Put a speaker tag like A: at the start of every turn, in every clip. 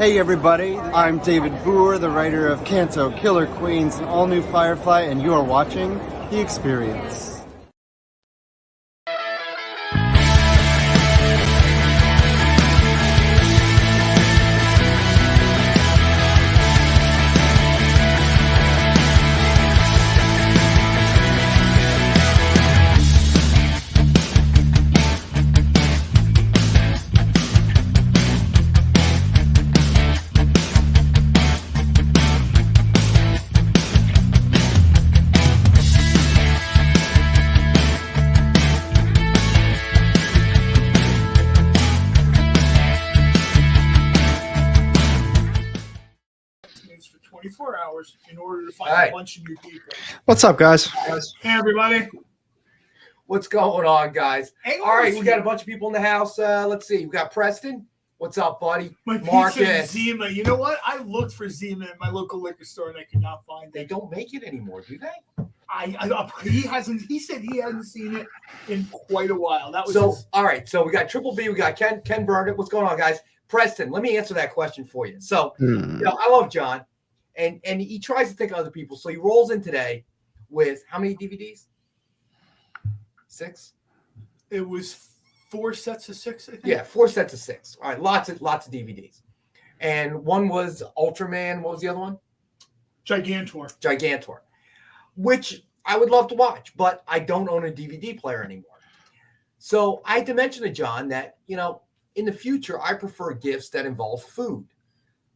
A: Hey everybody, I'm David Boer, the writer of Kanto, Killer Queens, and All New Firefly, and you are watching The Experience.
B: For 24 hours in order to find a bunch of new people.
A: What's up, guys?
B: Hey, everybody.
C: What's going on, guys? All right, we got a bunch of people in the house. Let's see. We got Preston. What's up, buddy?
B: My pizza Zima. You know what? I looked for Zima in my local liquor store and I could not find it.
C: They don't make it anymore, do they?
B: He hasn't. He said he hasn't seen it in quite a while. That was
C: all right. So we got Triple B. We got Ken Burnett. What's going on, guys? Preston, let me answer that question for you. So, I love John, and he tries to think of other people. So he rolls in today with how many DVDs? 6.
B: It was 4 sets of 6. I think.
C: Yeah, 4 sets of 6. All right, lots of DVDs, and one was Ultraman. What was the other one? Gigantor, which I would love to watch, but I don't own a DVD player anymore. So I had to mention to John that, in the future, I prefer gifts that involve food.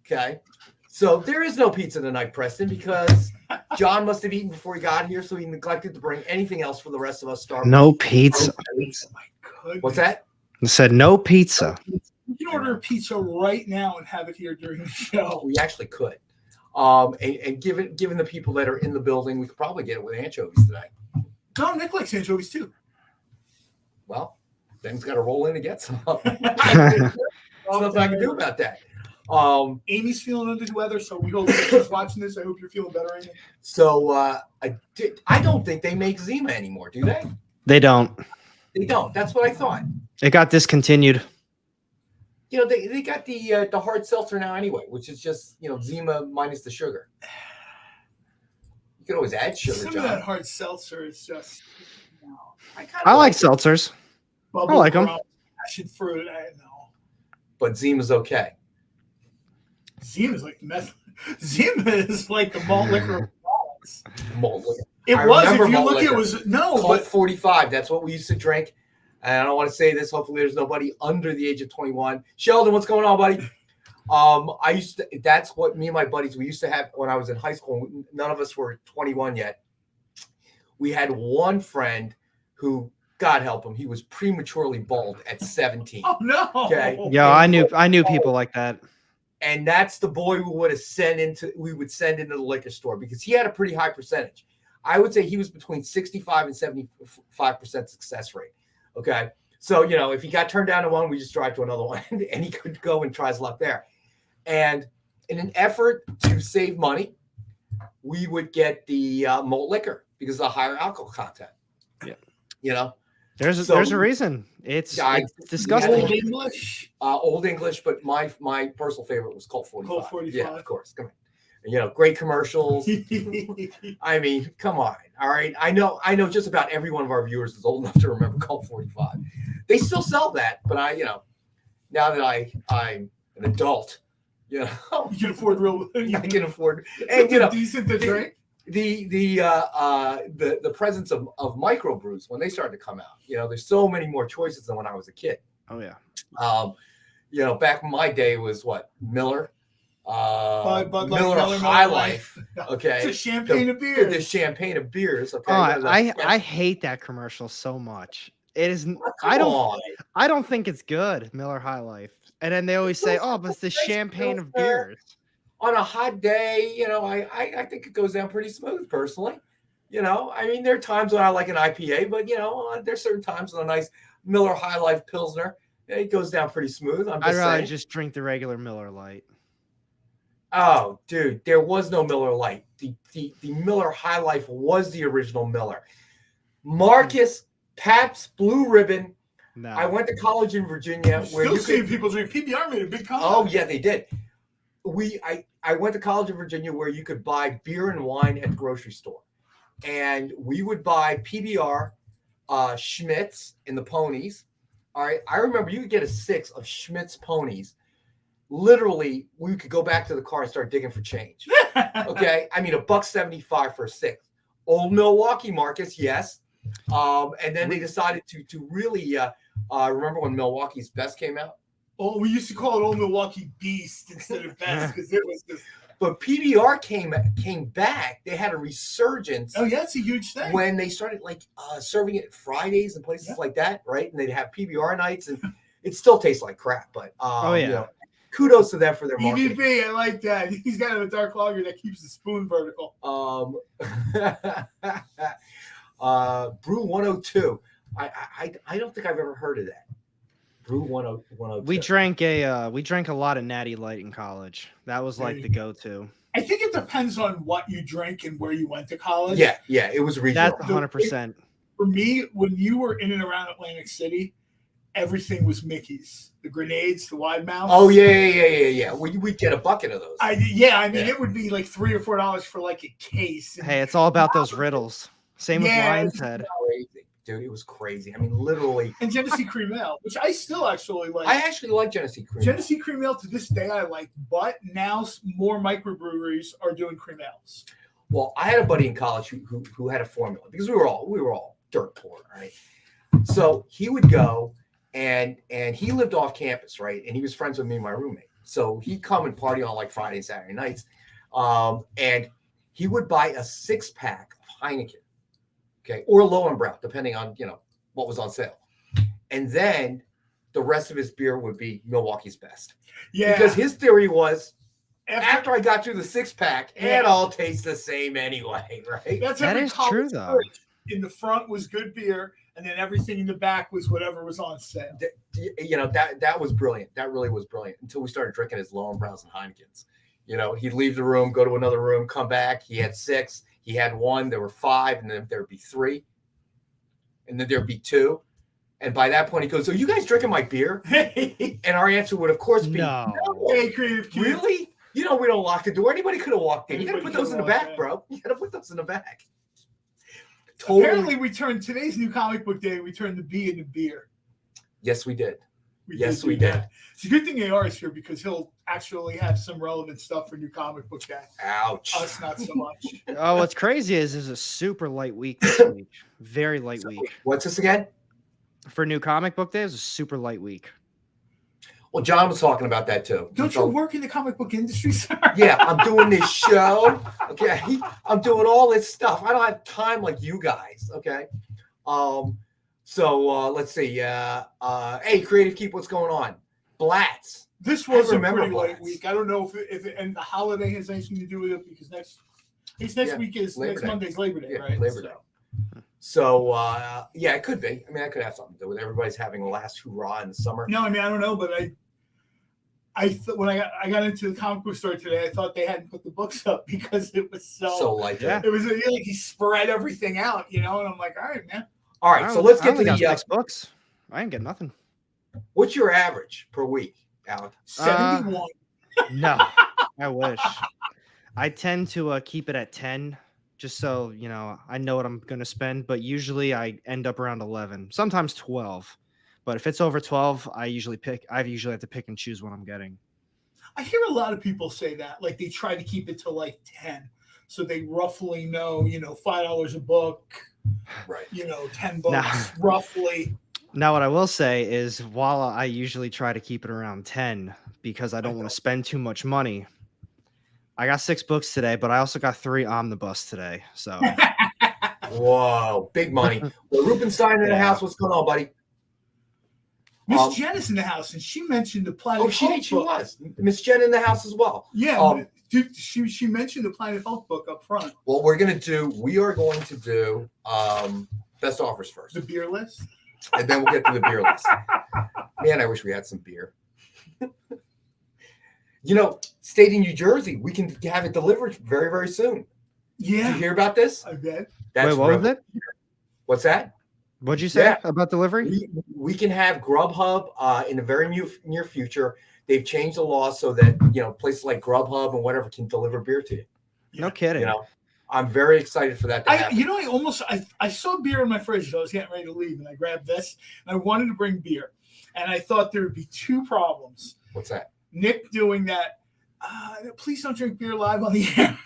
C: Okay. So there is no pizza tonight, Preston, because John must have eaten before he got here, so he neglected to bring anything else for the rest of us. Starving.
A: No pizza.
B: Oh my goodness.
C: What's that?
A: I said no pizza.
B: You can order a pizza right now and have it here during the show.
C: We actually could. And given the people that are in the building, we could probably get it with anchovies today.
B: No, Nick likes anchovies too.
C: Well, Ben's got to roll in to get some. Nothing I can do about that.
B: Amy's feeling under the weather, so we hope she's watching this. I hope you're feeling better, Amy.
C: So I don't think they make Zima anymore, do they?
A: They don't.
C: They don't. That's what I thought.
A: It got discontinued.
C: They got the hard seltzer now anyway, which is just Zima minus the sugar. You could always add sugar.
B: Some
C: John.
B: of that hard seltzer is just.
A: I like seltzers. I like them.
B: Passion fruit, I know.
C: But Zima's okay.
B: Zima is like the meth. Zima is like the malt liquor of malts.
C: Malt liquor.
B: If you look, it was
C: Colt 45. That's what we used to drink. And I don't want to say this. Hopefully, there's nobody under the age of 21. Sheldon, what's going on, buddy? That's what me and my buddies, we used to have when I was in high school. None of us were 21 yet. We had one friend who, God help him, he was prematurely bald at 17.
B: Oh, no.
C: Okay.
A: Yeah, I knew people like that.
C: And that's the boy we would send into the liquor store because he had a pretty high percentage. I would say he was between 65 and 75% success rate. Okay. So, if he got turned down to one, we just drive to another one and he could go and try his luck there. And in an effort to save money, we would get the malt liquor because of the higher alcohol content.
A: Yeah. There's a reason. It's disgusting.
C: Old English, but my personal favorite was Colt 45.
B: Colt 45.
C: Yeah, of course. Come on. Great commercials. I mean, come on. All right. I know just about every one of our viewers is old enough to remember Colt 45. They still sell that, but now that I'm an adult,
B: you can afford
C: I can afford and
B: decent to drink.
C: The presence of microbrews when they started to come out, there's so many more choices than when I was a kid.
A: Oh yeah.
C: Back in my day was what Miller,
B: Miller
C: High Life. Okay,
B: it's a champagne of beers.
C: The champagne of beers. Okay,
A: I hate that commercial so much. It is. I don't think it's good. Miller High Life, and then they always say, "Oh, but it's the champagne of beers."
C: On a hot day, I think it goes down pretty smooth personally. I mean, there are times when I like an IPA, but there's certain times when a nice Miller High Life Pilsner, it goes down pretty smooth. I'd
A: rather just drink the regular Miller Lite.
C: Oh, dude, there was no Miller Lite. The Miller High Life was the original Miller. Marcus Pabst Blue Ribbon. No. I went to college in Virginia.
B: Where still seeing people drink PBR made a big comeback.
C: Oh, yeah, they did. I went to college in Virginia where you could buy beer and wine at the grocery store, and we would buy PBR, Schmitz, and the ponies. All right, I remember you could get a 6 of Schmitz ponies. Literally, we could go back to the car and start digging for change. Okay, I mean $1.75 for a 6. Old Milwaukee, Marcus, yes. And then they decided to really remember when Milwaukee's Best came out.
B: Oh, we used to call it Old Milwaukee Beast instead of Best because it was just.
C: But PBR came back. They had a resurgence.
B: Oh yeah, it's a huge thing
C: when they started serving it Fridays and places like that, right? And they'd have PBR nights, and it still tastes like crap. But you know, kudos to them for their marketing.
B: EVP, I like that. He's got a dark lager that keeps the spoon vertical.
C: Brew 102. I don't think I've ever heard of that. Brew 102.
A: We drank a lot of Natty Light in college. That was like the go-to.
B: I think it depends on what you drink and where you went to college.
C: Yeah, it was regional.
A: That's 100%.
B: For me, when you were in and around Atlantic City, everything was Mickey's. The grenades, the wide mouths.
C: Oh yeah. We'd get a bucket of those.
B: I mean, it would be like $3 or $4 for like a case.
A: Hey, it's all about those riddles. Same with Lion's Head.
C: Crazy. Dude, it was crazy. I mean, literally.
B: And Genesee Cream Ale, which I still actually like.
C: I actually like Genesee Cream Ale.
B: Genesee Cream Ale to this day I like, but now more microbreweries are doing cream ales.
C: Well, I had a buddy in college who had a formula because we were all dirt poor, right? So he would go and he lived off campus, right? And he was friends with me and my roommate. So he'd come and party on like Friday and Saturday nights. And he would buy a 6-pack of Heineken. Okay, or Lowenbrau, depending on what was on sale, and then the rest of his beer would be Milwaukee's Best. Yeah, because his theory was after I got through the 6-pack, it all tastes the same anyway, right?
A: That is true, though.
B: In the front was good beer, and then everything in the back was whatever was on sale.
C: That was brilliant. That really was brilliant until we started drinking his Lowenbraus and Heinekens. He'd leave the room, go to another room, come back. He had 6. He had 1, there were 5, and then there'd be 3, and then there'd be 2. And by that point, he goes, "So you guys drinking my beer?" And our answer would, of course, be,
A: "No."
B: Hey, Creative Cube.
C: Really? We don't lock the door. Anybody could have walked in. You got to put those in the back, bro. You got to put those in the back.
B: Apparently, we turned today's new comic book day. We turned the B into beer.
C: Yes, we did. We did.
B: It's a good thing AR is here because he'll actually have some relevant stuff for new comic book day.
C: Ouch.
B: Us, not so much.
A: Oh, what's crazy is there's a super light week this week. Very light week.
C: What's this again?
A: For new comic book day, it's a super light week.
C: Well, John was talking about that too.
B: Don't you work in the comic book industry, sir?
C: Yeah, I'm doing this show. Okay, I'm doing all this stuff. I don't have time like you guys. Okay. So let's see. Hey, Creative Keep, what's going on? Blatz.
B: This was a pretty light week. I don't know if it, and the holiday has anything to do with it because next week is next Monday's Labor Day, right?
C: Labor Day. So it could be. I mean, that could have something to do with everybody's having a last hurrah in the summer.
B: No, I mean I don't know, but when I got into the comic book store today, I thought they hadn't put the books up because it was so
C: light.
B: Yeah. It was like he spread everything out, and I'm like, all right, man.
C: All right, so let's get to the
A: 6 books. I ain't get nothing.
C: What's your average per week, Alec?
B: 71.
A: No, I wish. I tend to keep it at 10, just so I know what I'm going to spend. But usually I end up around 11, sometimes 12. But if it's over 12, I usually have to pick and choose what I'm getting.
B: I hear a lot of people say that, like they try to keep it to like 10, so they roughly know, $5 a book.
C: Right.
B: $10 roughly.
A: Now, what I will say is while I usually try to keep it around 10 because I don't want to spend too much money, I got 6 books today, but I also got 3 omnibus today. So,
C: whoa, big money. Well, Rubenstein in the house. What's going on, buddy?
B: Miss Jen is in the house, and she mentioned the Planet Hulk book.
C: She was. Miss Jen in the house as well.
B: Yeah, she mentioned the Planet Hulk book up front.
C: Well, we are going to do best offers first.
B: The beer list?
C: And then we'll get to the beer list. Man, I wish we had some beer. State in New Jersey, we can have it delivered very, very soon.
B: Yeah.
C: Did you hear about this?
B: I bet.
A: Wait, what was it?
C: What's that?
A: What'd you say about delivery?
C: We can have Grubhub in the very near future they've changed the law so that, you know, places like Grubhub and whatever can deliver beer to you.
A: No kidding.
C: You know, I'm very excited for that to happen.
B: You know, I saw beer in my fridge. I was getting ready to leave, and I grabbed this, and I wanted to bring beer, and I thought there would be two problems.
C: What's that?
B: Nick doing that. Please don't drink beer live on the air.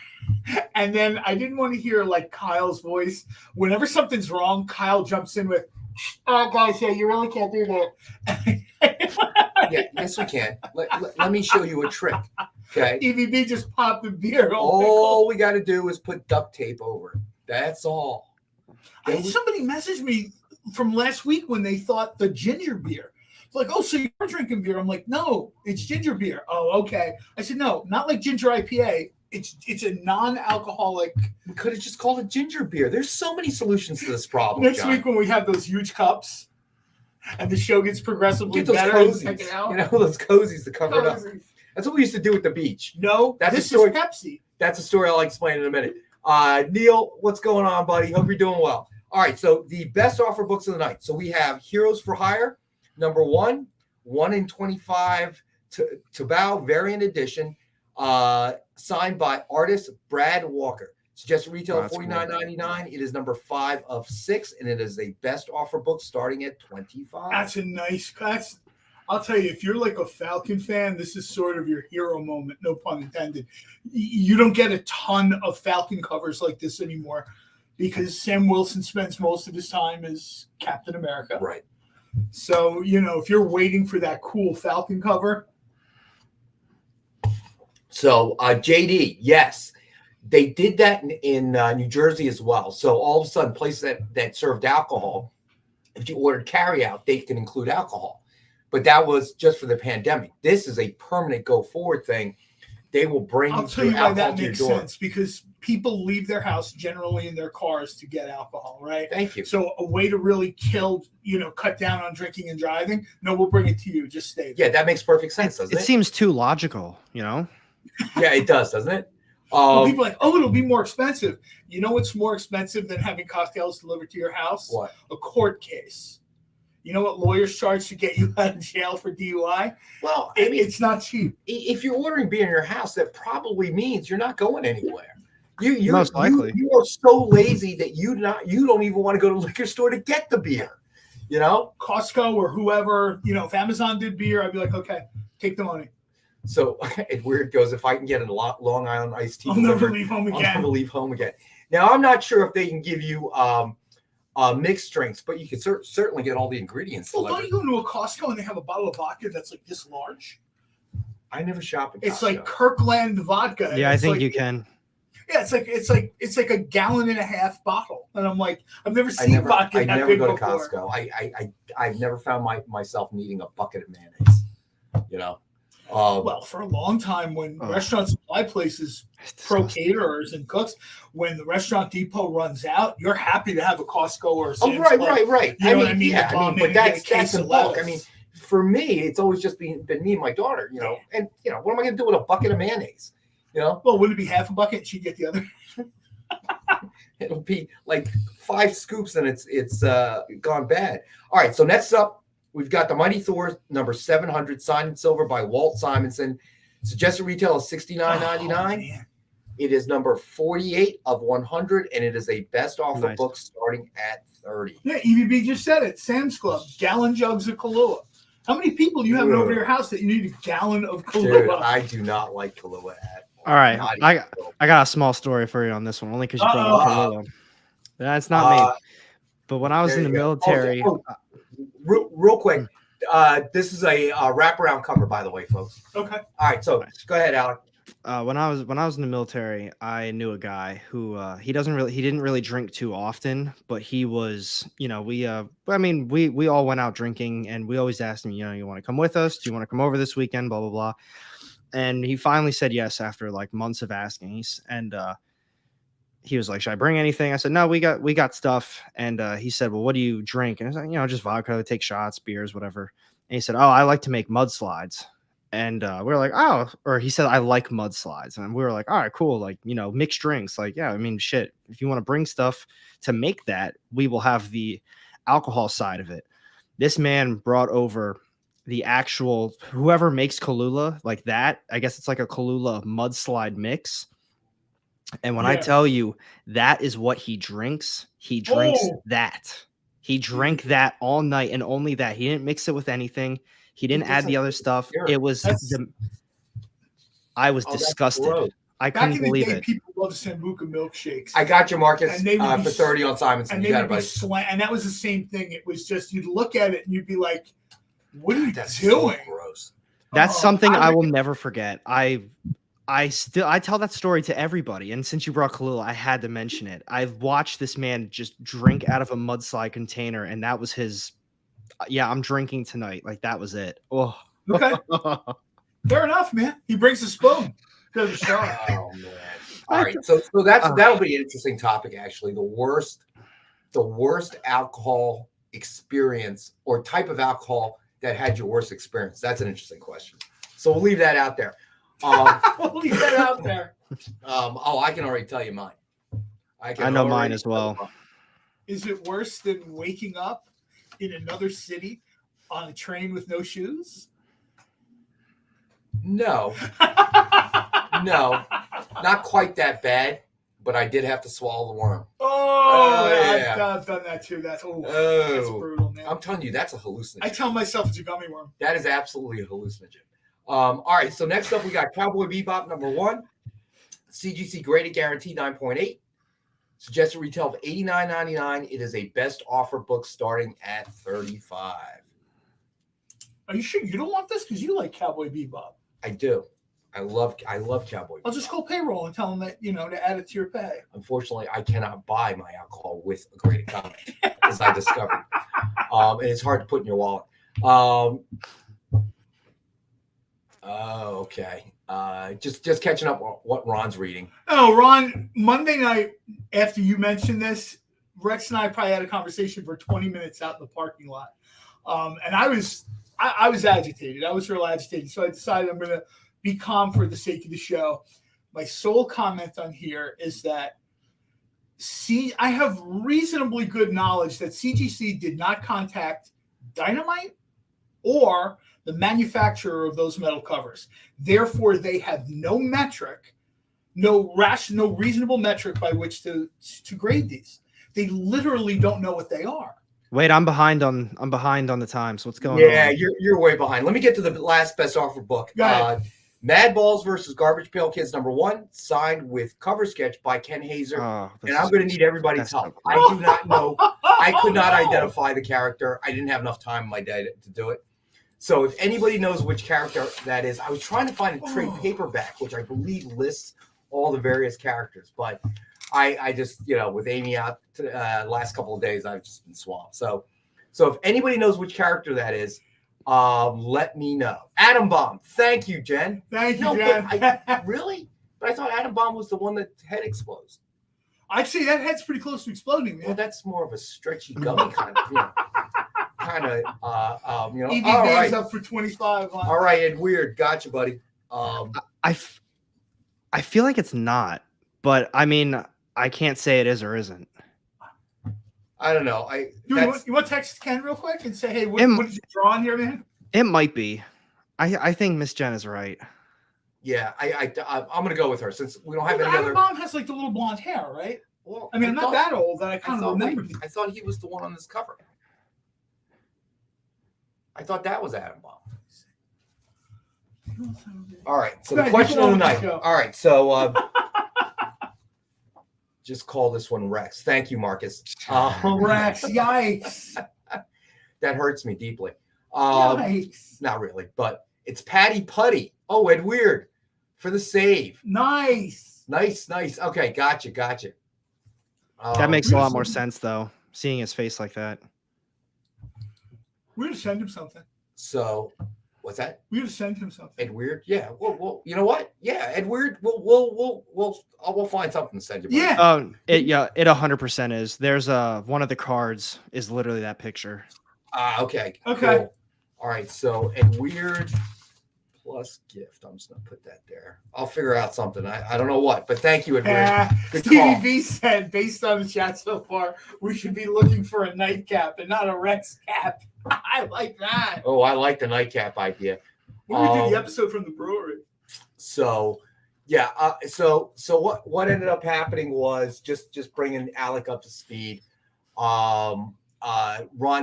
B: And then I didn't want to hear like Kyle's voice. Whenever something's wrong, Kyle jumps in with, "Oh, guys, yeah, you really can't do that."
C: Yeah, yes, we can. Let me show you a trick. Okay.
B: EVB just popped the beer.
C: All we got to do is put duct tape over it. That's all.
B: Somebody messaged me from last week when they thought the ginger beer. It's like, oh, so you're drinking beer? I'm like, no, it's ginger beer. Oh, okay. I said, no, not like ginger IPA. It's a non-alcoholic.
C: We could have just called it ginger beer. There's so many solutions to this problem.
B: Next week when we have those huge cups and the show gets progressively better.
C: Cozies. You know, those cozies to cover it up. That's what we used to do at the beach.
B: No, this is Pepsi.
C: That's a story I'll explain in a minute. Neil, what's going on, buddy? Hope you're doing well. All right, so the best offer books of the night. So we have Heroes for Hire, number 1 in 25 Tabao variant edition, signed by artist Brad Walker. Suggested retail of $49.99. It is number 5 of 6, and it is a best offer book starting at $25.
B: That's a nice. I'll tell you, if you're like a Falcon fan, this is sort of your hero moment, no pun intended. You don't get a ton of Falcon covers like this anymore because Sam Wilson spends most of his time as Captain America.
C: Right.
B: So, you know, if you're waiting for that cool Falcon cover.
C: So, JD, yes, they did that in New Jersey as well. So all of a sudden, places that served alcohol, if you ordered carryout, they can include alcohol. But that was just for the pandemic. This is a permanent go forward thing. They will bring
B: I'll tell you why that makes sense, because people leave their house generally in their cars to get alcohol, right?
C: Thank you.
B: So a way to really cut down on drinking and driving. No, we'll bring it to you. Just stay there.
C: Yeah, that makes perfect sense, doesn't it?
A: It seems too logical, you know?
C: Yeah, it does, doesn't it?
B: People are like, oh, it'll be more expensive. You know what's more expensive than having cocktails delivered to your house?
C: What?
B: A court case. You know what lawyers charge to get you out of jail for DUI?
C: Well,
B: it's not cheap.
C: If you're ordering beer in your house, that probably means you're not going anywhere.
A: Most likely.
C: You are so lazy that you don't even want to go to the liquor store to get the beer. You know,
B: Costco or whoever. You know, if Amazon did beer, I'd be like, okay, take the money.
C: So it weird goes, if I can get a Long Island iced tea,
B: I'll never leave home again.
C: I'll never leave home again. Now I'm not sure if they can give you mixed drinks, but you can certainly get all the ingredients.
B: Well, don't you go into a Costco and they have a bottle of vodka that's like this large?
C: I never shop at Costco.
B: It's like Kirkland vodka.
A: Yeah, I think you can.
B: Yeah, it's like a gallon and a half bottle, and I'm like, I've never seen vodka.
C: I never go to Costco. I've never found myself needing a bucket of mayonnaise. You know.
B: Well, for a long time, when restaurant supply places, pro caterers and cooks, when the restaurant depot runs out, you're happy to have a Costco or a Sam's Club.
C: Right.
B: You know what I mean?
C: Yeah, but that's a bulk. I mean, for me, it's always just been me and my daughter. You know, and you know, what am I going to do with a bucket of mayonnaise? You know,
B: well, would it be half a bucket and she'd get the other?
C: It'll be like 5 scoops and it's gone bad. All right, so next up. We've got the Mighty Thor number 700, signed in silver by Walt Simonson. Suggested retail is $69.99. It is number 48 of 100, and it is a best offer book starting at $30.
B: Yeah, EVB just said it. Sam's Club, gallon jugs of Kahlua. How many people do you have over your house that you need a gallon of Kahlua?
C: Dude, I do not like Kahlua at
A: all. All right, I got a small story for you on this one, only because you brought up Kahlua. That's not me. But when I was in the military...
C: Real quick, this is a wraparound cover, by the way, folks.
B: Okay.
C: All right, so go ahead, Alec.
A: When I was in the military, I knew a guy who he didn't really drink too often, but he was, you know, we all went out drinking, and we always asked him, you know, you want to come with us? Do you want to come over this weekend? Blah blah blah. And he finally said yes after like months of asking. He was like, should I bring anything? I said, no, we got stuff. And he said, well, what do you drink? And I was like, you know, just vodka, take shots, beers, whatever. And he said, oh, I like to make mudslides. And we were like, oh, or he said, I like mudslides. And we were like, all right, cool. Like, you know, mixed drinks. Like, yeah, I mean, shit, if you want to bring stuff to make that, we will have the alcohol side of it. This man brought over the actual whoever makes Kahlua like that. I guess it's like a Kahlua mudslide mix. And when I
B: Yeah.
A: tell you that is what he drinks
B: Oh.
A: that. He drank that all night and only that. He didn't mix it with anything. He didn't add the other stuff. It was I was disgusted. I
B: Back
A: couldn't
B: in the
A: believe
B: day,
A: it.
B: people loved Sambuca milkshakes.
C: I got your Marcus
B: And they would be
C: for 30 on Simonson.
B: and
C: You
B: they
C: got
B: would
C: it,
B: be
C: buddy.
B: and that was the same thing. It was just you'd look at it and you'd be like, "What are you
C: That's
B: doing?"
C: so gross.
A: That's
B: Oh,
A: something I will never forget. I tell that story to everybody, and since you brought Kahlua, I had to mention it. I've watched this man just drink out of a mudslide container, and that was his. Yeah, I'm drinking tonight. Like that was it. Oh,
B: Okay, fair enough, man. He brings a spoon to the show.
C: Oh man. All right. So that'll be an interesting topic, actually. The worst alcohol experience or type of alcohol that had your worst experience. That's an interesting question. So we'll leave that out there.
B: We'll leave that out there.
C: I can already tell you mine.
A: I know mine as well.
B: Is it worse than waking up in another city on a train with no shoes?
C: No, no, not quite that bad, but I did have to swallow the worm.
B: Oh,
C: yeah.
B: I've done that too. That's brutal, man.
C: I'm telling you, that's a hallucinogen.
B: I tell myself it's a gummy worm.
C: That is absolutely a hallucinogen. All right, so next up we got Cowboy Bebop #1, CGC graded guarantee 9.8, suggested retail of $89.99. It is a best offer book starting at $35.
B: Are you sure you don't want this? Because you like Cowboy Bebop.
C: I do. I love Cowboy Bebop.
B: I'll just call payroll and tell them that to add it to your pay.
C: Unfortunately, I cannot buy my alcohol with a graded comic, as I discovered, and it's hard to put in your wallet. Okay. Just catching up on what Ron's reading.
B: Oh, Ron, Monday night after you mentioned this, Rex and I probably had a conversation for 20 minutes out in the parking lot. And I was agitated. I was real agitated. So I decided I'm going to be calm for the sake of the show. My sole comment on here is that I have reasonably good knowledge that CGC did not contact Dynamite or the manufacturer of those metal covers. Therefore, they have no metric, no reasonable metric by which to grade these. They literally don't know what they are.
A: Wait, I'm behind on the times. What's going on?
C: Yeah, you're way behind. Let me get to the last best offer book. Mad Balls versus Garbage Pail Kids #1, signed with cover sketch by Ken Hazer. And I'm going to need everybody's help. I do not know. I could not identify the character. I didn't have enough time in my day to do it. So if anybody knows which character that is, I was trying to find a trade paperback, which I believe lists all the various characters. But I just, with Amy out last couple of days, I've just been swamped. So if anybody knows which character that is, let me know. Atom Bomb. Thank you, Jen.
B: Thank you, Jen.
C: Really? But I thought Atom Bomb was the one that head explodes.
B: I'd say that head's pretty close to exploding, man.
C: Well, that's more of a stretchy gummy kind of,
B: ED
C: all right.
B: up for 25.
C: All right, Ed Weird. Gotcha, buddy.
A: I feel like it's not, but I mean, I can't say it is or isn't.
C: I don't know.
B: You want to text Ken real quick and say, hey, what did you draw on here, man?
A: It might be. I think Miss Jen is right.
C: Yeah, I'm going to go with her since we don't have any other.
B: Atom Bomb has like the little blonde hair, right?
C: Well,
B: I mean, I'm not that old that I kind of remember.
C: I thought he was the one on this cover. I thought that was Atom Bomb. All right. So the question of the night. All right. So just call this one Rex. Thank you, Marcus.
B: Rex. Yikes.
C: That hurts me deeply.
B: Yikes.
C: Not really, but it's Patty Putty. Oh, Ed Weird for the save.
B: Nice.
C: Okay. Gotcha.
A: That makes a lot more sense, though, seeing his face like that.
B: We're going to send him something.
C: So, what's that?
B: We're going to send him something.
C: Ed Weird? Yeah. Well, you know what? Yeah, Ed Weird. We'll find something to send you.
B: Yeah.
A: It 100% is. There's one of the cards is literally that picture.
C: Okay.
B: Okay.
C: Cool. All right. So Ed Weird plus gift. I'm just gonna put that there. I'll figure out something. I don't know what, but thank you, Edward. Good call.
B: Stevie B said, based on the chat so far, we should be looking for a nightcap and not a Rex cap. I like that.
C: Oh, I like the nightcap idea.
B: When we did the episode from the brewery.
C: So, yeah. So what ended up happening was just bringing Alec up to speed. Ron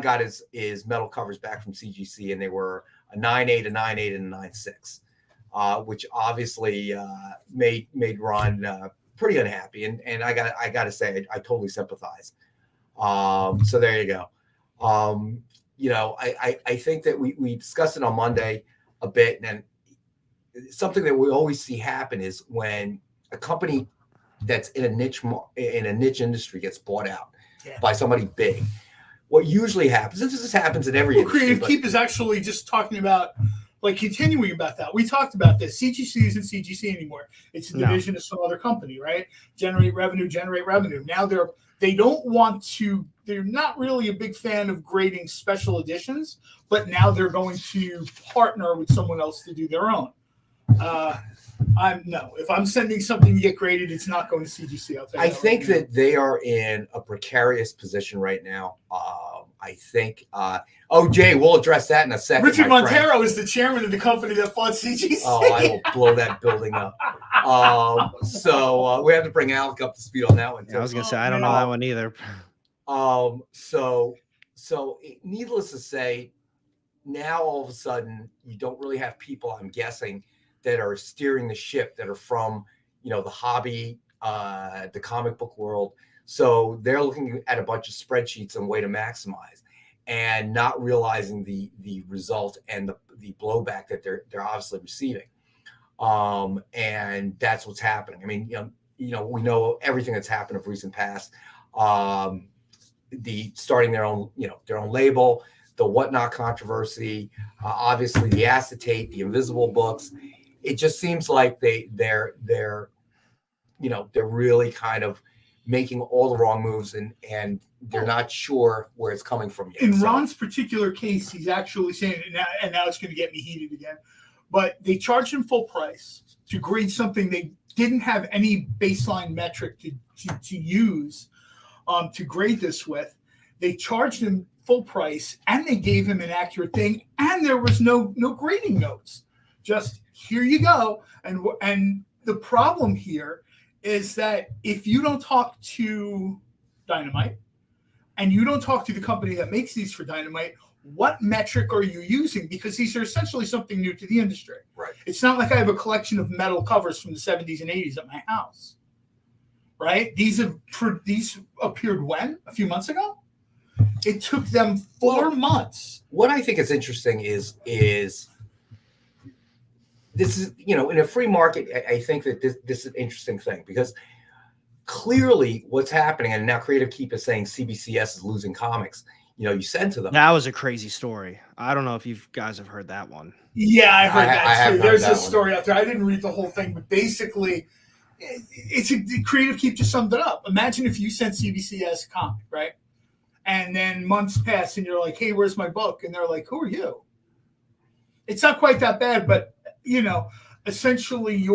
C: got his metal covers back from CGC, and they were a 9.8, a 9.8, and a 9.6, which obviously made Ron pretty unhappy. And I got to say, I totally sympathize. So there you go. I think that we discussed it on Monday a bit, and something that we always see happen is when a company that's in a niche industry gets bought out by somebody big. What usually happens, and this happens in every industry.
B: Creative Keep is actually just talking about, like, continuing about that. We talked about this. CGC isn't CGC anymore. It's a division of some other company, right? Generate revenue. Now they don't want to. They're not really a big fan of grading special editions, but now they're going to partner with someone else to do their own. If I'm sending something to get graded, it's not going to CGC.
C: I think that they are in a precarious position right now. I think. Jay, we'll address that in a second.
B: Richard Montero is the chairman of the company that bought CGC.
C: Oh, I will blow that building up. So we have to bring Alec up to speed on that one too.
A: Yeah, I was gonna say I don't know that one either.
C: So needless to say, now all of a sudden you don't really have people, I'm guessing, that are steering the ship, that are from, the hobby, the comic book world. So they're looking at a bunch of spreadsheets and way to maximize, and not realizing the result and the blowback that they're obviously receiving. And that's what's happening. I mean, we know everything that's happened of recent past. The starting their own label, the Whatnot controversy, obviously the acetate, the invisible books. It just seems like they're really kind of making all the wrong moves, and they're not sure where it's coming from yet.
B: In Ron's particular case, he's actually saying, and now it's going to get me heated again, but they charged him full price to grade something they didn't have any baseline metric to use to grade this with. They charged him full price, and they gave him an accurate thing, and there was no grading notes. Just here you go. And the problem here is that if you don't talk to Dynamite and you don't talk to the company that makes these for Dynamite, what metric are you using? Because these are essentially something new to the industry.
C: Right.
B: It's not like I have a collection of metal covers from the 70s and 80s at my house. Right? These appeared when? A few months ago? It took them 4 months.
C: What I think is interesting is this is, in a free market, I think that this is an interesting thing, because clearly what's happening, and now Creative Keep is saying CBCS is losing comics. You send to them.
A: That was a crazy story. I don't know if you guys have heard that one.
B: Yeah, I heard that too. There's a story
C: one
B: out there. I didn't read the whole thing, but basically, it's a Creative Keep just summed it up. Imagine if you sent CBCS a comic, right? And then months pass, and you're like, "Hey, where's my book?" And they're like, "Who are you?" It's not quite that bad, but essentially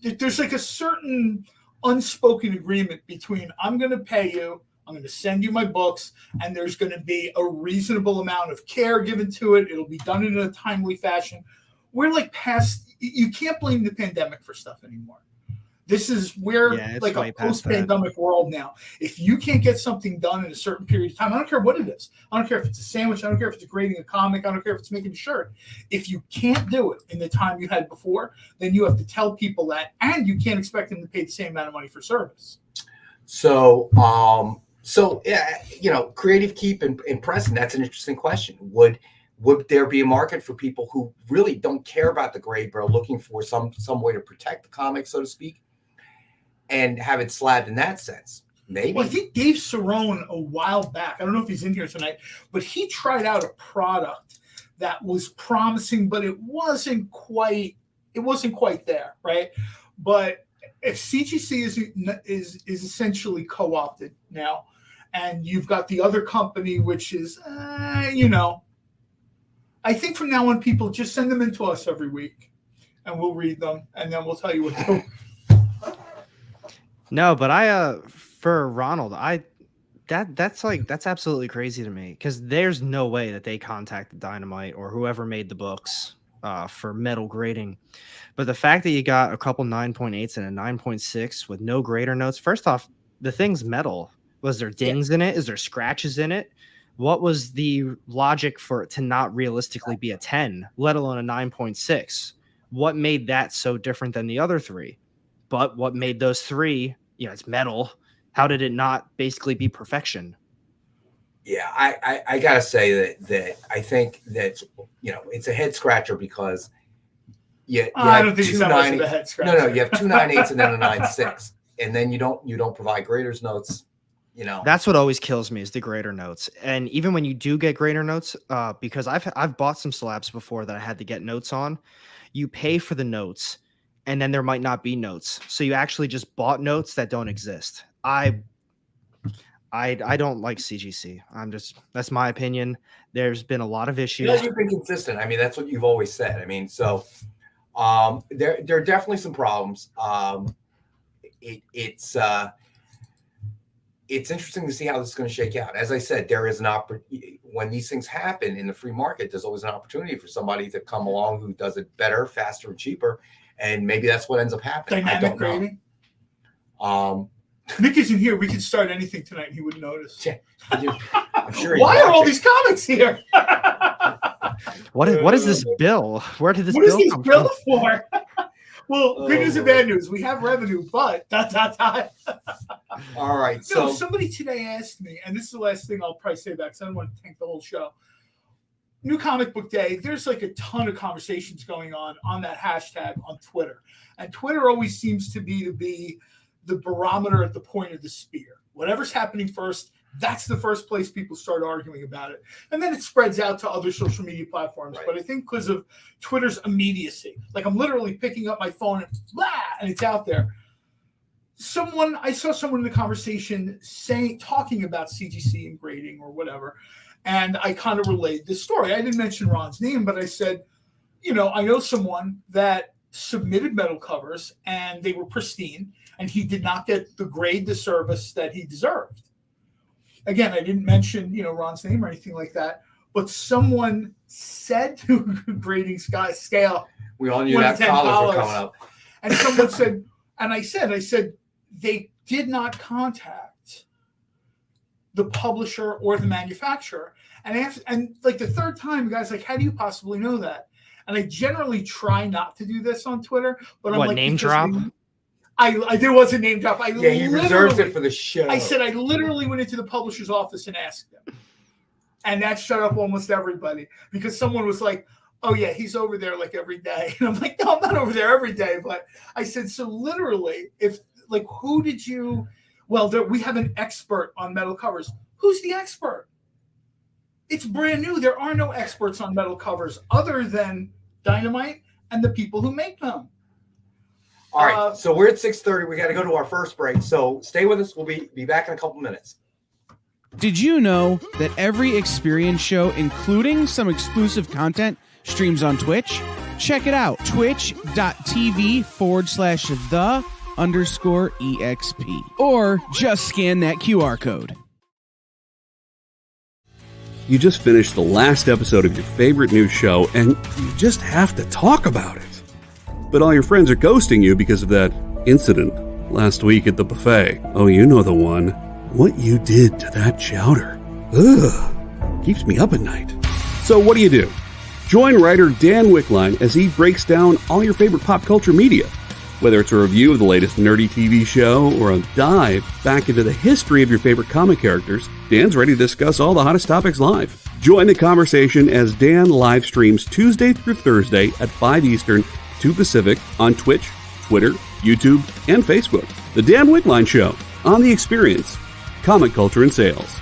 B: there's like a certain unspoken agreement between I'm going to pay you, I'm going to send you my books, and there's going to be a reasonable amount of care given to it. It'll be done in a timely fashion. We're like past, you can't blame the pandemic for stuff anymore. This is like a post-pandemic world now. If you can't get something done in a certain period of time, I don't care what it is. I don't care if it's a sandwich. I don't care if it's grading a comic. I don't care if it's making a shirt. If you can't do it in the time you had before, then you have to tell people that, and you can't expect them to pay the same amount of money for service.
C: So, Creative Keep and Preston, that's an interesting question. Would there be a market for people who really don't care about the grade, but are looking for some way to protect the comic, so to speak, and have it slabbed in that sense? Maybe.
B: Well, I think Dave Cerrone a while back, I don't know if he's in here tonight, but he tried out a product that was promising, but it wasn't quite there, right? But if CGC is essentially co-opted now, and you've got the other company, which is, I think from now on, people just send them in to us every week, and we'll read them, and then we'll tell you what to.
A: No, but for Ronald, that's absolutely crazy to me because there's no way that they contacted Dynamite or whoever made the books for metal grading. But the fact that you got a couple 9.8s and a 9.6 with no grader notes, first off, the thing's metal. Was there dings in it? Is there scratches in it? What was the logic for it to not realistically be a 10, let alone a 9.6? What made that so different than the other three? But what made those three, it's metal. How did it not basically be perfection?
C: Yeah, I gotta say that I think that it's a head scratcher because
B: I don't think it's that much of a head scratcher.
C: No, you have 2 9/8 and then a 9/6, and then you don't provide graders notes.
A: That's what always kills me is the grader notes. And even when you do get grader notes, because I've bought some slabs before that I had to get notes on, you pay for the notes, and then there might not be notes, so you actually just bought notes that don't exist. I don't like CGC. That's my opinion. There's been a lot of issues.
C: You've been consistent. I mean, that's what you've always said. I mean, so there are definitely some problems. It's interesting to see how this is going to shake out. As I said, there is an opportunity when these things happen in the free market. There's always an opportunity for somebody to come along who does it better, faster, and cheaper, and maybe that's what ends up happening.
B: Dynamic grading. Nick isn't here. We could start anything tonight. He wouldn't notice.
C: Yeah, I'm sure.
B: Why are all these comics here?
A: What is this bill? Where did this
B: bill come from? What is this bill for? Well, good news and bad news. We have revenue, but ...
C: All right.
B: So somebody today asked me, and this is the last thing I'll probably say back because I don't want to tank the whole show. New Comic Book Day, there's like a ton of conversations going on that hashtag on Twitter. And Twitter always seems to be the barometer at the point of the spear. Whatever's happening first, that's the first place people start arguing about it. And then it spreads out to other social media platforms. Right. But I think because of Twitter's immediacy, like I'm literally picking up my phone and blah, and it's out there. I saw someone in the conversation talking about CGC and grading or whatever. And I kind of relayed this story. I didn't mention Ron's name, but I said, I know someone that submitted metal covers and they were pristine and he did not get the grade, the service that he deserved. Again, I didn't mention, Ron's name or anything like that, but someone said to grading scale.
C: We all knew that college were coming up.
B: And someone said, and I said, they did not contact the publisher or the manufacturer. And like the third time, the guy's like, how do you possibly know that? And I generally try not to do this on Twitter, but I'm like,
A: name drop?
B: There was a name drop.
C: He reserves it for the show.
B: I said I literally went into the publisher's office and asked them. And that shut up almost everybody because someone was like, oh yeah, he's over there like every day. And I'm like, no, I'm not over there every day. But I said, so literally, who did you, we have an expert on metal covers. Who's the expert? It's brand new. There are no experts on metal covers other than Dynamite and the people who make them.
C: All right, so we're at 6:30. We got to go to our first break. So stay with us. We'll be back in a couple minutes.
D: Did you know that every Experience show, including some exclusive content, streams on Twitch? Check it out. Twitch.tv/the_EXP. Or just scan that QR code.
E: You just finished the last episode of your favorite new show, and you just have to talk about it. But all your friends are ghosting you because of that incident last week at the buffet. Oh, you know the one. What you did to that chowder. Ugh. Keeps me up at night. So what do? Join writer Dan Wickline as he breaks down all your favorite pop culture media. Whether it's a review of the latest nerdy TV show or a dive back into the history of your favorite comic characters, Dan's ready to discuss all the hottest topics live. Join the conversation as Dan live streams Tuesday through Thursday at 5 Eastern, 2 Pacific on Twitch, Twitter, YouTube, and Facebook. The Dan Wickline Show on The Experience, Comic Culture and Sales.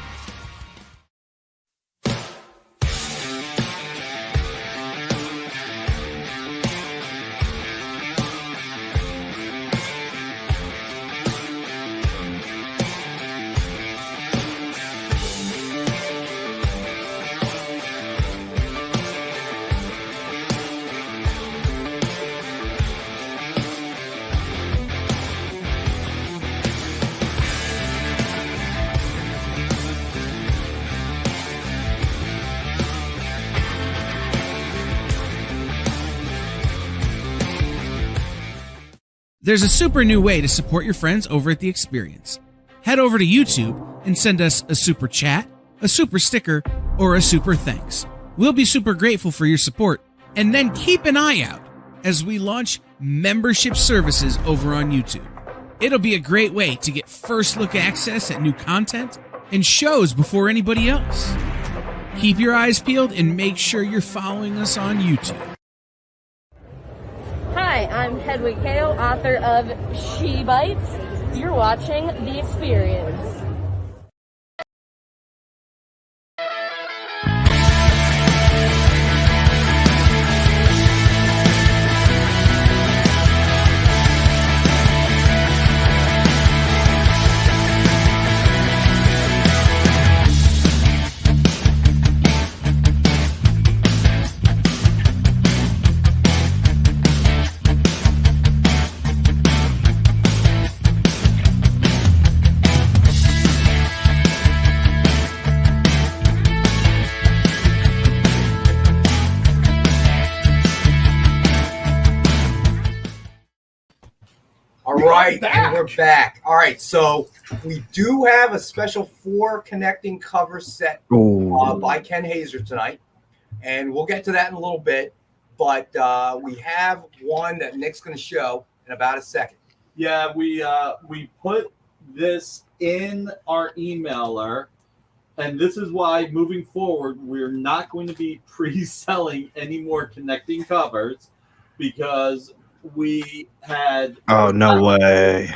D: There's a super new way to support your friends over at The Experience. Head over to YouTube and send us a super chat, a super sticker, or a super thanks. We'll be super grateful for your support. And then keep an eye out as we launch membership services over on YouTube. It'll be a great way to get first look access at new content and shows before anybody else. Keep your eyes peeled and make sure you're following us on YouTube.
F: Hi, I'm Hedwig Hale, author of She Bites. You're watching The Experience.
C: All right, and we're back. All right, so we do have a special 4 connecting cover set by Ken Hazer tonight, and we'll get to that in a little bit. But we have one that Nick's going to show in about a second.
G: Yeah, we put this in our emailer, and this is why moving forward we're not going to be pre-selling any more connecting covers because we had
A: no way.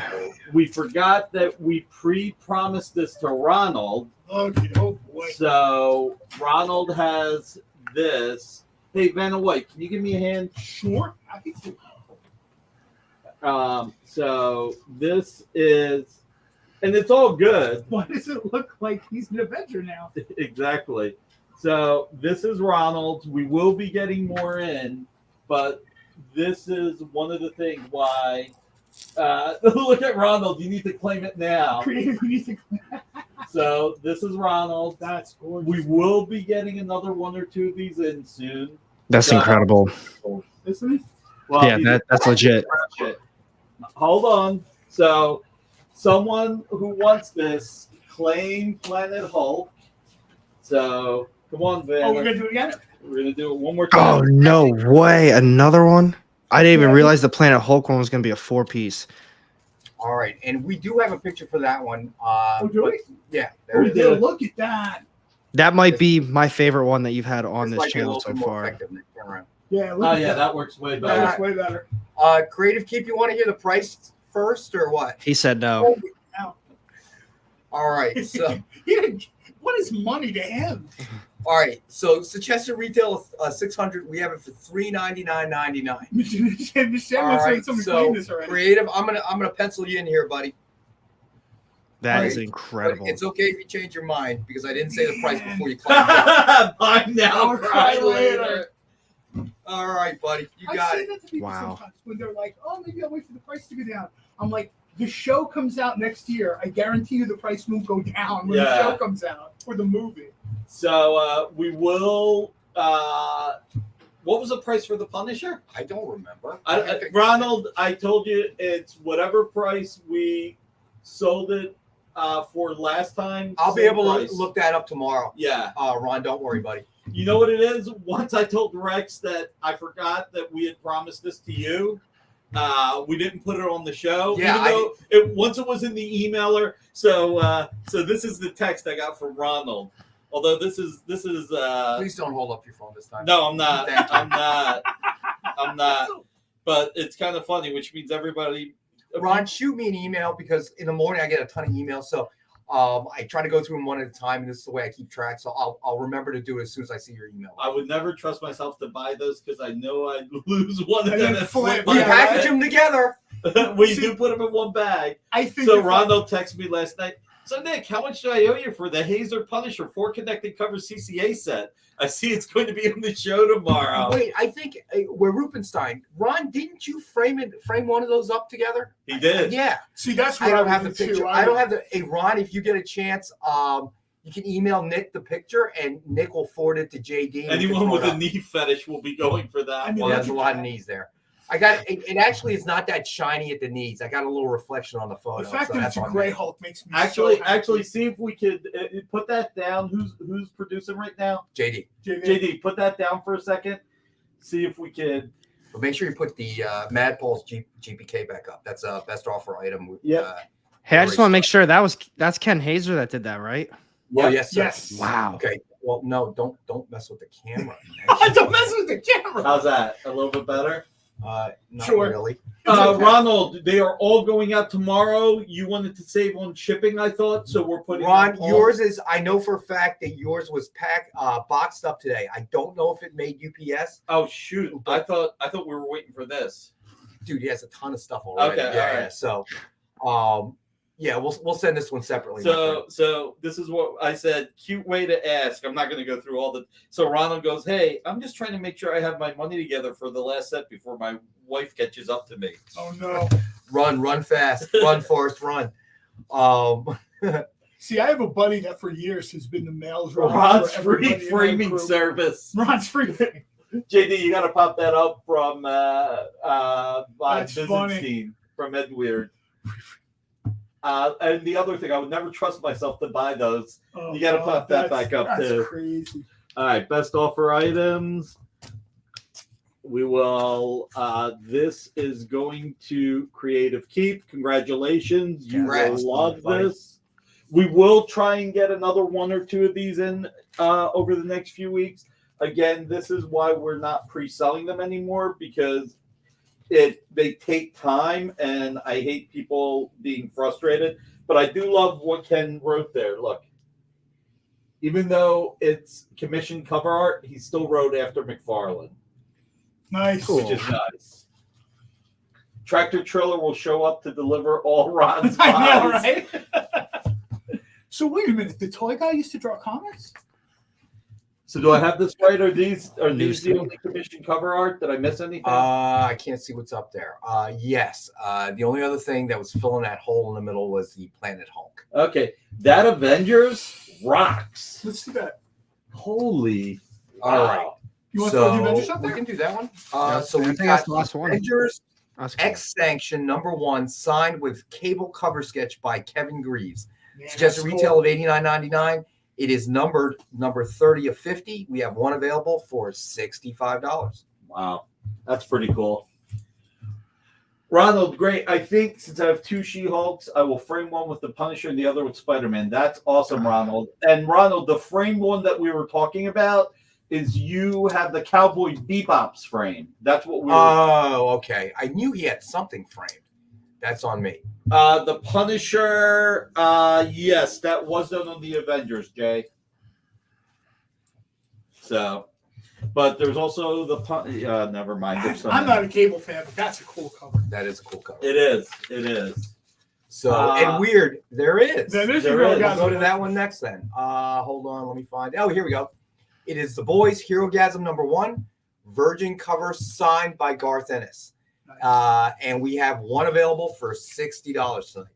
G: We forgot that we pre-promised this to Ronald.
B: Okay, oh boy.
G: So Ronald has this. Hey, Vanna White, can you give me a hand?
B: Sure. I can do
G: So this is, and it's all good.
B: Why does it look like he's an Avenger now?
G: Exactly. So this is Ronald's. We will be getting more in, but this is one of the things why. Look at Ronald. You need to claim it now. So this is Ronald.
B: That's gorgeous.
G: We will be getting another 1 or 2 of these in soon.
A: That's incredible.
B: Isn't it?
G: Well,
A: Yeah, that's legit.
G: Hold on. So someone who wants this, claim Planet Hulk. So come on, Van.
B: Oh, we're gonna do it again.
G: We're gonna do it one more
A: Oh,
G: time.
A: no way. Another one? I didn't even realize the Planet Hulk one was going to be a 4-piece.
C: All right, and we do have a picture for that one.
B: Do we?
C: Yeah, there it is.
B: Yeah, look at that.
A: That might be my favorite one that you've had on
C: It's
A: this
C: like a
A: channel
C: little
A: so
C: bit more
A: far.
C: effective. Nick, turn around.
B: Yeah, look
G: Oh
B: at
G: yeah,
B: that.
G: that works way
B: That
G: better.
B: looks way better.
C: Creative Keep, you want to hear the price first or what?
A: He said no.
C: All right, so
B: What is money to him?
C: all right, so Chester retail $600. We have it for $399.99.
B: Michelle
C: All
B: was saying
C: right,
B: somebody
C: so
B: claimed this already.
C: Creative, I'm gonna pencil you in here, buddy.
A: That is
C: But
A: incredible.
C: it's okay if you change your mind because I didn't say the price before you claimed it.
G: Buy now,
B: I'll
G: cry
B: cry
G: later.
C: later. All right, buddy, you
B: I
C: got
B: say
C: it.
B: that to people
A: Wow.
B: sometimes when they're like, "Oh, maybe I'll wait for the price to go down." I'm like, "The show comes out next year. I guarantee you the price won't go down when the
G: Yeah.
B: show comes out or the movie."
G: So we will. What was the price for the Punisher?
C: I don't remember.
G: Ronald, I told you it's whatever price we sold it for last time.
C: I'll be
G: same
C: able
G: price.
C: to look that up tomorrow.
G: Yeah.
C: Ron, don't worry, buddy.
G: You know what it is? Once I told Rex that I forgot that we had promised this to you. We didn't put it on the show.
C: Yeah,
G: even though once it was in the emailer. So this is the text I got from Ronald. Although this is
C: Please don't hold up your phone this time.
G: no, I'm not.
C: Thank you.
G: I'm not. But it's kind of funny, which means everybody.
C: Ron, shoot me an email because in the morning I get a ton of emails. So I try to go through them one at a time, and this is the way I keep track. So I'll remember to do it as soon as I see your email.
G: I would never trust myself to buy those because I know I'd lose one of
B: And
G: them.
B: then
G: and
B: flip.
G: flip
C: We
G: my
C: package
G: bag.
C: them together.
G: We do put them in one bag.
B: I think
G: So
B: if I-
G: Rondo texted me last night. So Nick, how much do I owe you for the Hazer Punisher 4 connected cover CCA set? I see it's going to be on the show tomorrow.
C: Wait, I think we're Rupenstein. Ron, didn't you frame one of those up together?
G: He did.
C: Yeah.
B: See, that's
C: I
B: what
C: don't
B: I
C: have the
B: would do,
C: picture.
B: too.
C: I don't have the. Hey, Ron, if you get a chance, you can email Nick the picture, and Nick will forward it to JD. and we can
G: Anyone
C: throw
G: with
C: it
G: a
C: up.
G: knee fetish will be going for that
B: I mean,
G: one.
C: Well, there's a lot of knees there. I got it. Actually, it's not that shiny at the knees. I got a little reflection on the photo.
B: The fact
C: so
B: that
C: that's
B: it's a
C: on
B: gray
C: me.
B: Hulk makes me
G: Actually,
B: so happy.
G: see if we could put that down. Who's producing right now?
C: JD.
G: JD, put that down for a second. See if we could.
C: But make sure you put the Mad Paul's GPK back up. That's a best offer item.
G: Yep.
A: Hey, I just want to make sure that's Ken Hazer that did that, right?
C: Well, yes, sir.
B: Yes.
A: Wow.
C: Okay. Well, no, don't mess with the camera.
B: Don't mess with the camera.
G: How's that? A little bit better?
C: Not
B: Sure.
C: really.
G: Ronald, they are all going out tomorrow. You wanted to save on shipping, I thought, so we're putting.
C: Ron, yours is. I know for a fact that yours was boxed up today. I don't know if it made UPS.
G: Oh shoot! I thought we were waiting for this.
C: Dude, he has a ton of stuff already.
G: Okay,
C: Yeah,
G: all right.
C: yeah. So, yeah, we'll send this one separately.
G: So this is what I said. Cute way to ask. I'm not going to go through all the. So Ronald goes, "Hey, I'm just trying to make sure I have my money together for the last set before my wife catches up to me."
B: Oh no!
C: Run fast, run Forrest, run.
B: See, I have a buddy that for years has been the mail driver.
G: Ron's
B: for
G: free
B: everybody in our
G: framing
B: group.
G: service.
B: Ron's free.
G: JD, you got to pop that up from my
B: That's
G: business
B: funny.
G: team from Ed Weird. And the other thing, I would never trust myself to buy those.
B: Oh,
G: You gotta pop that
B: that's-
G: back up,
B: that's
G: too.
B: Crazy.
G: All right, best offer items. We will. This is going to Creative Keep. Congratulations, you
C: Congrats,
G: will love
C: buddy.
G: this. We will try and get another one or two of these in over the next few weeks. Again, this is why we're not pre-selling them anymore, because they take time, and I hate people being frustrated. But I do love what Ken wrote there. Look, even though it's commissioned cover art, he still wrote after McFarlane,
B: Nice.
A: Cool.
G: which is nice. Tractor Trailer will show up to deliver all Ron's
B: I know,
G: buys.
B: right? So wait a minute. The toy guy used to draw comics?
G: So do I have this right? Are these the
A: Newsstand.
G: only commissioned cover art? Did I miss anything?
C: I can't see what's up there. Yes. The only other thing that was filling that hole in the middle was the Planet Hulk.
G: Okay, that Avengers rocks.
B: Let's do that.
G: Holy!
C: All right.
B: You want to throw the
C: So
B: Avengers up
C: we
B: there?
C: can do that one.
A: Yeah,
C: So
A: I
C: we
A: think that's
C: got
A: the last one.
C: Avengers
A: That's cool.
C: X Sanction #1 signed with cable cover sketch by Kevin Greaves.
B: Man,
C: Suggested
B: that's
C: retail
B: cool.
C: of $89.99. It is numbered number 30 of 50. We have one available for $65.
G: Wow, that's pretty cool. Ronald, great. I think since I have two She-Hulks, I will frame one with the Punisher and the other with Spider-Man. That's awesome, Ronald. And Ronald, the framed one that we were talking about is you have the Cowboy Bebop's frame. That's what we were.
C: Oh, okay. I knew he had something framed. That's on me.
G: The Punisher, yes, that was done on the Avengers, Jay. So, but there's also the never mind. There's
B: I'm not a cable fan, but that's a cool cover.
C: That is a cool cover.
G: It is. It is.
C: So, and weird, there is.
B: There is a
G: There
B: real
G: is.
B: guy.
C: We'll go to that one next then. Hold on, let me find. Oh, here we go. It is The Boys Hero Gasm #1, Virgin cover signed by Garth Ennis. And we have one available for $60 tonight.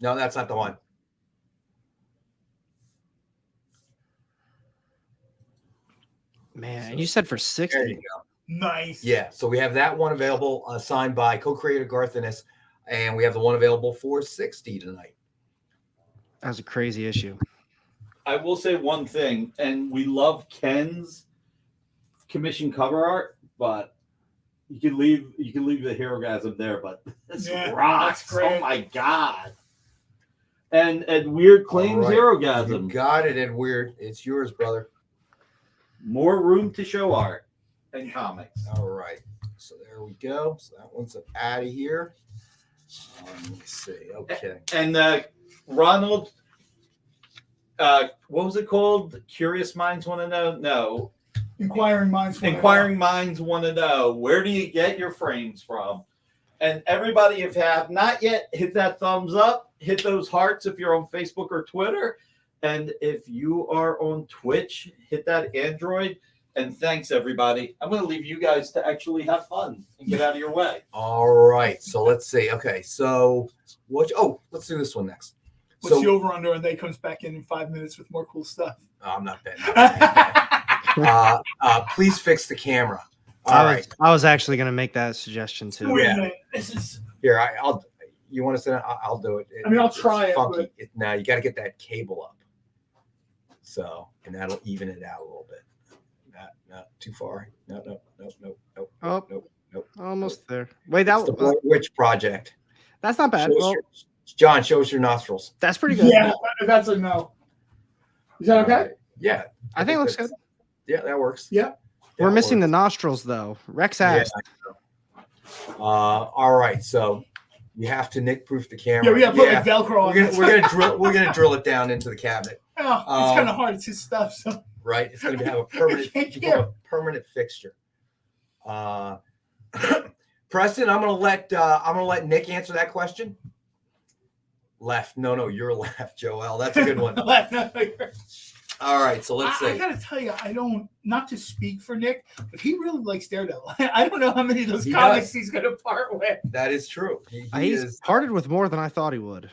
C: No, that's not the one.
A: Man, and you said for
C: There
A: 60.
C: you go.
B: Nice.
C: Yeah, so we have that one available, signed by co-creator Garth Ennis, and we have the one available for $60 tonight.
A: That was a crazy issue.
G: I will say one thing, and we love Ken's commission cover art, but you can leave the Hero Gasm there, but this
B: Yeah,
G: rocks.
B: that's great.
G: Oh my god. And Weird claims
C: All right.
G: Hero
C: You
G: Gasm.
C: got it, Ed Weird. It's yours, brother.
G: More room to show art and comics.
C: All right. So there we go. So that one's out of here. Let me see. Okay.
G: And Ronald, what was it called? Curious Minds Want to Know? No.
B: Inquiring minds. wanna know.
G: Inquiring Minds Want to Know. Where do you get your frames from? And everybody, if you have not yet, hit that thumbs up. Hit those hearts if you're on Facebook or Twitter. And if you are on Twitch, hit that Android. And thanks, everybody. I'm going to leave you guys to actually have fun and get out of your way.
C: All right. So let's see. Okay. So what? Oh, let's do this one next.
B: What's
C: So
B: the over under? And they comes back in 5 minutes with more cool stuff.
C: I'm not betting. Please fix the camera.
A: I was actually going to make that suggestion too.
B: Wait
C: Yeah.
B: a minute. This is.
C: Here, I'll. You want to send it? I'll do it.
B: I mean, I'll
C: It's
B: try it,
C: funky.
B: but-
C: Now you got to get that cable up. So, and that'll even it out a little bit. Not too far. No.
A: Oh,
C: Nope.
A: almost there. Wait, that
C: It's the Blair Witch Project.
A: that's not bad.
C: Show us
A: Well,
C: John, show us your nostrils.
A: that's pretty good.
B: Yeah, that's a no. Is that okay?
C: Yeah,
A: I think it looks good.
C: Yeah, that works.
B: Yeah.
A: We're missing the nostrils though. Rex asked.
C: All right, so you have to Nick proof the camera.
B: Yeah, we got to put like Velcro on it.
C: We're gonna drill it down into the cabinet.
B: Oh, it's kind of hard. It's his stuff. So.
C: Right, it's gonna have a permanent, fixture. Preston, I'm gonna let Nick answer that question. Left, no, you're left, Joel. That's a good one. All right, so let's see.
B: I gotta tell you, I don't, not to speak for Nick, but he really likes Daredevil. I don't know how many of those comics he's gonna part with.
C: That is true.
A: He's parted with more than I thought he would.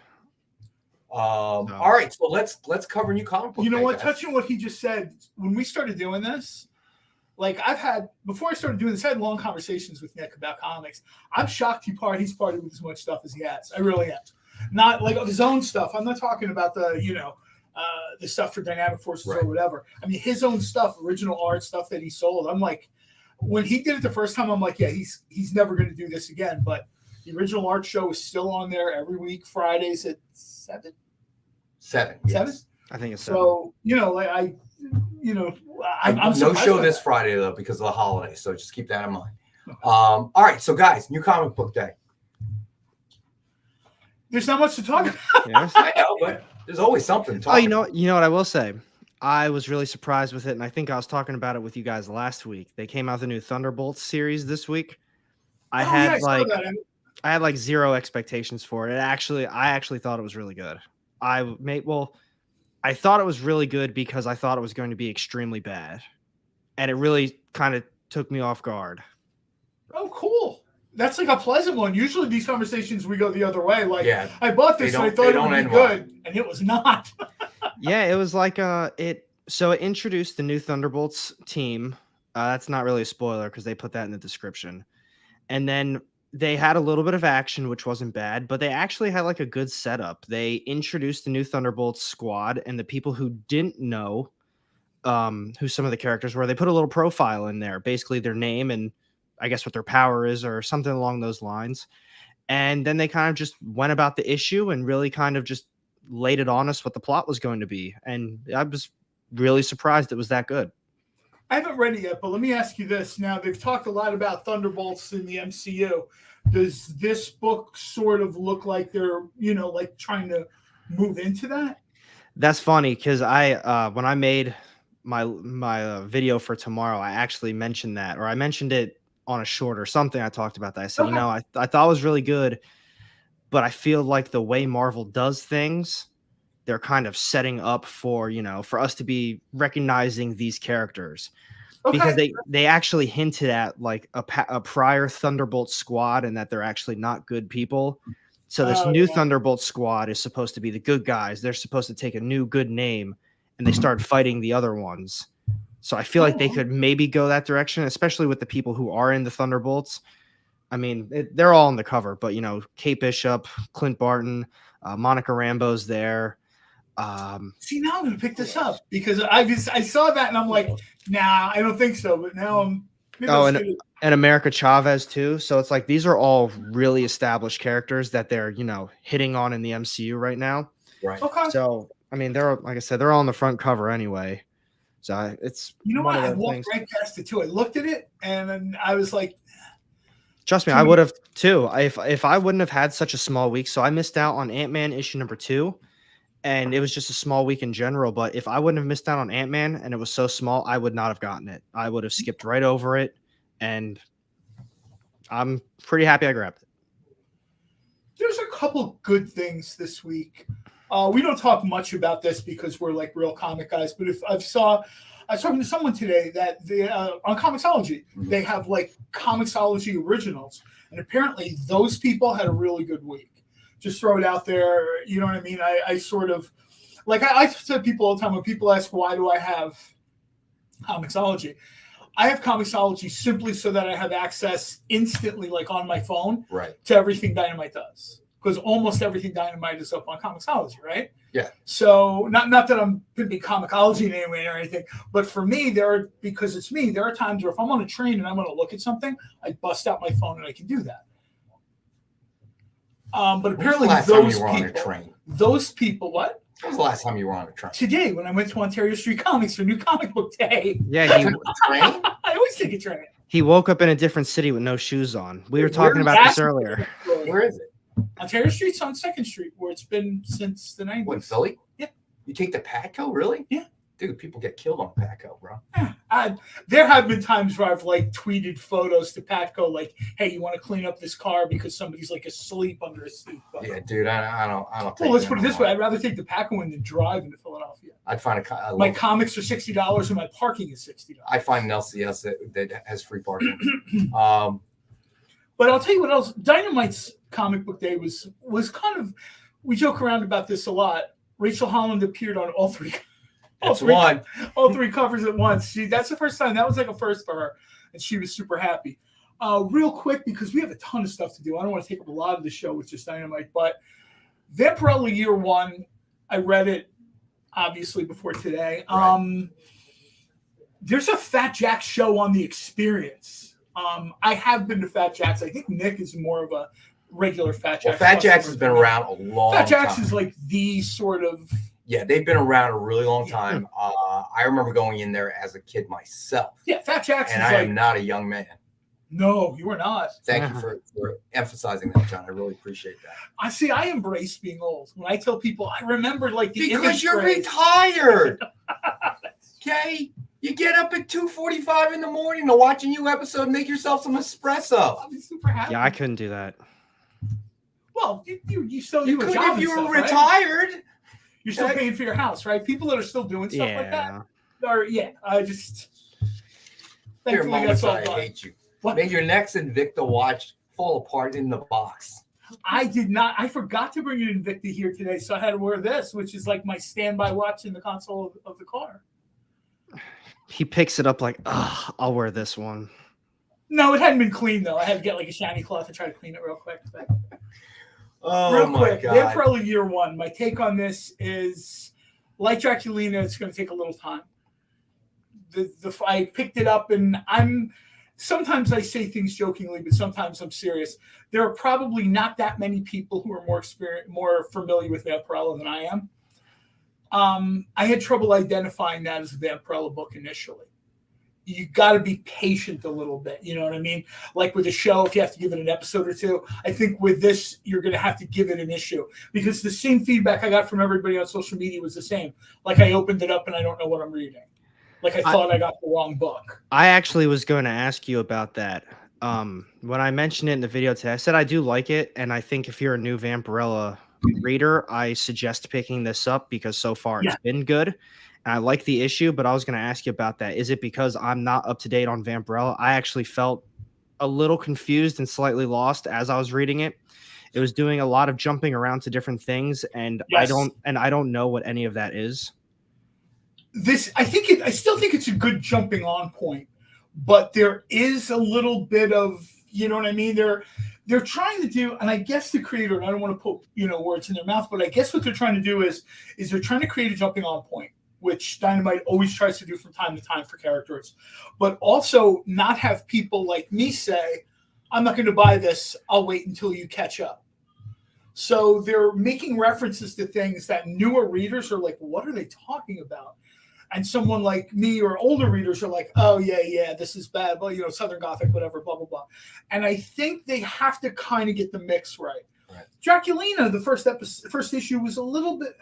C: All right, so let's cover new comic book.
B: You know
C: day,
B: what?
C: guys.
B: Touching what he just said, when we started doing this, like before I started doing this, I had long conversations with Nick about comics. I'm shocked he's parted with as much stuff as he has. I really am. Not like of his own stuff. I'm not talking about the stuff for Dynamic Forces or whatever. I mean, his own stuff, original art stuff that he sold. I'm like, when he did it the first time, I'm like, yeah, he's never going to do this again. But the original art show is still on there every week, Fridays at 7.
C: 7.
A: I think it's 7.
B: So I'm
C: no
B: surprised
C: show
B: by
C: this
B: that.
C: Friday though because of the holiday. So just keep that in mind. All right, so guys, new comic book day.
B: There's not much to talk about.
A: Yes.
C: I know, but there's always something to talk
A: Oh, you know what I will say? I was really surprised with it, and I think I was talking about it with you guys last week. They came out with the new Thunderbolts series this week. I had like 0 expectations for it. I actually thought it was really good. I thought it was really good because I thought it was going to be extremely bad, and it really kind of took me off guard.
B: Oh, cool. That's like a pleasant one. Usually these conversations, we go the other way. Like,
C: Yeah,
B: I bought this and I thought it would be good, and it was not.
A: Yeah, it was like it introduced the new Thunderbolts team. That's not really a spoiler because they put that in the description. And then they had a little bit of action, which wasn't bad, but they actually had like a good setup. They introduced the new Thunderbolts squad, and the people who didn't know who some of the characters were, they put a little profile in there, basically their name and I guess what their power is or something along those lines. And then they kind of just went about the issue and really kind of just laid it on us what the plot was going to be. And I was really surprised it was that good.
B: I haven't read it yet, but let me ask you this. Now, they've talked a lot about Thunderbolts in the MCU. Does this book sort of look like they're, like trying to move into that?
A: That's funny because when I made my video for tomorrow, I actually mentioned that, or I mentioned it on a short or something. I talked about that. I said, I thought it was really good, but I feel like the way Marvel does things, they're kind of setting up for, for us to be recognizing these characters because they actually hinted at like a prior Thunderbolt squad and that they're actually not good people. So this new Thunderbolt squad is supposed to be the good guys. They're supposed to take a new good name and they start fighting the other ones. So I feel like they could maybe go that direction, especially with the people who are in the Thunderbolts. I mean, they're all on the cover, but, Kate Bishop, Clint Barton, Monica Rambeau's there.
B: See, now I'm going to pick this up because I saw that and I'm like, nah, I don't think so. But now I'm.
A: And America Chavez too. So it's like these are all really established characters that they're, hitting on in the MCU right now.
C: Right.
B: Okay.
A: So I mean, they're like I said, they're all on the front cover anyway. So it's
B: what? I walked right past it too. I looked at it and then I was like,
A: trust me, I would have too. If I wouldn't have had such a small week. So I missed out on Ant-Man issue number 2. And it was just a small week in general. But if I wouldn't have missed out on Ant-Man and it was so small, I would not have gotten it. I would have skipped right over it. And I'm pretty happy I grabbed it.
B: There's a couple good things this week. We don't talk much about this because we're like real comic guys. But I was talking to someone today that they on Comixology, they have like Comixology originals. And apparently those people had a really good week. Just throw it out there. You know what I mean? I sort of like I tell people all the time when people ask why do I have Comixology, I have Comixology simply so that I have access instantly, like on my phone,
C: Right.
B: to everything Dynamite does. Because almost everything Dynamite is up on Comixology, right?
C: Yeah.
B: So not that I'm going to be Comixology in any way or anything, but for me, because it's me, there are times where if I'm on a train and I'm going to look at something, I bust out my phone and I can do that. But apparently those people, what?
C: When was the last time you were on a train?
B: Today, when I went to Ontario Street Comics for New Comic Book Day.
A: Yeah,
C: Train?
B: I always take a train.
A: he woke up in a different city with no shoes on. We were talking about this earlier.
C: Where is it?
B: Ontario Street's on 2nd Street, where it's been since the 90s.
C: What, in Philly?
B: Yeah.
C: You take the Patco, really?
B: Yeah.
C: Dude, people get killed on Patco, bro.
B: There have been times where I've like tweeted photos to Patco, like, "Hey, you want to clean up this car because somebody's like asleep under a seat." But,
C: Yeah, dude, I don't.
B: well, let's put it this way: I'd rather take the Patco one than drive into Philadelphia.
C: I'd find
B: My comics are $60 and my parking is $60.
C: I find an LCS that has free parking.
B: But I'll tell you what else. Dynamite's Comic Book Day was kind of. We joke around about this a lot. Rachel Holland appeared on all three covers at once. That's the first time. That was like a first for her, and she was super happy. Real quick, because we have a ton of stuff to do. I don't want to take up a lot of the show with just Dynamite, but Vampirella Year One, I read it obviously before today.
C: Right.
B: There's a Fat Jack show on the Experience. I have been to Fat Jack's. I think Nick is more of a regular Fat Jack's.
C: Well, Fat Jack's has been around a long time.
B: Fat Jack's is like the sort of.
C: Yeah, they've been around a really long time. I remember going in there as a kid myself.
B: Yeah, Fat Jack's
C: and
B: is
C: I am not a young man.
B: No, you are not.
C: Thank you for emphasizing that, John. I really appreciate that.
B: I embrace being old. When I tell people, I remember like the
C: because you're retired. Okay, you get up at 2:45 in the morning to watch a new episode and make yourself some espresso.
B: I'll be super happy.
A: Yeah, I couldn't do that.
B: Well, you still
C: you
B: a
C: could
B: job
C: if you
B: and
C: were
B: stuff,
C: retired.
B: Right? You're still paying for your house, right? People that are still doing stuff like that. Or I just.
C: Your
B: Thankfully, that's all
C: I
B: done.
C: hate you.
B: What?
C: Made your next Invicta watch fall apart in the box.
B: I did not. I forgot to bring an Invicta here today, so I had to wear this, which is like my standby watch in the console of the car.
A: He picks it up like, I'll wear this one.
B: No, it hadn't been cleaned though. I had to get like a shiny cloth and try to clean it real quick. But real quick, Vampirella Year One. My take on this is, like Draculina, it's going to take a little time. I picked it up, and sometimes I say things jokingly, but sometimes I'm serious. There are probably not that many people who are more familiar with Vampirella than I am. I had trouble identifying that as a Vampirella book initially. You got to be patient a little bit. You know what I mean? Like with a show, if you have to give it an episode or two, I think with this, you're going to have to give it an issue, because the same feedback I got from everybody on social media was the same. Like, I opened it up and I don't know what I'm reading. Like, I thought I got the wrong book.
A: I actually was going to ask you about that. When I mentioned it in the video today, I said I do like it, and I think if you're a new Vampirella reader, I suggest picking this up because so far it's been good. And I like the issue, but I was going to ask you about that. Is it because I'm not up to date on Vampirella? I actually felt a little confused and slightly lost as I was reading it. It was doing a lot of jumping around to different things, and I don't know what any of that is.
B: I still think it's a good jumping on point, but there is a little bit of, you know what I mean? They're trying to do, and I guess the creator, and I don't want to put, words in their mouth, but I guess what they're trying to do is they're trying to create a jumping on point, which Dynamite always tries to do from time to time for characters, but also not have people like me say, I'm not going to buy this, I'll wait until you catch up. So they're making references to things that newer readers are like, what are they talking about? And someone like me or older readers are like, oh, yeah, this is bad. Well, Southern Gothic, whatever, blah, blah, blah. And I think they have to kind of get the mix right. Draculina, the first issue was a little bit,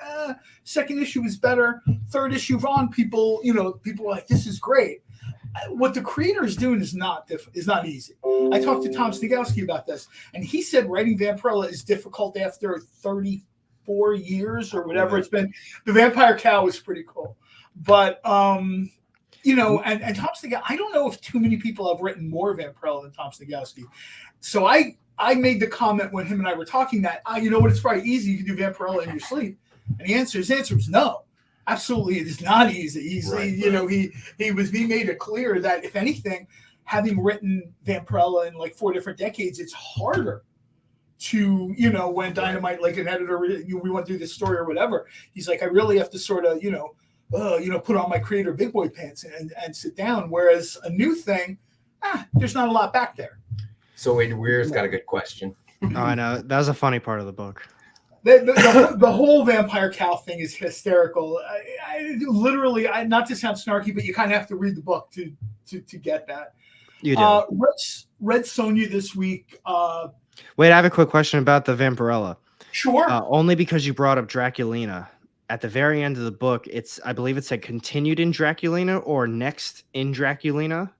B: second issue was better. Third issue on, people were like, this is great. What the creator is doing is not easy. I talked to Tom Snigowski about this, and he said writing Vampirella is difficult after 34 years or whatever it's been. The Vampire Cow is pretty cool. But, and Tom Snigowski, I don't know if too many people have written more Vampirella than Tom Snigowski. So I made the comment when him and I were talking that, you know what, it's probably easy. You can do Vampirella in your sleep. And his answer was no. Absolutely, it is not easy.
C: Right.
B: He made it clear that if anything, having written Vampirella in like 4 different decades, it's harder to, when Dynamite, like an editor, we want to do this story or whatever. He's like, I really have to sort of, put on my creator big boy pants and sit down. Whereas a new thing, there's not a lot back there.
C: So Wade Weir's got a good question.
A: Oh, I know. That was a funny part of the book.
B: The whole vampire cow thing is hysterical. I literally, not to sound snarky, but you kind of have to read the book to get that.
A: You do.
B: Red Sonja this week.
A: Wait, I have a quick question about the Vampirella.
B: Sure.
A: Only because you brought up Draculina. At the very end of the book, I believe it said continued in Draculina or next in Draculina.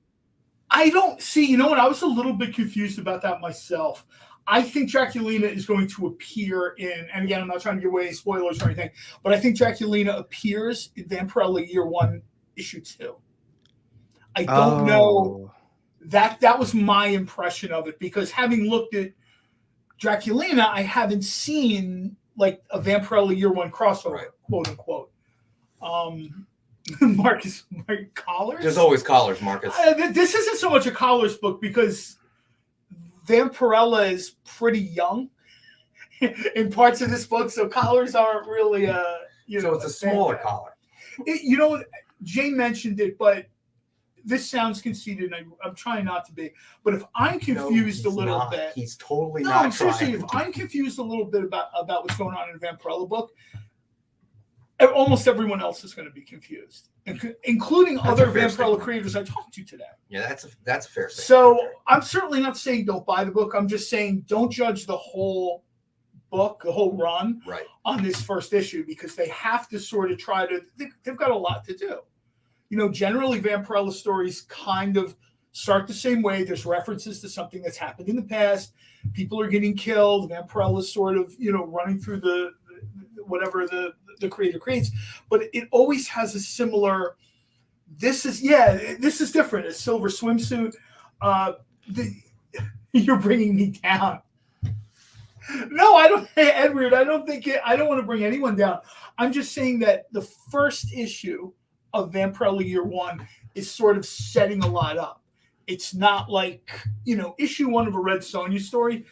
B: I don't see, you know what? I was a little bit confused about that myself. I think Draculina is going to appear in, and again, I'm not trying to give away spoilers or anything, but I think Draculina appears in Vampirella Year 1, Issue 2. I don't know. That was my impression of it, because having looked at Draculina, I haven't seen like a Vampirella Year 1 crossover, right, quote unquote. Marcus, collars?
C: There's always collars, Marcus.
B: This isn't so much a collars book because Vampirella is pretty young in parts of this book, so collars aren't really
C: so it's a smaller collar.
B: Jane mentioned it, but this sounds conceited, and I'm trying not to be. But if I'm confused a little bit,
C: he's totally not.
B: Seriously, if I'm confused a little bit about what's going on in a Vampirella book, almost everyone else is going to be confused, including other Vampirella creators I talked to today.
C: Yeah, that's a fair thing.
B: So I'm certainly not saying don't buy the book. I'm just saying don't judge the whole book, the whole run,
C: right, on
B: this first issue, because they have to sort of try to. They've got a lot to do. Generally Vampirella stories kind of start the same way. There's references to something that's happened in the past. People are getting killed. Vampirella's sort of running through the whatever the creator creates, but it always has a similar. This is different. A silver swimsuit. You're bringing me down. No, I don't, Edward. I don't want to bring anyone down. I'm just saying that the first issue of Vampirella Year 1 is sort of setting a lot up. It's not like issue 1 of a Red Sonja story.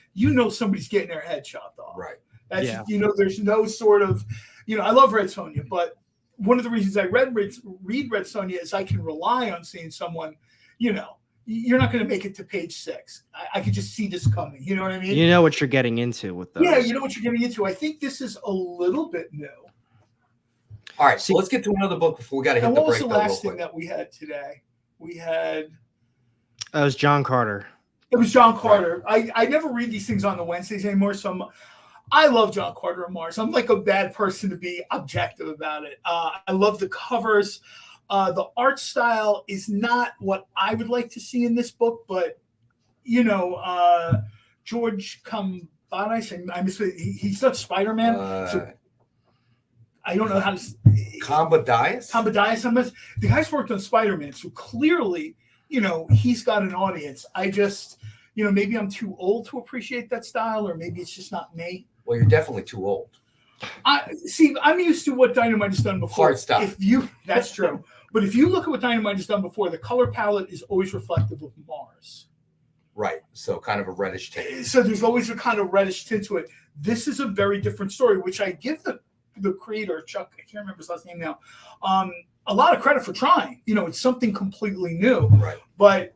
B: Somebody's getting their head chopped off.
C: Right.
B: That's there's no sort of I love Red Sonja, but one of the reasons I read Red Sonja is I can rely on seeing someone, you're not going to make it to page 6. I could just see this coming. You know what I mean?
A: You know what you're getting into with those.
B: Yeah, you know what you're getting into. I think this is a little bit new.
C: All right, so let's get to another book before we got to hit the break.
B: What was the last thing that we had today? We had.
A: It was John Carter.
B: It was John Carter. Right. I never read these things on the Wednesdays anymore, so I love John Carter and Mars. I'm like a bad person to be objective about it. I love the covers. The art style is not what I would like to see in this book, but George Kambadais, he's not Spider-Man. So I don't know how to.
C: Kambadais?
B: The guy's worked on Spider-Man, so clearly, he's got an audience. I just, maybe I'm too old to appreciate that style, or maybe it's just not me.
C: Well, you're definitely too old.
B: I'm used to what Dynamite has done before.
C: Hard stuff.
B: That's true. But if you look at what Dynamite has done before, the color palette is always reflective of Mars.
C: Right. So kind of a reddish tint.
B: So there's always a kind of reddish tint to it. This is a very different story, which I give the creator, Chuck, I can't remember his last name now, a lot of credit for trying. It's something completely new.
C: Right.
B: But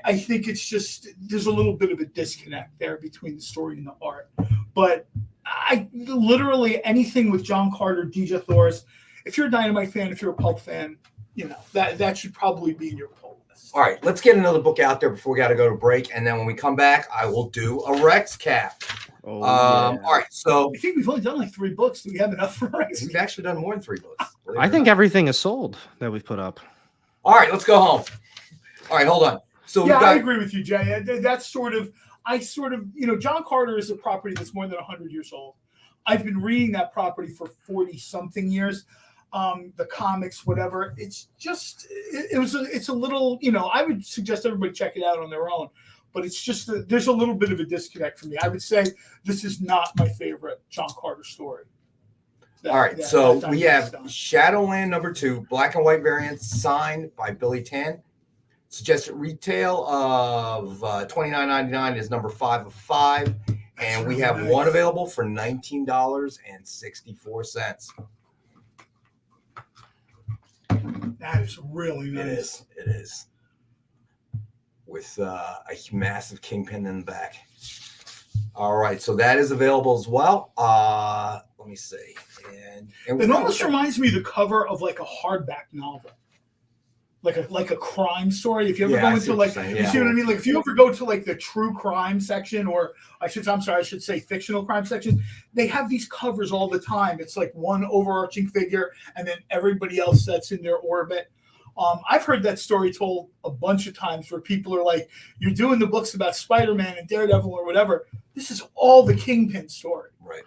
B: I think it's just, there's a little bit of a disconnect there between the story and the art. But I literally, anything with John Carter, DJ Thor's, if you're a Dynamite fan, if you're a Pulp fan, that should probably be in your pull list.
C: All right, let's get another book out there before we got to go to break. And then when we come back, I will do a Rex cap.
A: Oh,
C: All right, so
B: I think we've only done like 3 books. Do we have enough for Rex?
C: We've actually done more than 3 books.
A: I think everything is sold that we've put up.
C: All right, let's go home. All right, hold on. So
B: I agree with you, Jay. That's John Carter is a property that's more than 100 years old. I've been reading that property for 40-something years. The comics, whatever. It's just, it's a little, I would suggest everybody check it out on their own. But it's just, there's a little bit of a disconnect for me. I would say this is not my favorite John Carter story.
C: All right,
B: Yeah,
C: so
B: that
C: we
B: Dynamite's
C: have
B: done.
C: Shadowland #2, black and white variant, signed by Billy Tan. Suggested retail of $29.99 is number 5 of 5, and we have one available for $19.64.
B: That is really nice.
C: It is. With a massive kingpin in the back. All right, so that is available as well. Let me see. And
B: It almost reminds me of the cover of like a hardback novel. Like a crime story. If you ever go into like, you see what I mean? Like if you ever go to like the true crime section, or I should say fictional crime section, they have these covers all the time. It's like one overarching figure and then everybody else that's in their orbit. I've heard that story told a bunch of times where people are like, you're doing the books about Spider-Man and Daredevil or whatever. This is all the Kingpin story.
C: Right.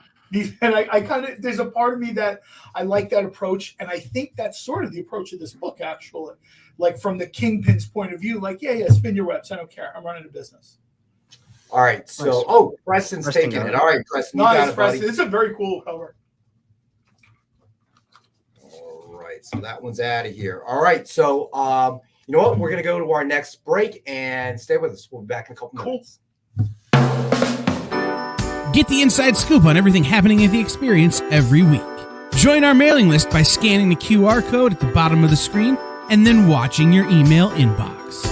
B: And I kind of, there's a part of me that I like that approach. And I think that's sort of the approach of this book, actually. Like from the Kingpin's point of view, like, yeah, spin your webs. I don't care. I'm running a business.
C: All right. So, Preston's taking it. All right, Preston.
B: Nice, Preston. It's a very cool cover.
C: All right. So that one's out of here. All right. So, you know what? We're going to go to our next break and stay with us. We'll be back in a couple minutes.
D: Get the inside scoop on everything happening at the experience every week. Join our mailing list by scanning the QR code at the bottom of the screen and then watching your email inbox.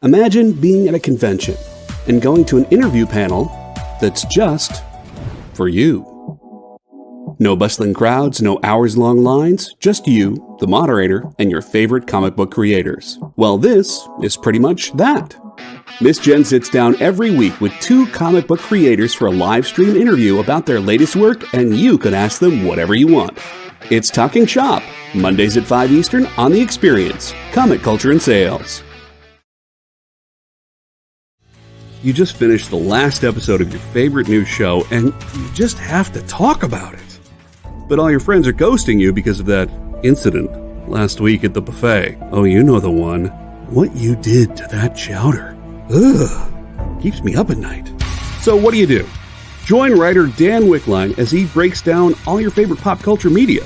E: Imagine being at a convention and going to an interview panel that's just for you. No bustling crowds, no hours-long lines, just you, the moderator, and your favorite comic book creators. Well, this is pretty much that. Miss Jen sits down every week with 2 comic book creators for a live stream interview about their latest work, and you can ask them whatever you want. It's Talking Shop, Mondays at 5 Eastern on The Experience, Comic Culture and Sales. You just finished the last episode of your favorite news show, and you just have to talk about it. But all your friends are ghosting you because of that incident last week at the buffet. Oh, you know the one. What you did to that chowder. Ugh. Keeps me up at night. So what do? Join writer Dan Wickline as he breaks down all your favorite pop culture media.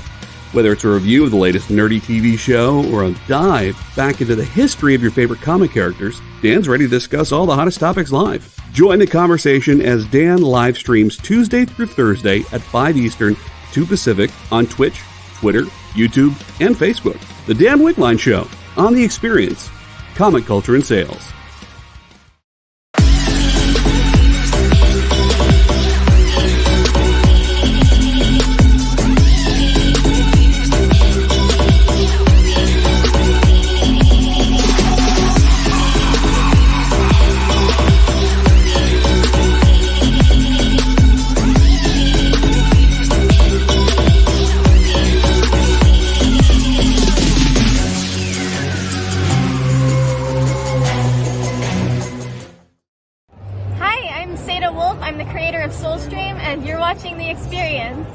E: Whether it's a review of the latest nerdy TV show or a dive back into the history of your favorite comic characters, Dan's ready to discuss all the hottest topics live. Join the conversation as Dan live streams Tuesday through Thursday at 5 Eastern, 2 Pacific on Twitch, Twitter, YouTube, and Facebook. The Dan Wickline Show on The Experience, Comic Culture and Sales.
F: I'm the creator of Soulstream, and you're watching The Experience.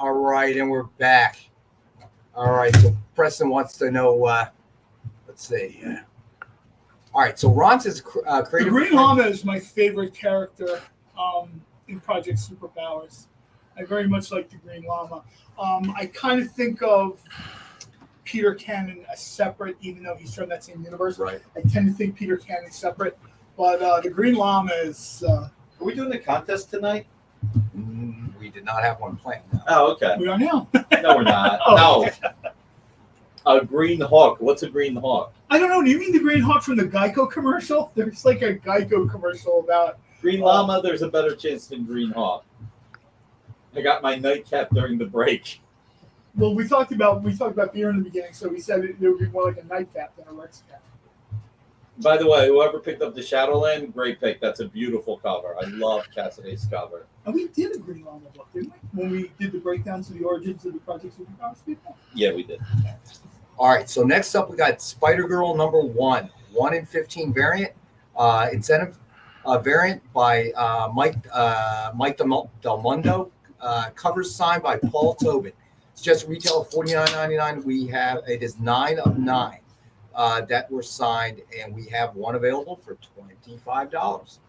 C: All right, and we're back. All right, so Preston wants to know, let's see. All right, so Ron says creative.
B: The Green Llama is my favorite character in Project Superpowers. I very much like the Green Llama. I kind of think of Peter Cannon as separate, even though he's from that same universe.
C: Right.
B: I tend to think Peter Cannon is separate. But the Green Llama is...
G: Are we doing the contest tonight?
C: We did not have one planned. No.
G: Oh, okay.
B: We are now.
G: No, we're not. No. A Green Hawk. What's a Green Hawk?
B: I don't know. Do you mean the Green Hawk from the Geico commercial? There's like a Geico commercial about...
G: Green Llama, there's a better chance than Green Hawk. I got my nightcap during the break.
B: Well, we talked about beer in the beginning, so we said it would be more like a nightcap than a Rex cap.
G: By the way, whoever picked up the Shadowland, great pick. That's a beautiful cover. I love Cassidy's cover.
B: And we did a Green Lantern book, didn't we? When we did the breakdowns of the origins of the Project Superpowers people.
G: Yeah, we did.
C: All right, so next up we got Spider-Girl number 1 in 15 variant, incentive variant by Mike Del Mundo, covers signed by Paul Tobin. It's just retail of $49.99. We have it is 9 of 9 that were signed, and we have one available for $25.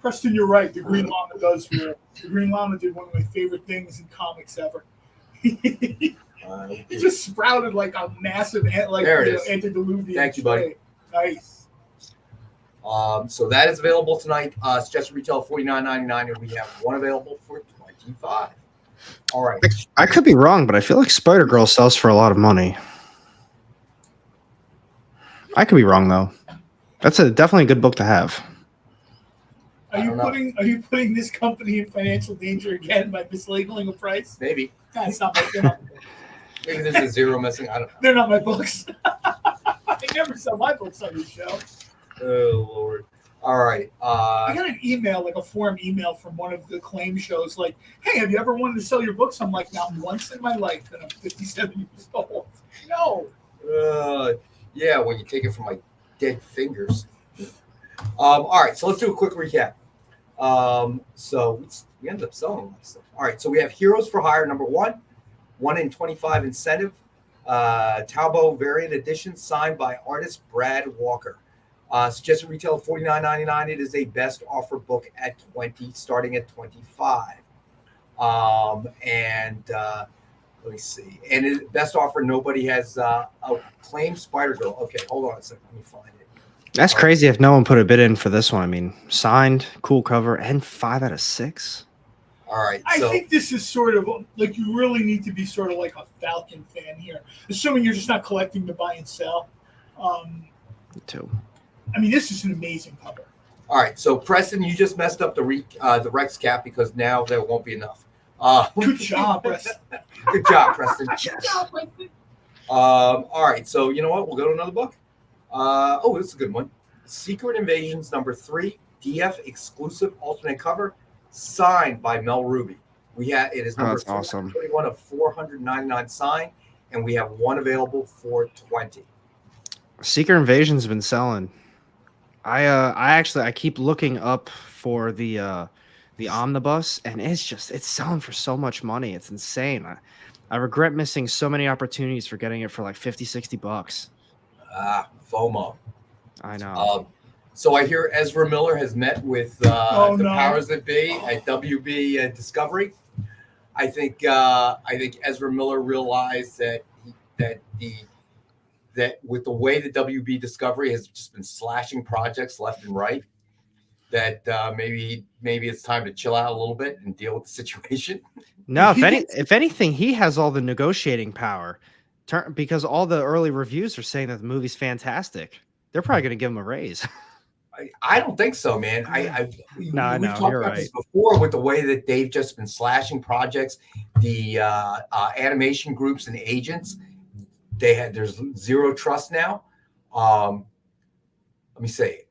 B: Preston, you're right. The Green Lantern does rule. The Green Lantern did one of my favorite things in comics ever. He just sprouted like a massive antediluvian.
C: Thank you, buddy.
B: Nice.
C: So that is available tonight. It's just retail $49.99, and we have one available for $25. All right.
A: I could be wrong, but I feel like Spider-Girl sells for a lot of money. I could be wrong though. That's definitely a good book to have.
B: Are you putting this company in financial danger again by mislabeling a price?
C: Maybe.
B: That's not my book.
C: Maybe there's a zero missing. I don't know.
B: They're not my books. I never sell my books on this show.
C: Oh Lord. All right.
B: I got an email, like a forum email from one of the claim shows, like, "Hey, have you ever wanted to sell your books?" I'm like, "Not once in my life," and I'm 57 years old. No.
C: Yeah, when you take it from my dead fingers. All right, so let's do a quick recap. So we ended up selling a lot of stuff. All right, so we have Heroes for Hire number 1 in 25 incentive, Talbot variant edition signed by artist Brad Walker. Suggested retail of $49.99. It is a best offer book at 20, starting at 25. Let me see. And it, best offer, nobody has claimed Spider-Girl. Okay, hold on a second. Let me find it.
A: That's crazy if no one put a bid in for this one. I mean, signed, cool cover, and 5 out of 6.
C: All right.
B: I think this is sort of like you really need to be sort of like a Falcon fan here, assuming you're just not collecting to buy and sell.
A: Too.
B: I mean, this is an amazing cover.
C: All right. So, Preston, you just messed up the Rex cap because now there won't be enough.
B: Good job, Preston.
C: Good job, Preston.
B: Good job, Preston.
C: All right. So, you know what? We'll go to another book. This is a good one. Secret Invasions number 3, DF exclusive alternate cover, signed by Mel Ruby. It is number 21 of 499 signed, and we have one available for 20.
A: Secret Invasion's been selling. I keep looking up for the omnibus, and it's selling for so much money. It's insane. I regret missing so many opportunities for getting it for like $50-$60.
C: FOMO.
A: I know.
C: So I hear Ezra Miller has met with powers that be at WB Discovery. I think Ezra Miller realized that with the way that WB Discovery has just been slashing projects left and right, that maybe it's time to chill out a little bit and deal with the situation.
A: No, if anything, he has all the negotiating power, because all the early reviews are saying that the movie's fantastic. They're probably going to give him a raise.
C: I don't think so, man. We've talked about this before with the way that they've just been slashing projects. The animation groups and agents, there's zero trust now. Let me see.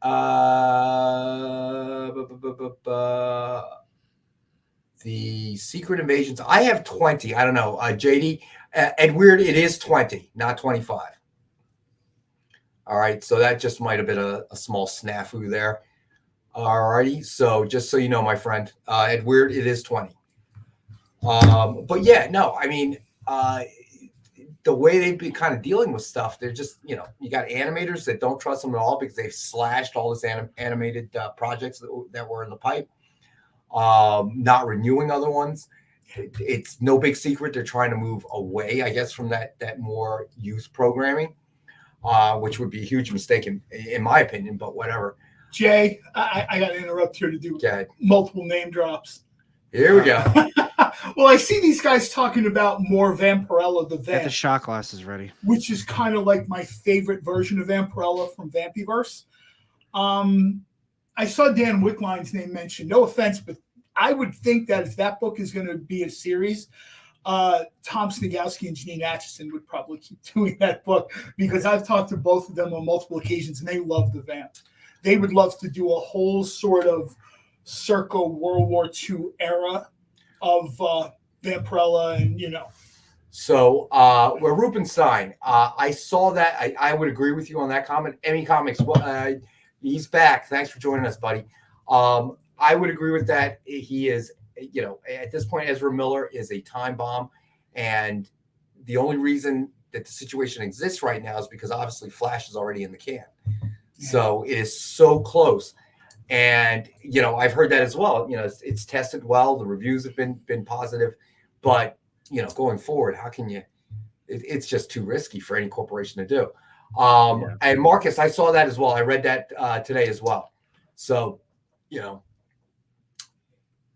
C: The Secret Invasions. I have 20. I don't know. JD, Ed Weird, it is 20, not 25. All right. So that just might have been a small snafu there. All righty. So just so you know, my friend, Ed Weird, it is 20. But yeah, no, I mean, the way they've been kind of dealing with stuff, they're just, you got animators that don't trust them at all because they've slashed all this animated projects that were in the pipe, not renewing other ones. It's no big secret they're trying to move away, I guess, from that more youth programming, which would be a huge mistake in my opinion, but whatever.
B: Jay, I got to interrupt here to do multiple name drops.
C: Here we go.
B: Well, I see these guys talking about more Vampirella the Vamp.
A: Get the shot glasses ready.
B: Which is kind of like my favorite version of Vampirella from Vampiverse. I saw Dan Wickline's name mentioned. No offense, but I would think that if that book is going to be a series, Tom Snigowski and Janine Atchison would probably keep doing that book, because I've talked to both of them on multiple occasions and they love the Vamp. They would love to do a whole sort of circa World War II era of Vampirella, and
C: So, where Rubenstein, I saw that. I would agree with you on that comment. Emmy Comics, he's back. Thanks for joining us, buddy. I would agree with that. He is, at this point, Ezra Miller is a time bomb. And the only reason that the situation exists right now is because obviously Flash is already in the can. So it is so close. And, I've heard that as well. It's tested well. The reviews have been positive. But, going forward, how can you? It's just too risky for any corporation to do. And Marcus, I saw that as well. I read that today as well. So,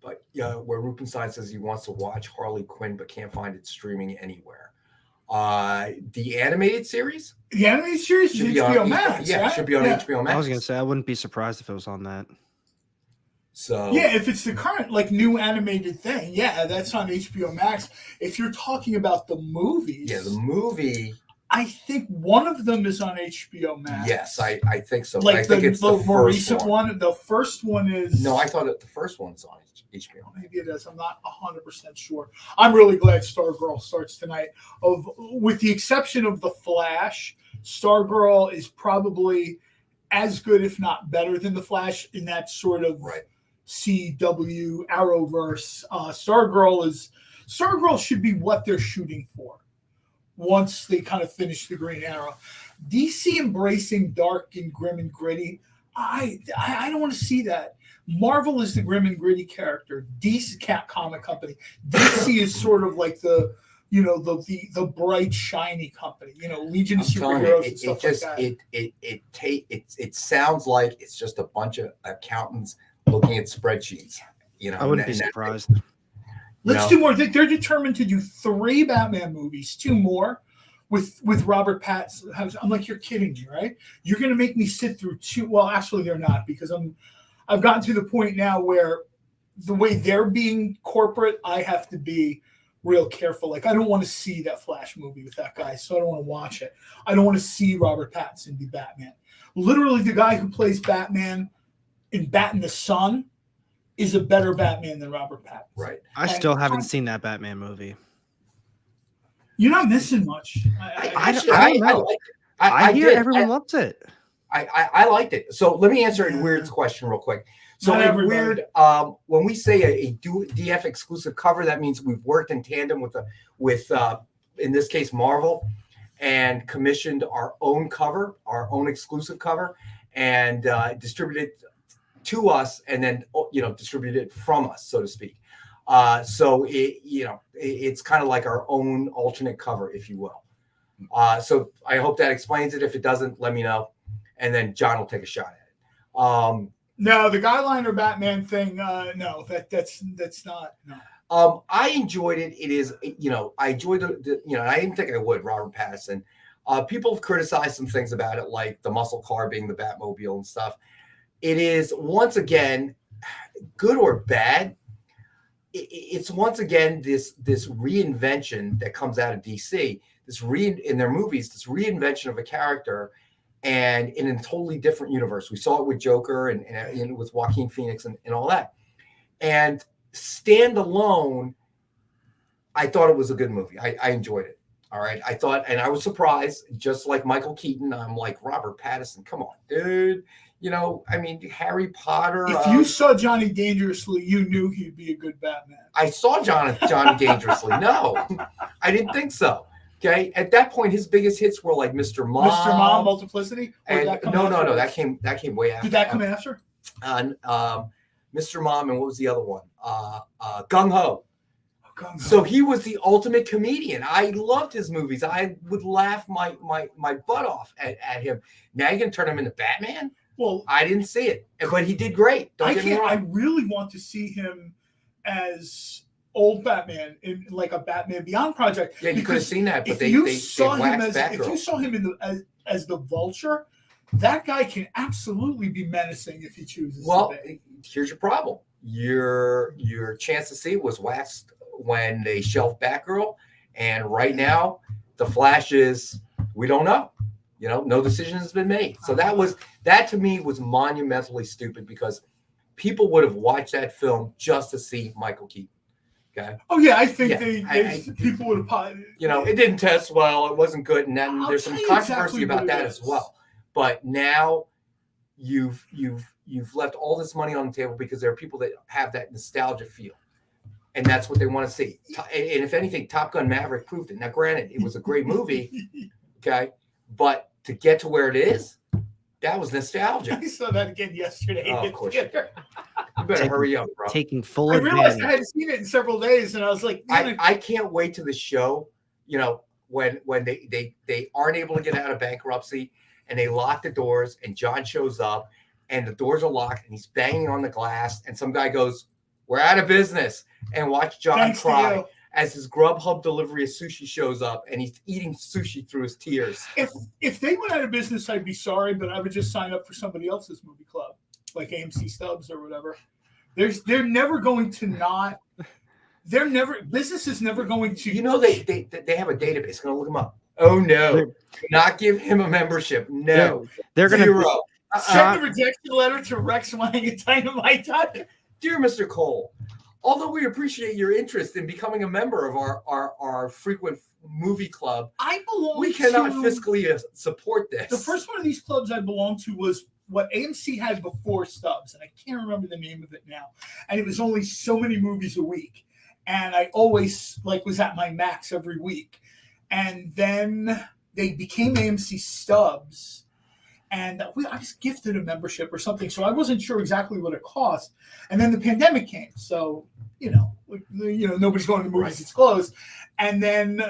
C: but where Rubenstein says he wants to watch Harley Quinn but can't find it streaming anywhere. The animated series?
B: The animated series should be HBO Max.
C: Yeah, it should be on HBO Max.
A: I was gonna say I wouldn't be surprised if it was on that.
C: So
B: yeah, if it's the current new animated thing, that's on HBO Max. If you're talking about the movies,
C: the movie,
B: I think one of them is on HBO Max.
C: Yes, I think so.
B: Like
C: I think it's the
B: more
C: first
B: recent one. The first one is
C: no. I thought the first one's on HBO.
B: Maybe it is. I'm not 100% sure. I'm really glad Stargirl starts tonight. With the exception of the Flash, Stargirl is probably as good, if not better, than the Flash in that sort of CW Arrowverse. Stargirl should be what they're shooting for once they kind of finish the Green Arrow. DC embracing dark and grim and gritty. I don't want to see that. Marvel is the grim and gritty character. DC Cat Comic Company. DC is sort of like the bright shiny company. Legion of Superheroes and stuff like that.
C: It sounds like it's just a bunch of accountants looking at spreadsheets.
A: I wouldn't be surprised.
B: Let's do more. They're determined to do 3 Batman movies, 2 more with Robert Pattinson. I'm like, you're kidding me, right? You're going to make me sit through 2. Well, actually, they're not, because I've gotten to the point now where the way they're being corporate, I have to be real careful. Like, I don't want to see that Flash movie with that guy, so I don't want to watch it. I don't want to see Robert Pattinson be Batman. Literally, the guy who plays Batman in Bat in the Sun is a better Batman than Robert Pattinson.
C: Right.
A: I still haven't seen that Batman movie.
B: You're not missing much.
A: I don't know. I hear everyone loves it.
C: I liked it. So let me answer Weird's question real quick. So in Weird, when we say a DF exclusive cover, that means we've worked in tandem with in this case Marvel, and commissioned our own cover, our own exclusive cover, and distributed to us, and then distributed from us, so to speak. So it's kind of like our own alternate cover, if you will. So I hope that explains it. If it doesn't, let me know, and then John will take a shot at it.
B: No, the Guyliner Batman thing. No, that's not. No.
C: I enjoyed it. It is, I enjoyed I didn't think I would. Robert Pattinson. People have criticized some things about it, like the muscle car being the Batmobile and stuff. It is, once again, good or bad. It's once again this reinvention that comes out of DC. In their movies, this reinvention of a character, and in a totally different universe. We saw it with Joker and with Joaquin Phoenix and all that. And standalone, I thought it was a good movie. I enjoyed it. All right. I thought, and I was surprised, just like Michael Keaton, I'm like, Robert Pattinson, come on, dude. Harry Potter.
B: If you saw Johnny Dangerously, you knew he'd be a good Batman.
C: I saw Johnny Dangerously. No, I didn't think so. Okay. At that point, his biggest hits were like Mr. Mom.
B: Mr. Mom, Multiplicity?
C: No. That came way after.
B: Did that come after?
C: Mr. Mom, and what was the other one? Gung Ho.
B: So
C: he was the ultimate comedian. I loved his movies. I would laugh my butt off at him. Now you're gonna turn him into Batman?
B: Well,
C: I didn't see it, but he did great.
B: I really want to see him as old Batman in like a Batman Beyond project.
C: Yeah, you could have seen that, but
B: if you saw him as the Vulture, that guy can absolutely be menacing if he chooses.
C: Well, here's your problem. your chance to see it was waxed when they shelved Batgirl, and right now the Flash is, we don't know. No decision has been made. So that to me was monumentally stupid, because people would have watched that film just to see Michael Keaton. Okay.
B: Oh yeah, I think people would have.
C: It didn't test well. It wasn't good, and then there's some controversy about that as well. But now you've left all this money on the table because there are people that have that nostalgia feel, and that's what they want to see. And if anything, Top Gun Maverick proved it. Now, granted, it was a great movie, okay, but to get to where it is, that was nostalgia.
B: I saw that again yesterday.
C: Oh, of course. You better hurry up, bro.
A: Taking full
B: I realized
A: advantage.
B: I hadn't seen it in several days, and I was like,
C: I can't wait to the show. When they aren't able to get out of bankruptcy, and they lock the doors, and John shows up, and the doors are locked, and he's banging on the glass, and some guy goes, "We're out of business," and watch John cry as his Grubhub delivery of sushi shows up, and he's eating sushi through his tears.
B: If they went out of business, I'd be sorry, but I would just sign up for somebody else's movie club, like AMC Stubs or whatever. They're never going to not. Business is never going to.
C: They have a database. Gonna look them up. Oh no! Do not give him a membership. No,
A: they're gonna
C: zero.
B: Send the rejection letter to Rex Wang at Dynamite.
C: Dear Mr. Cole, although we appreciate your interest in becoming a member of our frequent movie club, we cannot fiscally support this.
B: The first one of these clubs I belonged to was what AMC had before Stubs, and I can't remember the name of it now. And it was only so many movies a week, and I always was at my max every week. And then they became AMC Stubs, and I was gifted a membership or something, so I wasn't sure exactly what it cost. And then the pandemic came, so nobody's going to the movies; it's closed. And then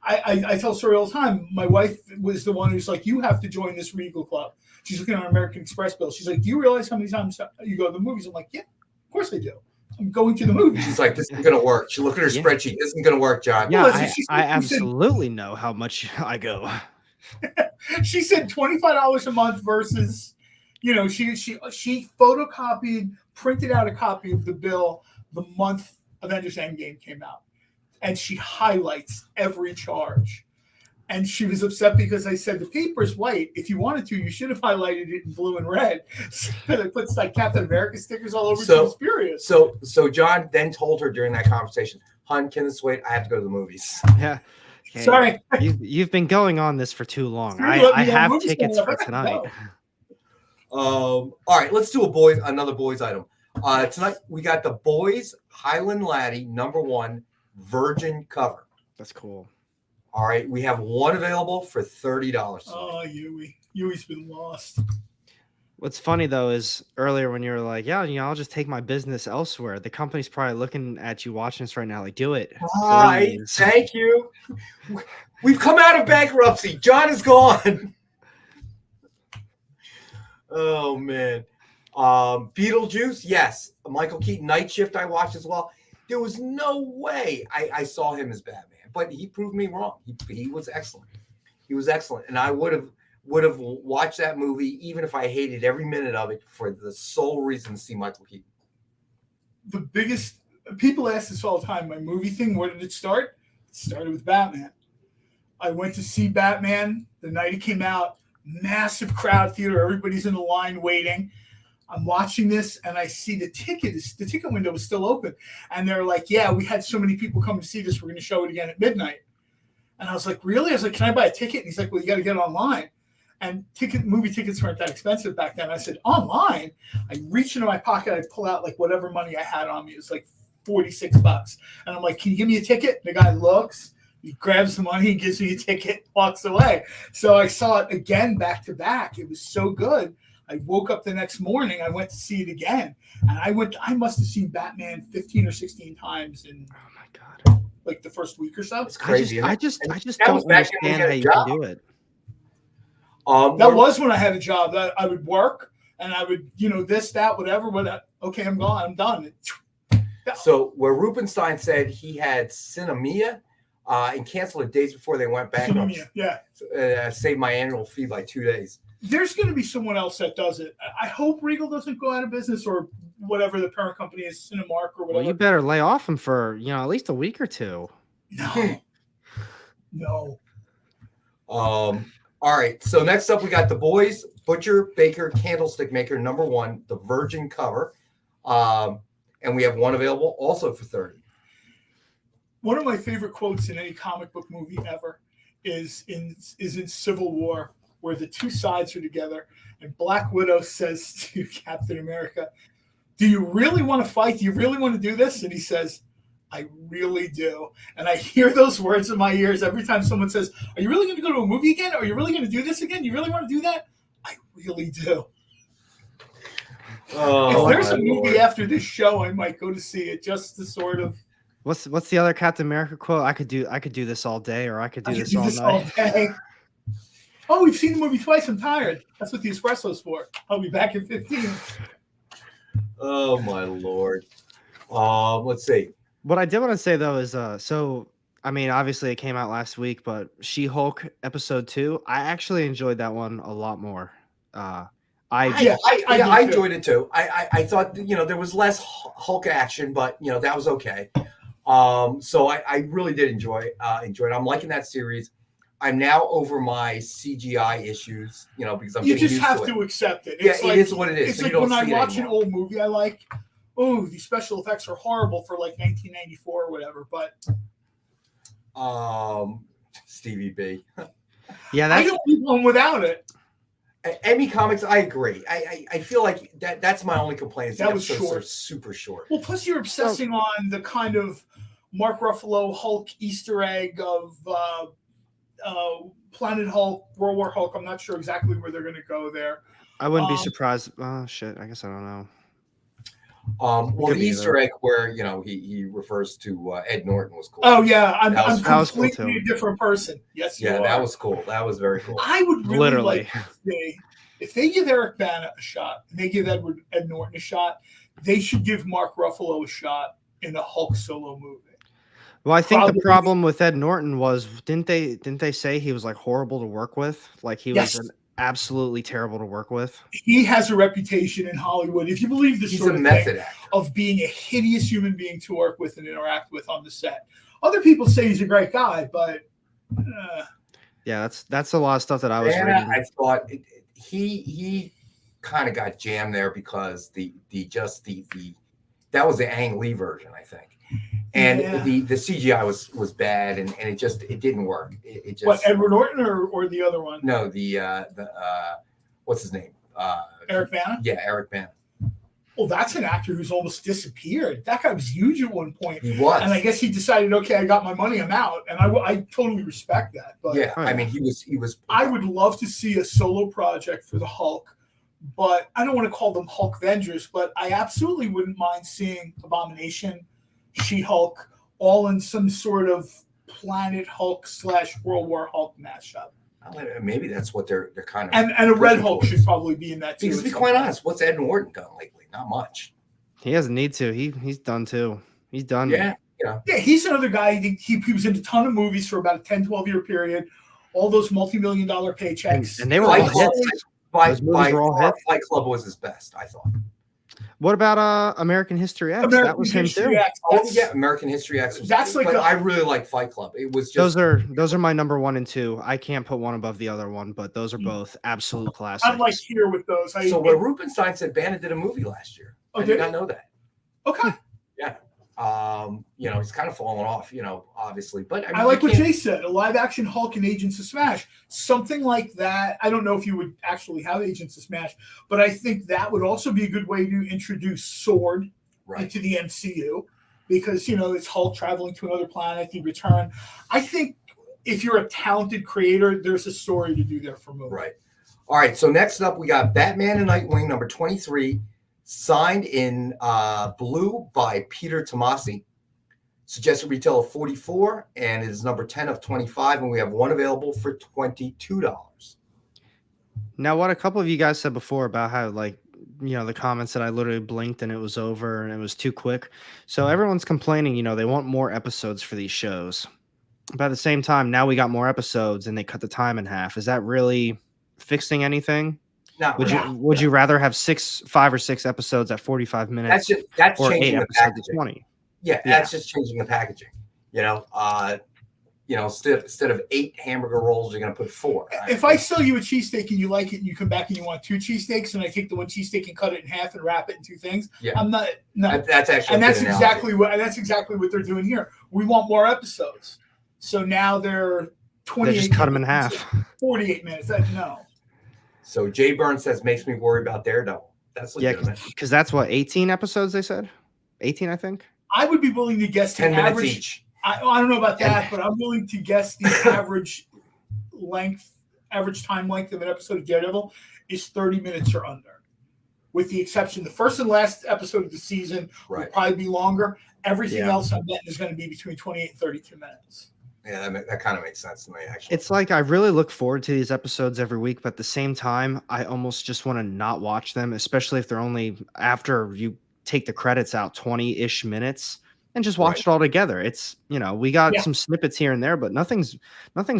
B: I tell a story all the time. My wife was the one who's like, "You have to join this Regal Club." She's looking at our American Express bill. She's like, "Do you realize how many times you go to the movies?" I'm like, "Yeah, of course I do. I'm going to the movies."
C: She's like, "This isn't going to work." She looked at her spreadsheet. "This isn't going to work, John."
A: Yeah, I absolutely know how much I go.
B: She said $25 a month versus, she photocopied, printed out a copy of the bill the month Avengers Endgame came out, and she highlights every charge. And she was upset because I said the paper's white. If you wanted to, you should have highlighted it in blue and red. So they put Captain America stickers all over. So furious.
C: So John then told her during that conversation, "Hun, can this wait? I have to go to the movies."
A: Yeah. Okay.
B: Sorry.
A: You've been going on this for too long. I have tickets for tonight.
C: All right, let's do another boys item. Tonight we got the Boys Highland Laddie #1 Virgin cover.
A: That's cool.
C: All right, we have one available for $30.
B: Oh, Yui's been lost.
A: What's funny though is earlier when you were like, "Yeah, I'll just take my business elsewhere." The company's probably looking at you watching this right now, like, "Do it."
C: Hi, thank you. We've come out of bankruptcy. John is gone. Oh man, Beetlejuice, yes. Michael Keaton Night Shift I watched as well. There was no way I saw him as Batman, but he proved me wrong. He was excellent. He was excellent, and I would have watched that movie even if I hated every minute of it for the sole reason to see Michael Keaton.
B: The biggest people ask this all the time. My movie thing, where did it start? It started with Batman. I went to see Batman the night it came out. Massive crowd theater. Everybody's in the line waiting. I'm watching this and I see the ticket window was still open. And they're like, "Yeah, we had so many people come to see this. We're going to show it again at midnight." And I was like, "Really?" I was like, "Can I buy a ticket?" And he's like, "Well, you got to get it online." And movie tickets weren't that expensive back then. I said, "Online?" I reach into my pocket. I pull out whatever money I had on me. It was like $46. And I'm like, "Can you give me a ticket?" And the guy looks. He grabs the money, gives me a ticket, walks away. So I saw it again back to back. It was so good. I woke up the next morning. I went to see it again. And I must have seen Batman 15 or 16 times in the first week or so.
C: It's crazy.
A: I just don't understand how you can do it.
B: That was when I had a job. I would work and I would, this, that, whatever. Okay, I'm gone. I'm done.
C: So where Rubenstein said he had Cinemia and canceled it days before they went bankrupt.
B: Yeah.
C: Saved my annual fee by 2 days.
B: There's going to be someone else that does it. I hope Regal doesn't go out of business, or whatever the parent company is, Cinemark or
A: Well,
B: whatever.
A: you better lay off him for at least a week or two.
B: No, no.
C: All right. So next up, we got The Boys, Butcher Baker Candlestick Maker #1, the Virgin cover, and we have one available also for $30.
B: One of my favorite quotes in any comic book movie ever is in Civil War, where the two sides are together, and Black Widow says to Captain America, "Do you really want to fight? Do you really want to do this?" And he says, "I really do." And I hear those words in my ears every time someone says, "Are you really going to go to a movie again? Are you really going to do this again? You really want to do that?" I really do. If there's a movie after this show, I might go to see it just to sort of.
A: What's the other Captain America quote? I could do this all day, or I could do this all night.
B: Day. Oh, we've seen the movie twice. I'm tired. That's what the espresso's for. I'll be back in 15.
C: Oh my Lord. Let's see.
A: What I did want to say though is obviously it came out last week, but She-Hulk episode 2, I actually enjoyed that one a lot more. I
C: enjoyed it too. I thought there was less Hulk action, but that was okay. So I really did enjoy it. I'm liking that series. I'm now over my CGI issues, because I'm getting used to it. You just have
B: to accept it.
C: It is what it is.
B: It's like when I watch an old movie I like, oh, these special effects are horrible for like 1994 or whatever, but
C: Stevie B.
B: Yeah, I don't need one without it.
C: Emmy Comics, I agree. I feel like that's my only complaint.
B: That was short.
C: Super short.
B: Well, plus you're obsessing on the kind of Mark Ruffalo Hulk Easter egg of Planet Hulk, World War Hulk. I'm not sure exactly where they're going to go there.
A: I wouldn't be surprised. Oh shit! I guess I don't know.
C: Well, the Easter egg where he refers to Ed Norton was cool.
B: Oh yeah, I'm completely cool a different person. Yes, you are.
C: That was cool. That was very cool.
B: I would really like to say, if they give Eric Bana a shot and they give Ed Norton a shot, they should give Mark Ruffalo a shot in a Hulk solo movie.
A: Well, I think the problem with Ed Norton was didn't they say he was like horrible to work with? Like he was absolutely terrible to work with.
B: He has a reputation in Hollywood, if you believe the sort of thing, of being a hideous human being to work with and interact with on the set. Other people say he's a great guy, but
A: yeah, that's a lot of stuff that I was reading.
C: I thought he kind of got jammed there because the that was the Ang Lee version, I think. And the CGI was bad, and it didn't work. It just
B: what, Edward Norton or the other one?
C: No, the what's his name?
B: Eric Bana?
C: Yeah, Eric Bana.
B: Well, that's an actor who's almost disappeared. That guy was huge at one point.
C: He was,
B: and I guess he decided, okay, I got my money, I'm out, and I totally respect that. But
C: yeah, I mean, he was.
B: I would love to see a solo project for the Hulk, but I don't want to call them Hulk Vengers, but I absolutely wouldn't mind seeing Abomination, She-Hulk, all in some sort of Planet Hulk / World War Hulk mashup.
C: Maybe that's what they're kind of.
B: And a Red Hulk should probably be in that too.
C: Because to be quite honest, what's Ed Norton done lately? Not much.
A: He doesn't need to. He's done too. He's done.
B: Yeah. He's another guy. He was in a ton of movies for about a 10, 12-year period. All those multi-million-dollar paychecks.
A: And they were all hits.
C: Fight Club was his best, I thought.
A: What about American History X? That was him too.
C: American History X.
B: That's like
C: I really like Fight Club. It was just
A: those are my number 1 and 2. I can't put one above the other one, but those are both absolute classics.
B: I'm like here with those.
C: So where Rubenstein said Bana did a movie last year.
B: Oh,
C: I did not know that.
B: Okay.
C: Yeah. He's kind of fallen off, obviously. But
B: I like what Jay said, a live action Hulk and Agents of Smash. Something like that. I don't know if you would actually have Agents of Smash, but I think that would also be a good way to introduce Sword into the MCU because, it's Hulk traveling to another planet, he return. I think if you're a talented creator, there's a story to do there for movies.
C: Right. All right. So next up, we got Batman and Nightwing, number 23. Signed in blue by Peter Tomasi. Suggested retail of $44 and is number 10 of 25, and we have one available for $22.
A: Now, what a couple of you guys said before about how, the comments that I literally blinked and it was over and it was too quick. So everyone's complaining, they want more episodes for these shows. But at the same time, now we got more episodes and they cut the time in half. Is that really fixing anything?
C: Not
A: Would
C: really.
A: you would you rather have 5 or 6 episodes at 45 minutes
C: That's
A: or 8
C: changing the
A: episodes at
C: packaging.
A: 20?
C: Yeah, that's just changing the packaging. Instead of 8 hamburger rolls, you're going to put 4.
B: If I sell you a cheesesteak and you like it, and you come back and you want 2 cheesesteaks, and I take the 1 cheesesteak and cut it in half and wrap it in 2 things, I'm not. No,
C: that's actually.
B: And that's exactly what they're doing here. We want more episodes, so now they're 28.
A: They just cut them in half.
B: 48 minutes. No.
C: So Jay Burns says makes me worry about Daredevil. That's legitimate.
A: Because that's what 18 episodes they said. 18, I think.
B: I would be willing to guess
C: 10
B: the
C: minutes
B: average.
C: each.
B: I don't know about that, but I'm willing to guess the average time length of an episode of Daredevil is 30 minutes or under. With the exception, the first and last episode of the season will probably be longer. Everything else I'm betting is going to be between 28 and 32 minutes.
C: Yeah, that kind of makes sense to me, actually.
A: It's like I really look forward to these episodes every week, but at the same time, I almost just want to not watch them, especially if they're only after you take the credits out 20-ish minutes. And just watch it all together. It's, we got some snippets here and there, but nothing's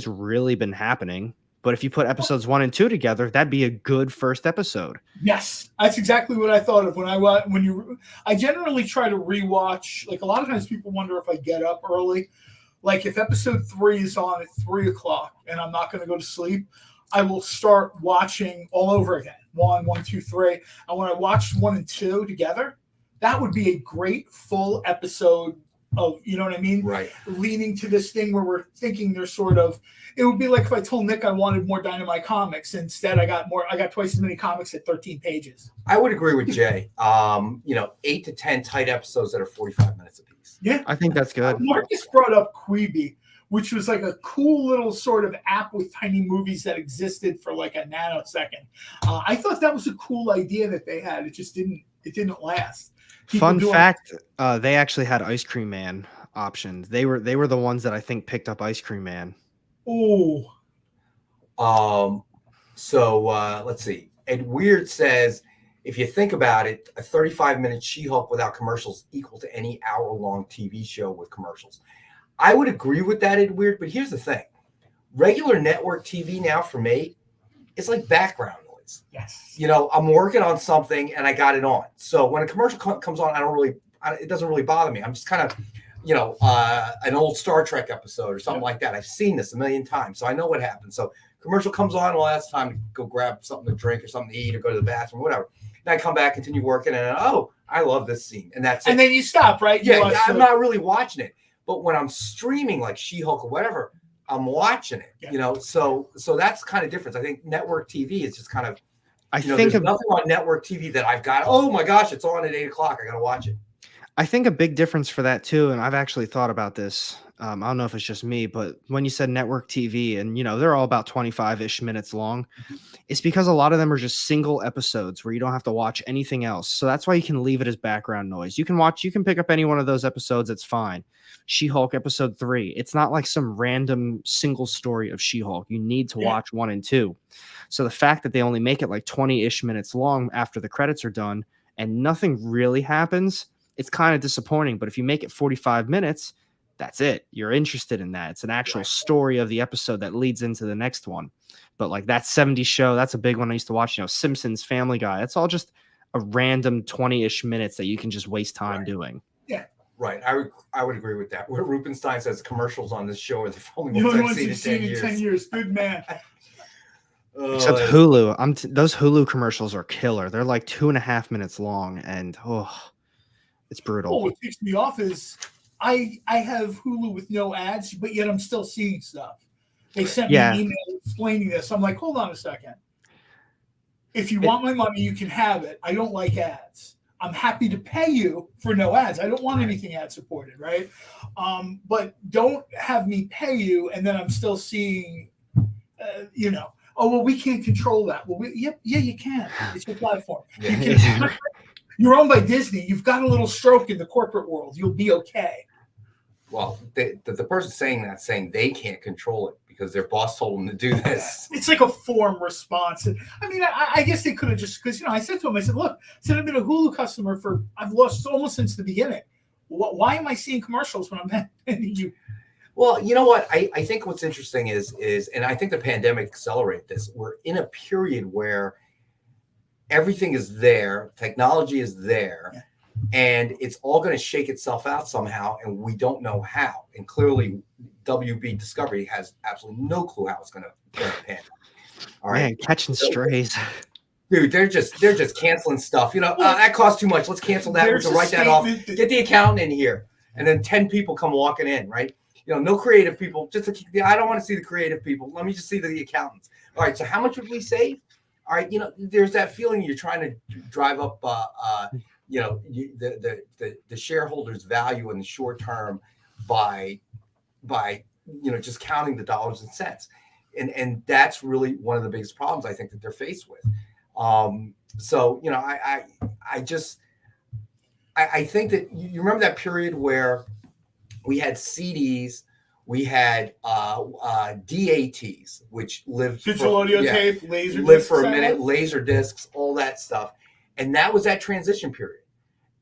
A: really been happening. But if you put episodes 1 and 2 together, that'd be a good first episode.
B: Yes, that's exactly what I thought of I generally try to rewatch. Like a lot of times, people wonder if I get up early. Like if episode 3 is on at 3:00 and I'm not going to go to sleep, I will start watching all over again. 1, 2, 3, and when I watch 1 and 2 together, that would be a great full episode of, you know what I mean?
C: Right.
B: Leading to this thing where we're thinking there's it would be like if I told Nick I wanted more Dynamite comics. Instead, I got twice as many comics at 13 pages.
C: I would agree with Jay. 8 to 10 tight episodes that are 45 minutes apiece.
B: Yeah.
A: I think that's good.
B: Marcus brought up Quibi, which was like a cool little sort of app with tiny movies that existed for like a nanosecond. I thought that was a cool idea that they had. It just didn't last.
A: Fun fact, they actually had Ice Cream Man optioned. They were the ones that I think picked up Ice Cream Man.
B: Oh.
C: Let's see. Ed Weird says, if you think about it, a 35-minute She-Hulk without commercials equal to any hour-long TV show with commercials. I would agree with that, Ed Weird, but here's the thing. Regular network TV now for me, it's like background noise.
B: Yes.
C: I'm working on something and I got it on. So when a commercial comes on, it doesn't really bother me. I'm just kind of, an old Star Trek episode or something like that. I've seen this a million times, so I know what happens. So commercial comes on, well, that's time to go grab something to drink or something to eat or go to the bathroom, whatever. Then I come back, continue working, and I love this scene, and that's it.
B: And then you stop, right?
C: I'm not really watching it, but when I'm streaming like She-Hulk or whatever, I'm watching it.
B: Yeah.
C: So that's kind of different. I think network TV is just kind of.
A: I think
C: there's nothing on network TV that I've got. Oh my gosh, it's on at 8:00. I got to watch it.
A: I think a big difference for that too, and I've actually thought about this. I don't know if it's just me, but when you said network TV, and they're all about 25-ish minutes long, it's because a lot of them are just single episodes where you don't have to watch anything else. So that's why you can leave it as background noise. You can pick up any one of those episodes. It's fine. She-Hulk episode 3. It's not like some random single story of She-Hulk. You need to watch 1 and 2. So the fact that they only make it like 20-ish minutes long after the credits are done and nothing really happens, it's kind of disappointing. But if you make it 45 minutes, that's it. You're interested in that. It's an actual story of the episode that leads into the next one. But like that 70s show, that's a big one I used to watch, Simpsons, Family Guy. It's all just a random 20-ish minutes that you can just waste time doing.
B: Yeah.
C: Right. I would agree with that. Where Rupenstein says commercials on this show are the only
B: ones
C: I've seen in 10 years.
B: Good man.
A: Except Hulu. Those Hulu commercials are killer. They're like 2.5 minutes long, and it's brutal.
B: What takes me off is I have Hulu with no ads, but yet I'm still seeing stuff. They sent me an email explaining this. I'm like, hold on a second. If you want my money, you can have it. I don't like ads. I'm happy to pay you for no ads. I don't want anything ad supported, right? But don't have me pay you, and then I'm still seeing, oh, well, we can't control that. Well, yeah, you can. It's your platform. You're owned by Disney. You've got a little stroke in the corporate world. You'll be okay.
C: Well, the person saying they can't control it because their boss told them to do this.
B: It's like a form response. And, I guess they could have just, because, I said to him, I said, look, I've been a Hulu customer I've lost almost since the beginning. Why am I seeing commercials when I'm paying you?
C: Well, you know what? I think what's interesting is, and I think the pandemic accelerated this. We're in a period where everything is there, technology is there, and it's all going to shake itself out somehow, and we don't know how. And clearly, WB Discovery has absolutely no clue how it's going to pan out. All right,
A: Man, catching strays.
C: dude, they're just canceling stuff. That costs too much. Let's cancel that. We'll write that off. Get the accountant in here, and then 10 people come walking in, right? No creative people. I don't want to see the creative people. Let me just see the accountants. All right, so how much would we save? All right, there's that feeling you're trying to drive up, the shareholders' value in the short term by just counting the dollars and cents. And that's really one of the biggest problems I think that they're faced with. So I think that you remember that period where we had CDs, we had DATs, which lived
B: digital audio tape, laser
C: lived for a minute, laser discs, all that stuff, and that was that transition period.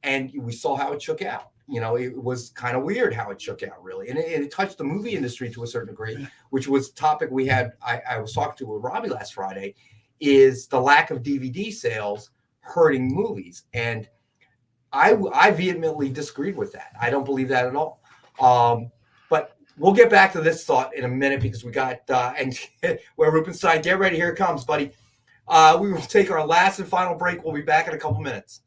C: And we saw how it shook out. It was kind of weird how it shook out, really. And it touched the movie industry to a certain degree, which was a topic we had. I was talking to with Robbie last Friday, is the lack of DVD sales hurting movies. And I vehemently disagreed with that. I don't believe that at all. But we'll get back to this thought in a minute because we got, and where Rubenstein, get ready. Here it comes, buddy. We will take our last and final break. We'll be back in a couple minutes.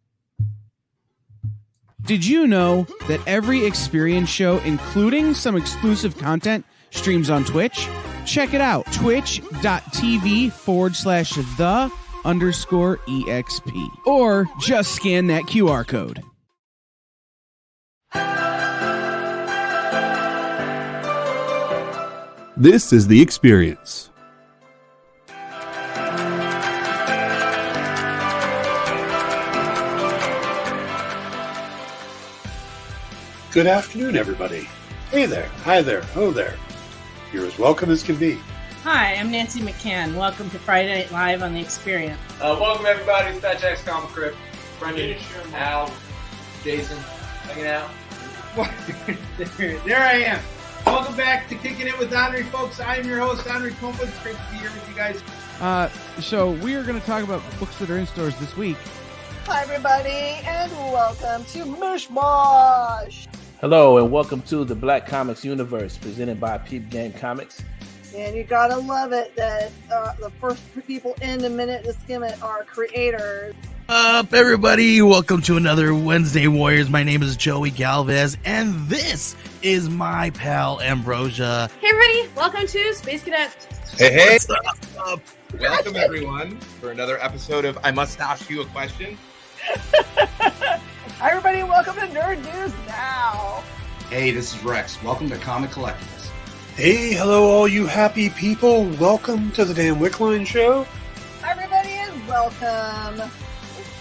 D: Did you know that every Experience show, including some exclusive content, streams on Twitch? Check it out. Twitch.tv/the_EXP. Or just scan that QR code.
E: This is The Experience.
H: Good afternoon, everybody. Hey there, hi there, oh there. You're as welcome as can be.
I: Hi, I'm Nancy McCann. Welcome to Friday Night Live on The Experience.
J: Welcome, everybody. It's Fat Jack's Comic Crib. Brendan, Al, Jason, hanging out.
K: There I am. Welcome back to Kicking It with Henry, folks. I am your host, Henry Kumpa. It's great to be here with you guys.
D: So we are going to talk about books that are in stores this week.
L: Hi, everybody, and welcome to Mishmash.
M: Hello, and welcome to the Black Comics Universe, presented by Peep Game Comics.
L: And you gotta love it that the first people in the minute to skim it are creators.
N: Up, everybody! Welcome to another Wednesday Warriors. My name is Joey Galvez, and this is my pal Ambrosia.
O: Hey, everybody! Welcome to Space Cadet.
P: Hey!
N: What's up?
P: Welcome, everyone, for another episode of I Must Ask You a Question.
L: Hi, everybody! Welcome to Nerd News Now.
Q: Hey, this is Rex. Welcome to Comic Collectables.
H: Hey, hello, all you happy people. Welcome to the Dan Wickline Show.
L: Hi, everybody, and welcome.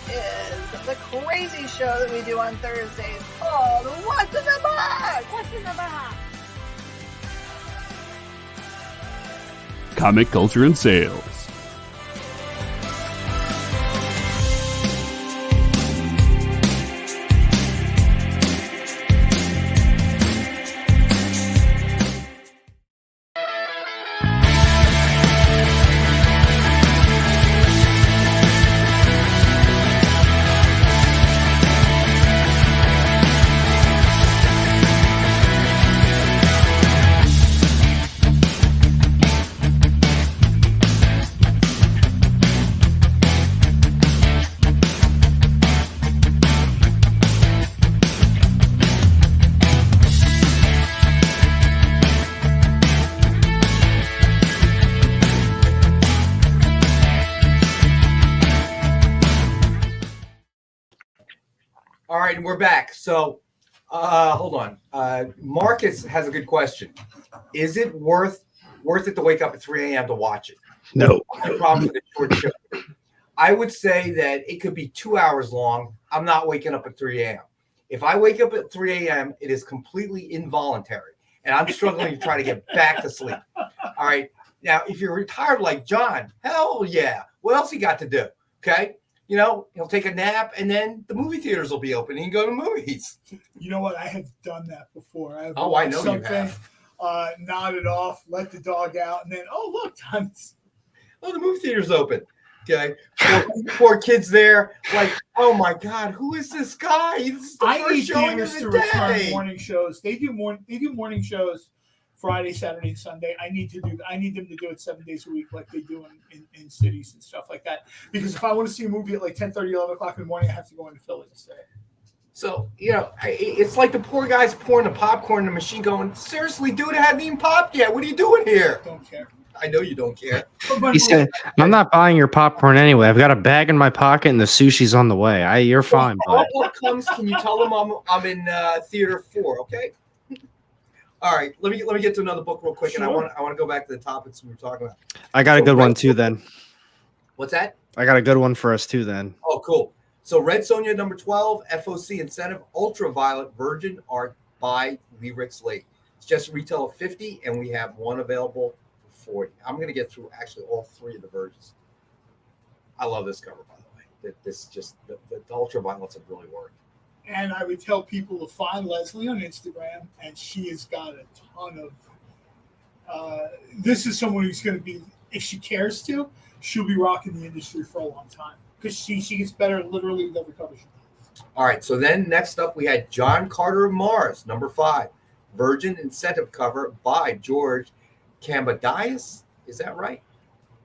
L: This is the crazy show that we do on Thursdays called What's in the Box? What's in the Box?
E: Comic culture and sales.
C: All right, and we're back. So, hold on. Marcus has a good question. Is it worth it to wake up at 3 a.m. to watch it?
H: No.
C: No problem with the short show. I would say that it could be 2 hours long. I'm not waking up at 3 a.m. If I wake up at 3 a.m., it is completely involuntary, and I'm struggling to try to get back to sleep. All right. Now, if you're retired like John, hell yeah. What else he got to do? Okay. He'll take a nap, and then the movie theaters will be open. He can go to movies.
B: You know what? I have done that before. I
C: know you have.
B: Nodded off, let the dog out, and then, oh, look, time.
C: Oh, the movie theater's open. Okay, poor kids there, like, oh my God, who is this guy? This is the
B: I
C: first
B: need
C: showing
B: theaters
C: of
B: to
C: the
B: return
C: day.
B: morning shows. They do morning shows Friday, Saturday, and Sunday. I need them to do it 7 days a week like they do in cities and stuff like that. Because if I want to see a movie at like 10:30, 11 o'clock in the morning, I have to go into Philly instead.
C: So, it's like the poor guy's pouring the popcorn in the machine going, seriously, dude, it hasn't even popped yet. What are you doing here?
B: Don't care.
C: I know you don't care.
A: He said, "I'm not buying your popcorn anyway. I've got a bag in my pocket and the sushi's on the way. You're fine, bud."
C: What comes? Can you tell them I'm in theater 4? Okay. All right. Let me get to another book real quick, and I want to go back to the topics we were talking about.
A: I got a good one too. Then
C: What's that?
A: I got a good one for us too. Then
C: Oh, cool. So Red Sonja number 12, FOC Incentive, Ultraviolet Virgin Art by Lee Rick Slade. It's just a retail of $50, and we have one available for $40. I'm going to get through actually all 3 of the versions. I love this cover, by the way. This just the ultraviolets have really worked.
B: And I would tell people to find Leslie on Instagram, and she has got a ton of. This is someone who's going to be, if she cares to, she'll be rocking the industry for a long time because she gets better literally with every cover she does.
C: All right, so then next up we had John Carter of Mars, number 5, Virgin Incentive cover by George Cambadias. Is that right?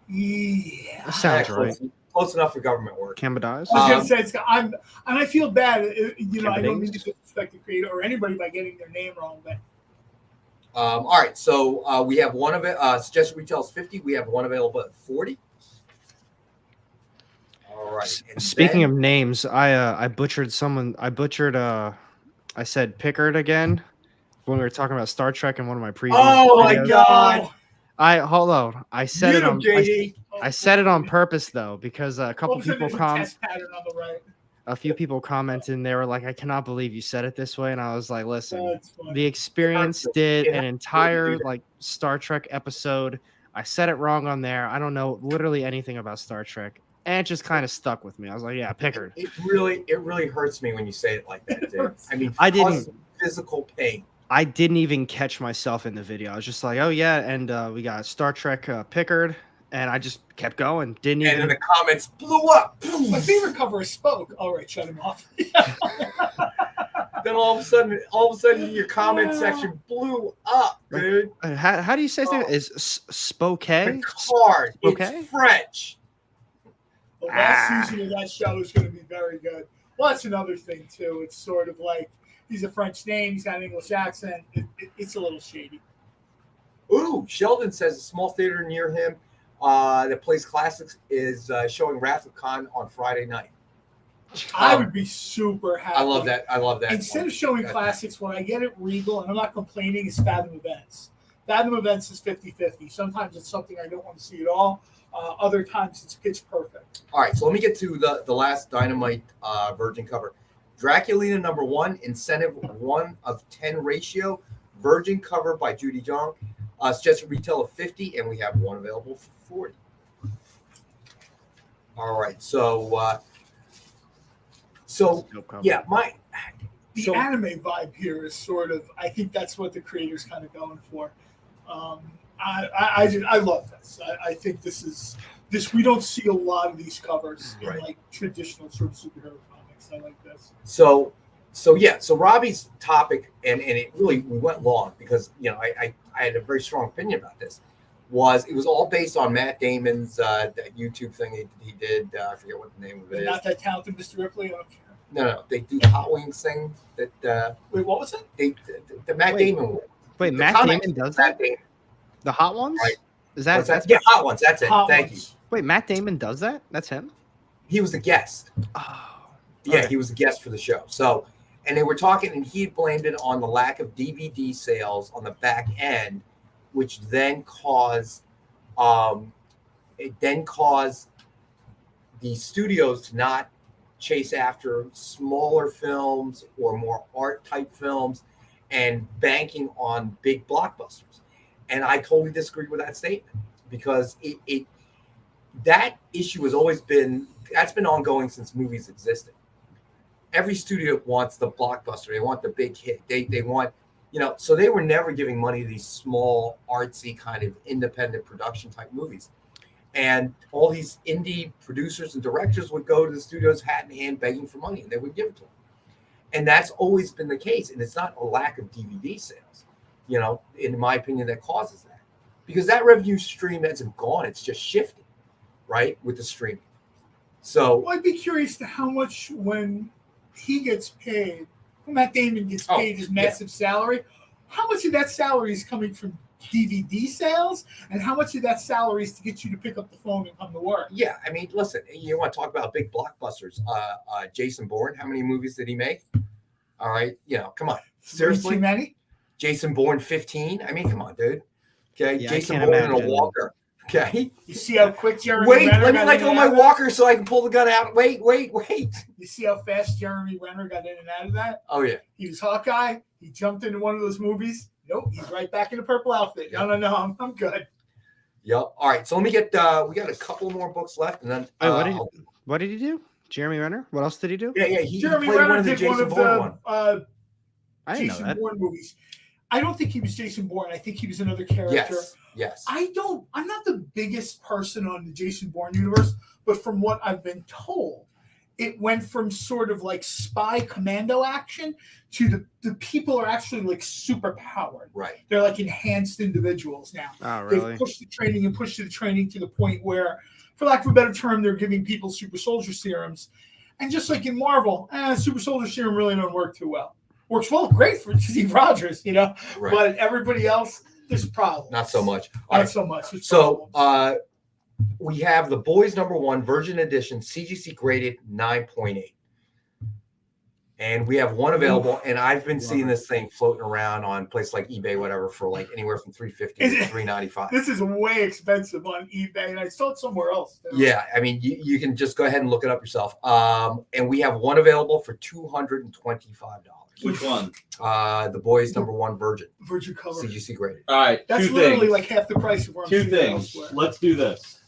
B: Yeah,
A: that sounds right.
C: Close enough for government work.
A: Cambadias.
B: I was going to say, and I feel bad. I don't mean to disrespect the creator or anybody by getting their name wrong, but.
C: All right, so we have one of it. Suggested retail is $50. We have one available at $40. All right.
A: Speaking of names, I butchered someone. I said Pickard again when we were talking about Star Trek in one of my previous.
C: Oh my
A: videos.
C: God!
A: Hold on. I said it on. I said it on purpose though because a couple people a few people commented and they were like, "I cannot believe you said it this way," and I was like, "Listen, the Experience did an entire like Star Trek episode. I said it wrong on there. I don't know literally anything about Star Trek." And it just kind of stuck with me. I was like, "Yeah, Pickard."
C: It really hurts me when you say it like that, dude. I mean,
A: I didn't
C: physical pain.
A: I didn't even catch myself in the video. I was just like, "Oh yeah," and we got Star Trek Pickard, and I just kept going. Didn't even.
C: And then the comments blew up.
B: My favorite cover is Spoke. All right, shut him off.
C: Then all of a sudden, your comment section blew up, dude.
A: How do you say it? Is Spokane?
C: Hard.
A: Okay.
C: It's French.
B: The last season of that show is going to be very good. Well, that's another thing too. It's sort of like he's a French name, he's got an English accent. It's a little shady.
C: Ooh, Sheldon says a small theater near him that plays classics is showing Wrath of Khan on Friday night.
B: I would be super happy.
C: I love that.
B: Instead of showing classics, when I get it Regal, and I'm not complaining, is Fathom Events. Fathom Events is 50-50. Sometimes it's something I don't want to see at all. Other times it's pitch perfect.
C: All right, so let me get to the last Dynamite Virgin cover. Draculina number 1, Incentive 1 of 10 ratio, Virgin cover by Judy Jong. Suggested retail of $50, and we have one available for $40. All right, so yeah,
B: the anime vibe here is sort of. I think that's what the creator's kind of going for. I love this. I think this is we don't see a lot of these covers in like traditional sort of superhero comics. I like this.
C: So Robbie's topic, and it really we went long because I had a very strong opinion about this. It was all based on Matt Damon's that YouTube thing he did. I forget what the name of it is.
B: Not that talented, Mr. Ripley. I don't care.
C: No, they do the Hot Wings thing. That
B: wait, what was it?
C: The Matt Damon.
A: Wait, Matt Damon does that? The Hot Ones?
C: Right.
A: Is that?
C: Yeah, Hot Ones. That's it. Thank you.
A: Wait, Matt Damon does that? That's him?
C: He was a guest.
A: Oh.
C: Yeah,
A: okay.
C: He was a guest for the show. So, and they were talking, and he blamed it on the lack of DVD sales on the back end, which then caused the studios to not chase after smaller films or more art type films and banking on big blockbusters. And I totally disagree with that statement because that issue has always been ongoing since movies existed. Every studio wants the blockbuster. They want the big hit. They want, so they were never giving money to these small, artsy kind of independent production type movies. And all these indie producers and directors would go to the studios hat in hand begging for money, and they would give it to them. And that's always been the case. And it's not a lack of DVD sales, in my opinion, that causes that. Because that revenue stream hasn't gone. It's just shifted, right, with the streaming. So
B: I'd be curious to how much when he gets paid, when Matt Damon gets paid his massive salary, how much of that salary is coming from DVD sales, and how much of that salary is to get you to pick up the phone and come to work?
C: Yeah, I mean, listen, you want to talk about big blockbusters. Jason Bourne, how many movies did he make? All right, come on. Seriously?
B: Too many?
C: Jason Bourne 15? I mean, come on, dude. Okay,
A: Yeah,
C: Jason Bourne in a walker. Okay.
B: You see how quick Jeremy
C: Wait,
B: Renner
C: let me
B: got
C: let
B: in
C: go of
B: and
C: my
B: out of
C: walker so I can pull the gun out. Wait.
B: You see how fast Jeremy Renner got in and out of that?
C: Oh, yeah.
B: He was Hawkeye. He jumped into one of those movies. Nope, he's right back in the purple outfit. No, I'm good.
C: Yep. All right, so let me get, we got a couple more books left, and then.
A: What did he do? Jeremy Renner? What else did he do?
C: Yeah, he
B: Jeremy
C: played
B: Renner
C: one of the
B: did
C: Jason Bourne
B: one.
A: I didn't know
B: Jason
A: that.
B: Bourne movies. I don't think he was Jason Bourne. I think he was another character.
C: Yes.
B: I'm not the biggest person on the Jason Bourne universe, but from what I've been told, it went from sort of like spy commando action to the people are actually like super powered.
C: Right.
B: They're like enhanced individuals now.
A: Oh, really?
B: They've pushed the training to the point where, for lack of a better term, they're giving people super soldier serums. And just like in Marvel, super soldier serum really don't work too well. Works great for Steve Rogers,
C: Right.
B: But everybody else, there's problems.
C: Not so much.
B: So much. There's
C: So we have The Boys #1 Virgin Edition, CGC graded 9.8. And we have one available, and I've been seeing this thing floating around on places like eBay, whatever, for like anywhere from $350 to $395.
B: This is way expensive on eBay, and I saw it somewhere else. Too.
C: Yeah, I mean, you can just go ahead and look it up yourself. And we have one available for $225.
G: Which one?
C: The Boys #1 Virgin
B: cover.
C: CGC graded.
G: All right.
B: That's literally like half the price of where I'm
G: Two
B: seeing it
G: things.
B: elsewhere.
G: Let's do this.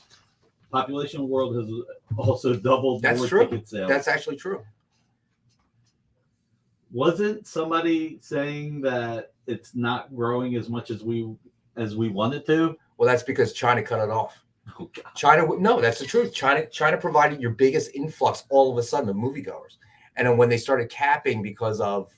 G: Population of the world has also doubled
C: That's
G: more
C: true.
G: ticket sales.
C: That's actually true.
G: Wasn't somebody saying that it's not growing as much as we want it to?
C: Well, that's because China cut it off.
G: Oh, God.
C: No, that's the truth. China provided your biggest influx all of a sudden of moviegoers. And then when they started capping because of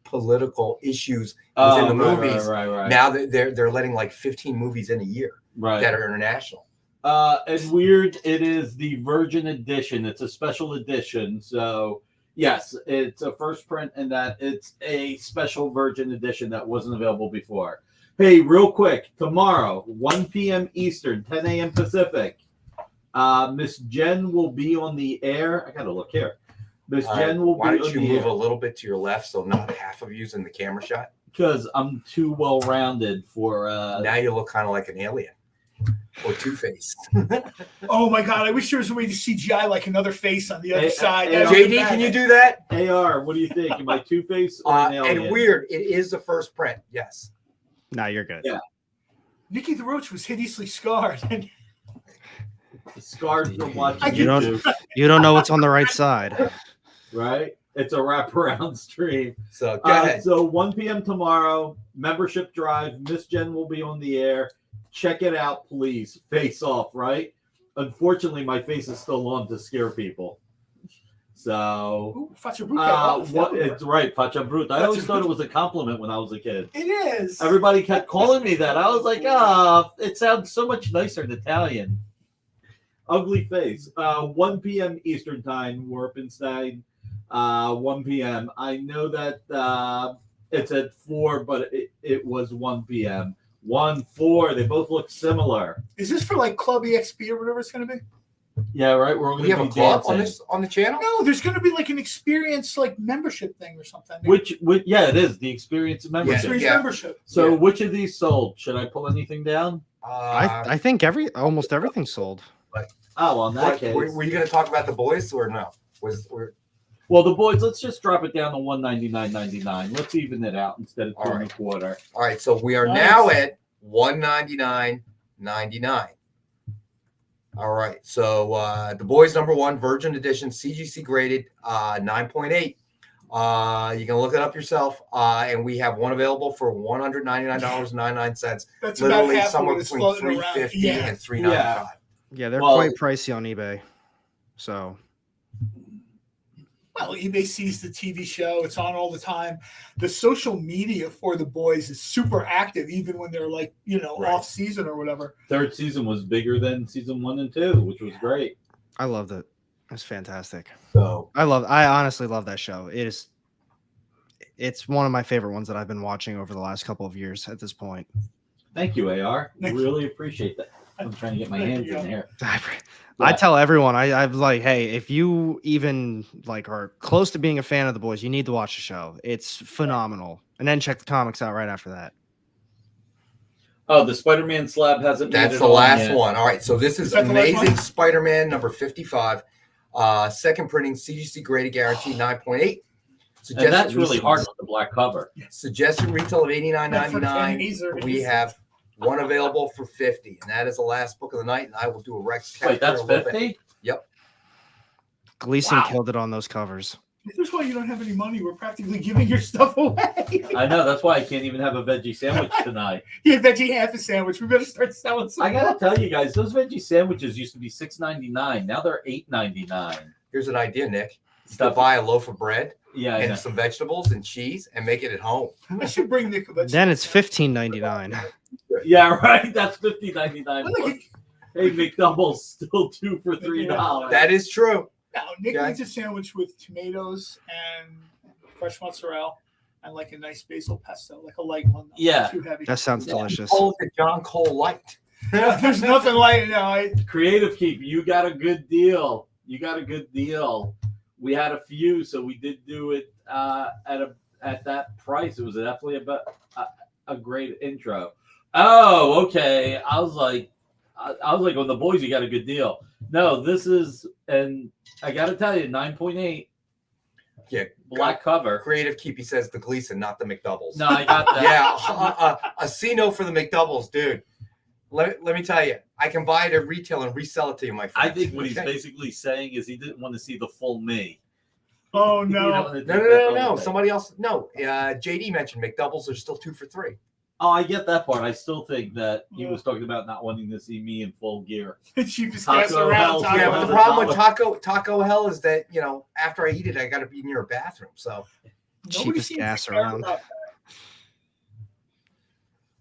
C: political issues within the movies,
G: right.
C: now they're letting like 15 movies in a year that are international.
G: And weird, it is the Virgin Edition. It's a special edition. So, yes, it's a first print and that it's a special Virgin Edition that wasn't available before. Hey, real quick, tomorrow, 1 p.m. Eastern, 10 a.m. Pacific, Miss Jen will be on the air. I got to look here. Miss Jen will
C: Why
G: be
C: don't
G: on
C: you
G: the
C: move
G: air.
C: a little bit to your left so not half of you's in the camera shot?
G: Because I'm too well-rounded for...
C: Now you look kind of like an alien. Or Two-Face.
B: Oh my God! I wish there was a way to CGI like another face on the other side.
C: JD, can you do that?
G: AR, what do you think? Am I Two-Face or an alien?
C: And weird, it is the first print. Yes.
A: No, you're good.
G: Yeah.
B: Nikki the Roach was hideously scarred.
G: Scarred from watching
A: You
G: YouTube.
A: you don't know what's on the right side.
G: Right? It's a wraparound stream.
C: So go ahead.
G: So 1 p.m. tomorrow, membership drive. Miss Jen will be on the air. Check it out, please. Face off, right? Unfortunately, my face is still on to scare people. So,
B: Faccia Bruta.
G: it's right, Faccia Bruta. I always thought it was a compliment when I was a kid.
B: It is.
G: Everybody kept calling me that. I was like, it sounds so much nicer in Italian. Ugly face. 1 p.m. Eastern time, Warpenstein. 1 p.m. I know that it's at 4, but it was 1 p.m. 1-4. They both look similar.
B: Is this for like Club EXP or whatever it's going to be?
G: Yeah, right. We're going
C: We
G: to
C: have
G: be
C: a club
G: dancing.
C: on the channel?
B: No, there's going to be like an experience like membership thing or something.
G: Which yeah, it is the experience membership.
B: Experience membership.
G: So which of these sold? Should I pull anything down?
A: I think almost everything sold.
G: Oh, well, in that case.
C: Were you going to talk about the boys or no?
G: Well, the boys, let's just drop it down to $199.99. Let's even it out instead of 2.25.
C: All right, so we are now at $199.99. All right, so the boys #1 Virgin Edition, CGC graded 9.8. You can look it up yourself, and we have one available for $199.99.
B: That's
C: literally
B: about half
C: somewhere
B: of what it's
C: between
B: floating around.
C: $350 and $395.
A: Yeah, they're quite pricey on eBay. So,
B: well, eBay sees the TV show. It's on all the time. The social media for the boys is super active, even when they're like, off season or whatever.
G: Third season was bigger than season 1 and 2, which was great.
A: I loved it. It's fantastic.
C: So
A: I honestly love that show. It's one of my favorite ones that I've been watching over the last couple of years at this point.
G: Thank you, AR. Really appreciate that. I'm trying to get my hands in here.
A: I tell everyone, I was like, hey, if you even are close to being a fan of the boys, you need to watch the show. It's phenomenal. And then check the comics out right after that.
G: Oh, the Spider-Man slab hasn't.
C: That's the last one. All right, so this is Amazing Spider-Man number 55. Second printing, CGC graded guarantee 9.8.
G: And that's really hard with the black cover.
C: Suggested retail of $89.99. We have one available for $50, and that is the last book of the night. And I will do a Rex.
G: Wait, that's $50?
C: Yep.
A: Gleason killed it on those covers.
B: This is why you don't have any money. We're practically giving your stuff away.
G: I know. That's why I can't even have a veggie sandwich tonight.
B: Yeah, veggie half a sandwich. We better start selling some.
G: I gotta tell you guys, those veggie sandwiches used to be $6.99. Now they're $8.99.
C: Here's an idea, Nick. Stop buy a loaf of bread.
G: Yeah,
C: and some vegetables and cheese, and make it at home.
B: I should bring Nick a
A: Then it's $15.99.
G: Yeah, right. That's $15.99. Hey, McDoubles still 2 for $3.
C: That is true.
B: Now, Nick needs a sandwich with tomatoes and fresh mozzarella and a nice basil pesto, like a light one.
G: Yeah,
B: too heavy.
A: That sounds delicious.
C: Oh, the John Cole light.
B: There's nothing light now.
G: Creative Keep, you got a good deal. We had a few, so we did do it at that price. It was definitely a great intro. Oh, okay. I was like, on the boys, you got a good deal. No, this is, and I got to tell you, 9.8.
C: Yeah,
G: black cover.
C: Creative Keep. He says the Gleason, not the McDoubles.
G: No, I got that.
C: Yeah, a C-note for the McDoubles, dude. Let me tell you, I can buy it at retail and resell it to you, my friend.
G: I think what he's basically saying is he didn't want to see the full me.
B: Oh, no.
C: No. Somebody else. No. JD mentioned McDoubles are still 2 for $3.
G: Oh, I get that part. I still think that he was talking about not wanting to see me in full gear.
B: Cheapest gas around.
C: Yeah, but the problem with Taco Hell is that, after I eat it, I got to be near a bathroom. So
A: cheapest gas around.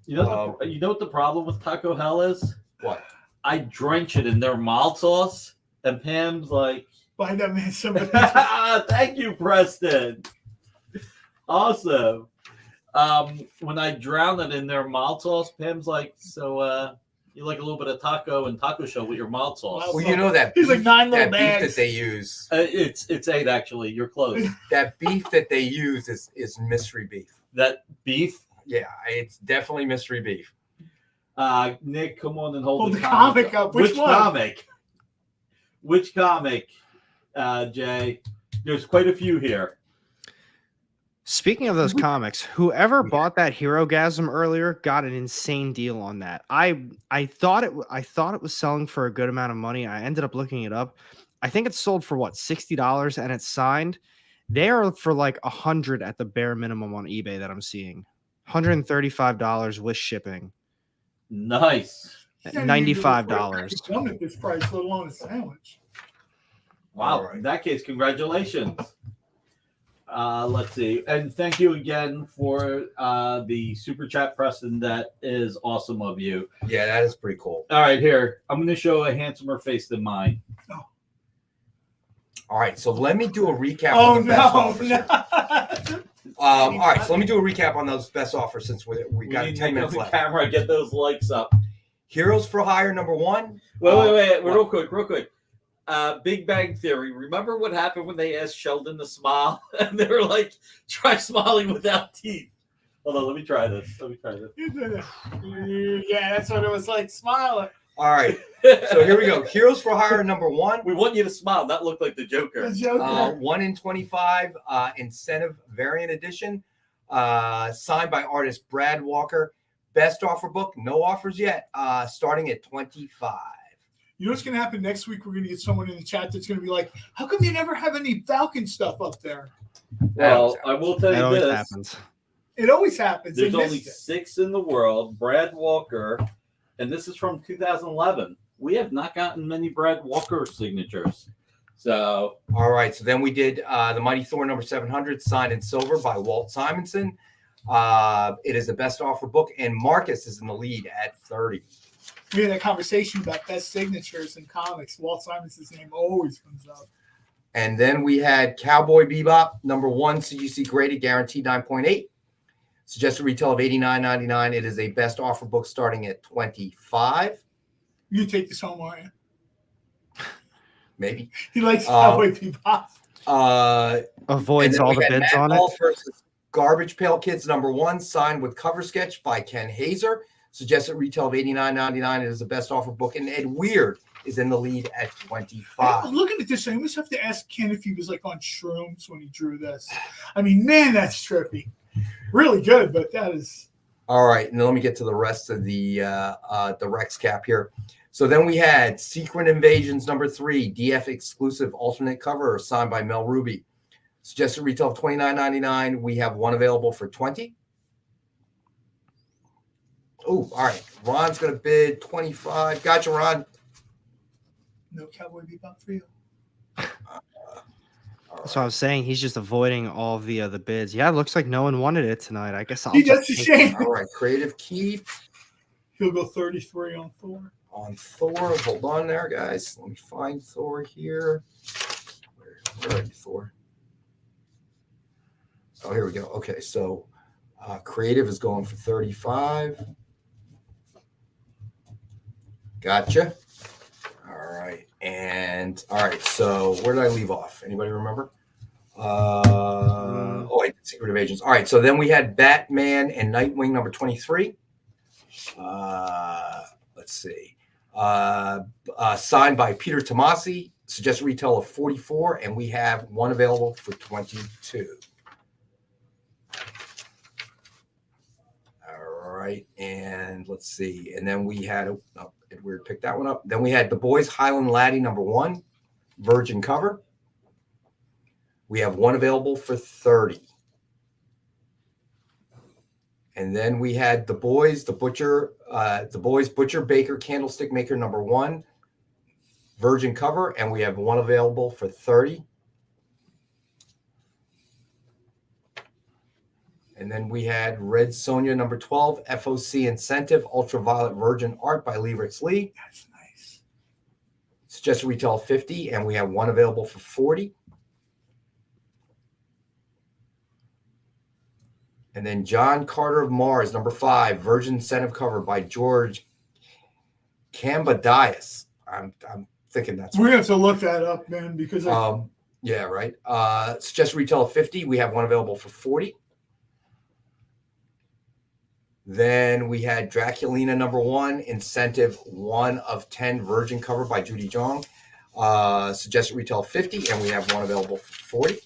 G: You know what the problem with Taco Hell is?
C: What?
G: I drench it in their mild sauce, and Pam's like,
B: "Buy that man somebody."
G: Thank you, Preston. Awesome. When I drown it in their mild sauce, Pam's like, "So, you like a little bit of taco and taco shell with your mild sauce?"
C: Well, you know that
B: he's like 9 little
C: beef
B: bags
C: that they use.
G: It's 8 actually. You're close.
C: That beef that they use is mystery beef.
G: That beef.
C: Yeah, it's definitely mystery beef.
G: Nick, come on and hold
B: the comic up. Which one?
G: Comic? Which comic, Jay? There's quite a few here.
A: Speaking of those comics, whoever bought that HeroGasm earlier got an insane deal on that. I thought it was selling for a good amount of money. I ended up looking it up. I think it's sold for $60 and it's signed. They are for like $100 at the bare minimum on eBay that I'm seeing. $135 with shipping.
G: Nice.
A: $95.
B: Come at this price, let alone a sandwich.
G: Wow. Right. In that case, congratulations. Let's see. And thank you again for the super chat, Preston. That is awesome of you.
C: Yeah, that is pretty cool.
G: All right, here. I'm going to show a handsomer face than mine.
B: Oh.
C: All right, so let me do a recap on the best offers. All right, so let me do a recap on those best offers since we got 10 minutes left.
G: Camera, get those likes up.
C: Heroes for Hire #1.
G: Wait, real quick. Big Bang Theory. Remember what happened when they asked Sheldon to smile? And they were like, try smiling without teeth. Hold on, let me try this.
B: Yeah, that's what it was like. Smile.
C: All right, so here we go. Heroes for Hire #1.
G: We want you to smile, not look like the Joker.
C: 1 in 25 incentive variant edition, signed by artist Brad Walker. Best offer book, no offers yet. Starting at $25.
B: You know what's going to happen next week? We're going to get someone in the chat that's going to be like, "How come you never have any Falcon stuff up there?"
G: Well, I will tell you this.
A: Happens.
B: It always happens.
G: There's only 6 in the world. Brad Walker. And this is from 2011. we have not gotten many Brad Walker signatures. So,
C: all right. So then we did the Mighty Thor number 700, signed in silver by Walt Simonson. It is the best offer book, and Marcus is in the lead at 30.
B: We had a conversation about best signatures in comics. Walt Simonson's name always comes up.
C: And then we had Cowboy Bebop number 1, CGC graded, guaranteed 9.8. Suggested retail of $89.99. It is a best offer book starting at $25.
B: You take this home, aren't you?
C: Maybe.
B: He likes Cowboy Bebop.
A: Avoids all the bids on it.
C: Versus Garbage Pail Kids number 1, signed with cover sketch by Ken Hazer. Suggested retail of $89.99. It is the best offer book. And Ed Weird is in the lead at $25.
B: Looking at this, I almost have to ask Ken if he was like on shrooms when he drew this. I mean, man, that's trippy. Really good, but that is.
C: All right, and then let me get to the rest of the Rex cap here. So then we had Secret Invasions number 3, DF exclusive alternate cover signed by Mel Ruby. Suggested retail of $29.99. We have one available for $20. Oh, all right. Ron's going to bid $25. Gotcha, Ron.
B: No Cowboy Bebop for you.
A: That's what I was saying. He's just avoiding all the bids. Yeah, it looks like no one wanted it tonight. I guess I'll.
B: That's a shame.
C: All right, creative keep.
B: He'll go 33 on Thor.
C: On Thor, hold on there, guys. Let me find Thor here. Where are you, Thor? Oh, here we go. Okay, so creative is going for 35. Gotcha. All right. And all right, so where did I leave off? Anybody remember? I did Secret Invasions. All right, so then we had Batman and Nightwing number 23. Let's see. Signed by Peter Tomasi. Suggested retail of $44, and we have one available for $22. All right, and let's see. And then we had Edward picked that one up. Then we had The Boys Highland Laddie number 1, Virgin cover. We have one available for $30. And then we had The Boys Butcher Baker Candlestick Maker number 1, Virgin cover, and we have one available for $30. And then we had Red Sonja number 12, FOC Incentive, Ultraviolet Virgin Art by Lee Ricks Lee.
B: That's nice.
C: Suggested retail of $50, and we have one available for $40. And then John Carter of Mars, number 5, Virgin Incentive cover by George Cambadias. I'm thinking that's
B: we're gonna have to look that up, man, because
C: yeah, right. Suggested retail of $50. We have one available for $40. Then we had Draculina number 1, Incentive 1 of 10, Virgin cover by Judy Jong. Suggested retail of $50, and we have one available for $40.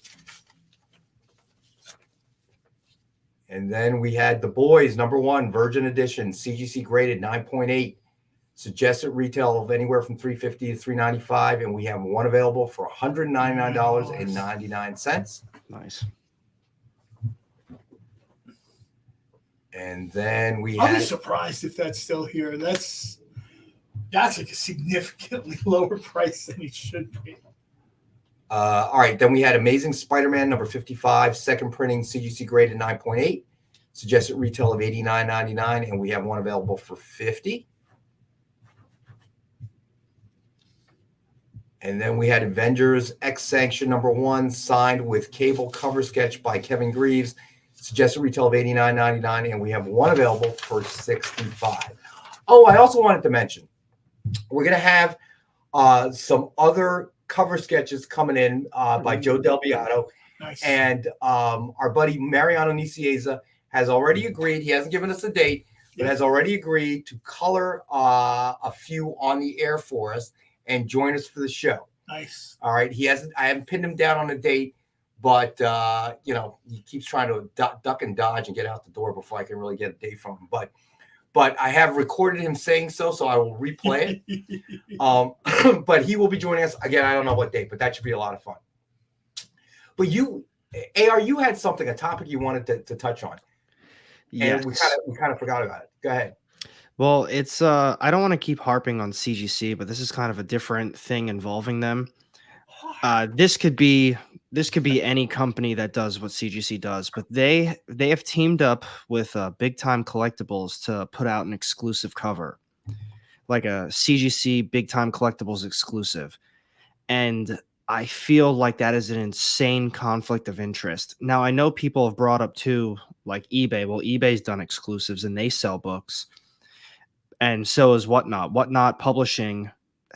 C: And then we had The Boys number 1, Virgin edition, CGC graded 9.8. Suggested retail of anywhere from $350 to $395, and we have one available for $199.99.
A: Nice.
C: And then we
B: I'll
C: had.
B: be surprised if that's still here. That's like a significantly lower price than it should be.
C: All right, then we had Amazing Spider-Man number 55, second printing, CGC graded 9.8. Suggested retail of $89.99, and we have one available for $50. And then we had Avengers X Sanction number 1, signed with cable cover sketch by Kevin Greaves. Suggested retail of $89.99, and we have one available for $65. Oh, I also wanted to mention, we're going to have some other cover sketches coming in by Joe Del Beato.
B: Nice.
C: And our buddy Mariano Nicieza has already agreed. He hasn't given us a date, but has already agreed to color a few on the air for us and join us for the show.
B: Nice. All
C: right. I haven't pinned him down on a date, but he keeps trying to duck and dodge and get out the door before I can really get a date from him. But I have recorded him saying so I will replay it. But he will be joining us again. I don't know what date, but that should be a lot of fun. But AR, you had a topic you wanted to touch on.
A: Yes.
C: And we kind of forgot about it. Go ahead.
A: Well, it's I don't want to keep harping on CGC, but this is kind of a different thing involving them. This could be any company that does what CGC does, but they have teamed up with Big Time Collectibles to put out an exclusive cover, like a CGC Big Time Collectibles exclusive. And I feel like that is an insane conflict of interest. Now, I know people have brought up too, like eBay. Well, eBay's done exclusives and they sell books, and so is Whatnot. Whatnot Publishing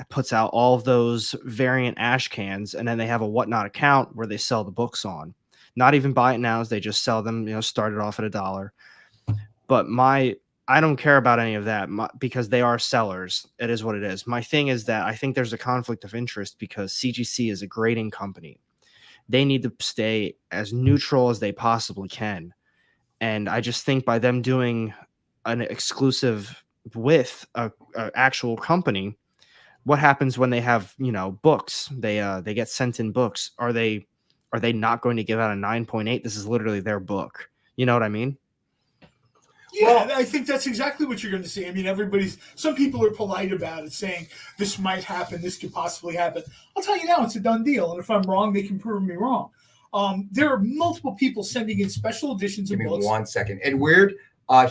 A: puts out all of those variant ash cans, and then they have a Whatnot account where they sell the books on. Not even buy it nows, they just sell them. Started off at $1. But I don't care about any of that because they are sellers. It is what it is. My thing is that I think there's a conflict of interest because CGC is a grading company. They need to stay as neutral as they possibly can. And I just think by them doing an exclusive with a actual company, what happens when they have books? They get sent in books. Are they not going to give out a 9.8? This is literally their book. You know what I mean?
B: Yeah, I think that's exactly what you're going to see. I mean, some people are polite about it, saying this might happen, this could possibly happen. I'll tell you now, it's a done deal. And if I'm wrong, they can prove me wrong. There are multiple people sending in special editions of books.
C: Give me 1 second. And weird,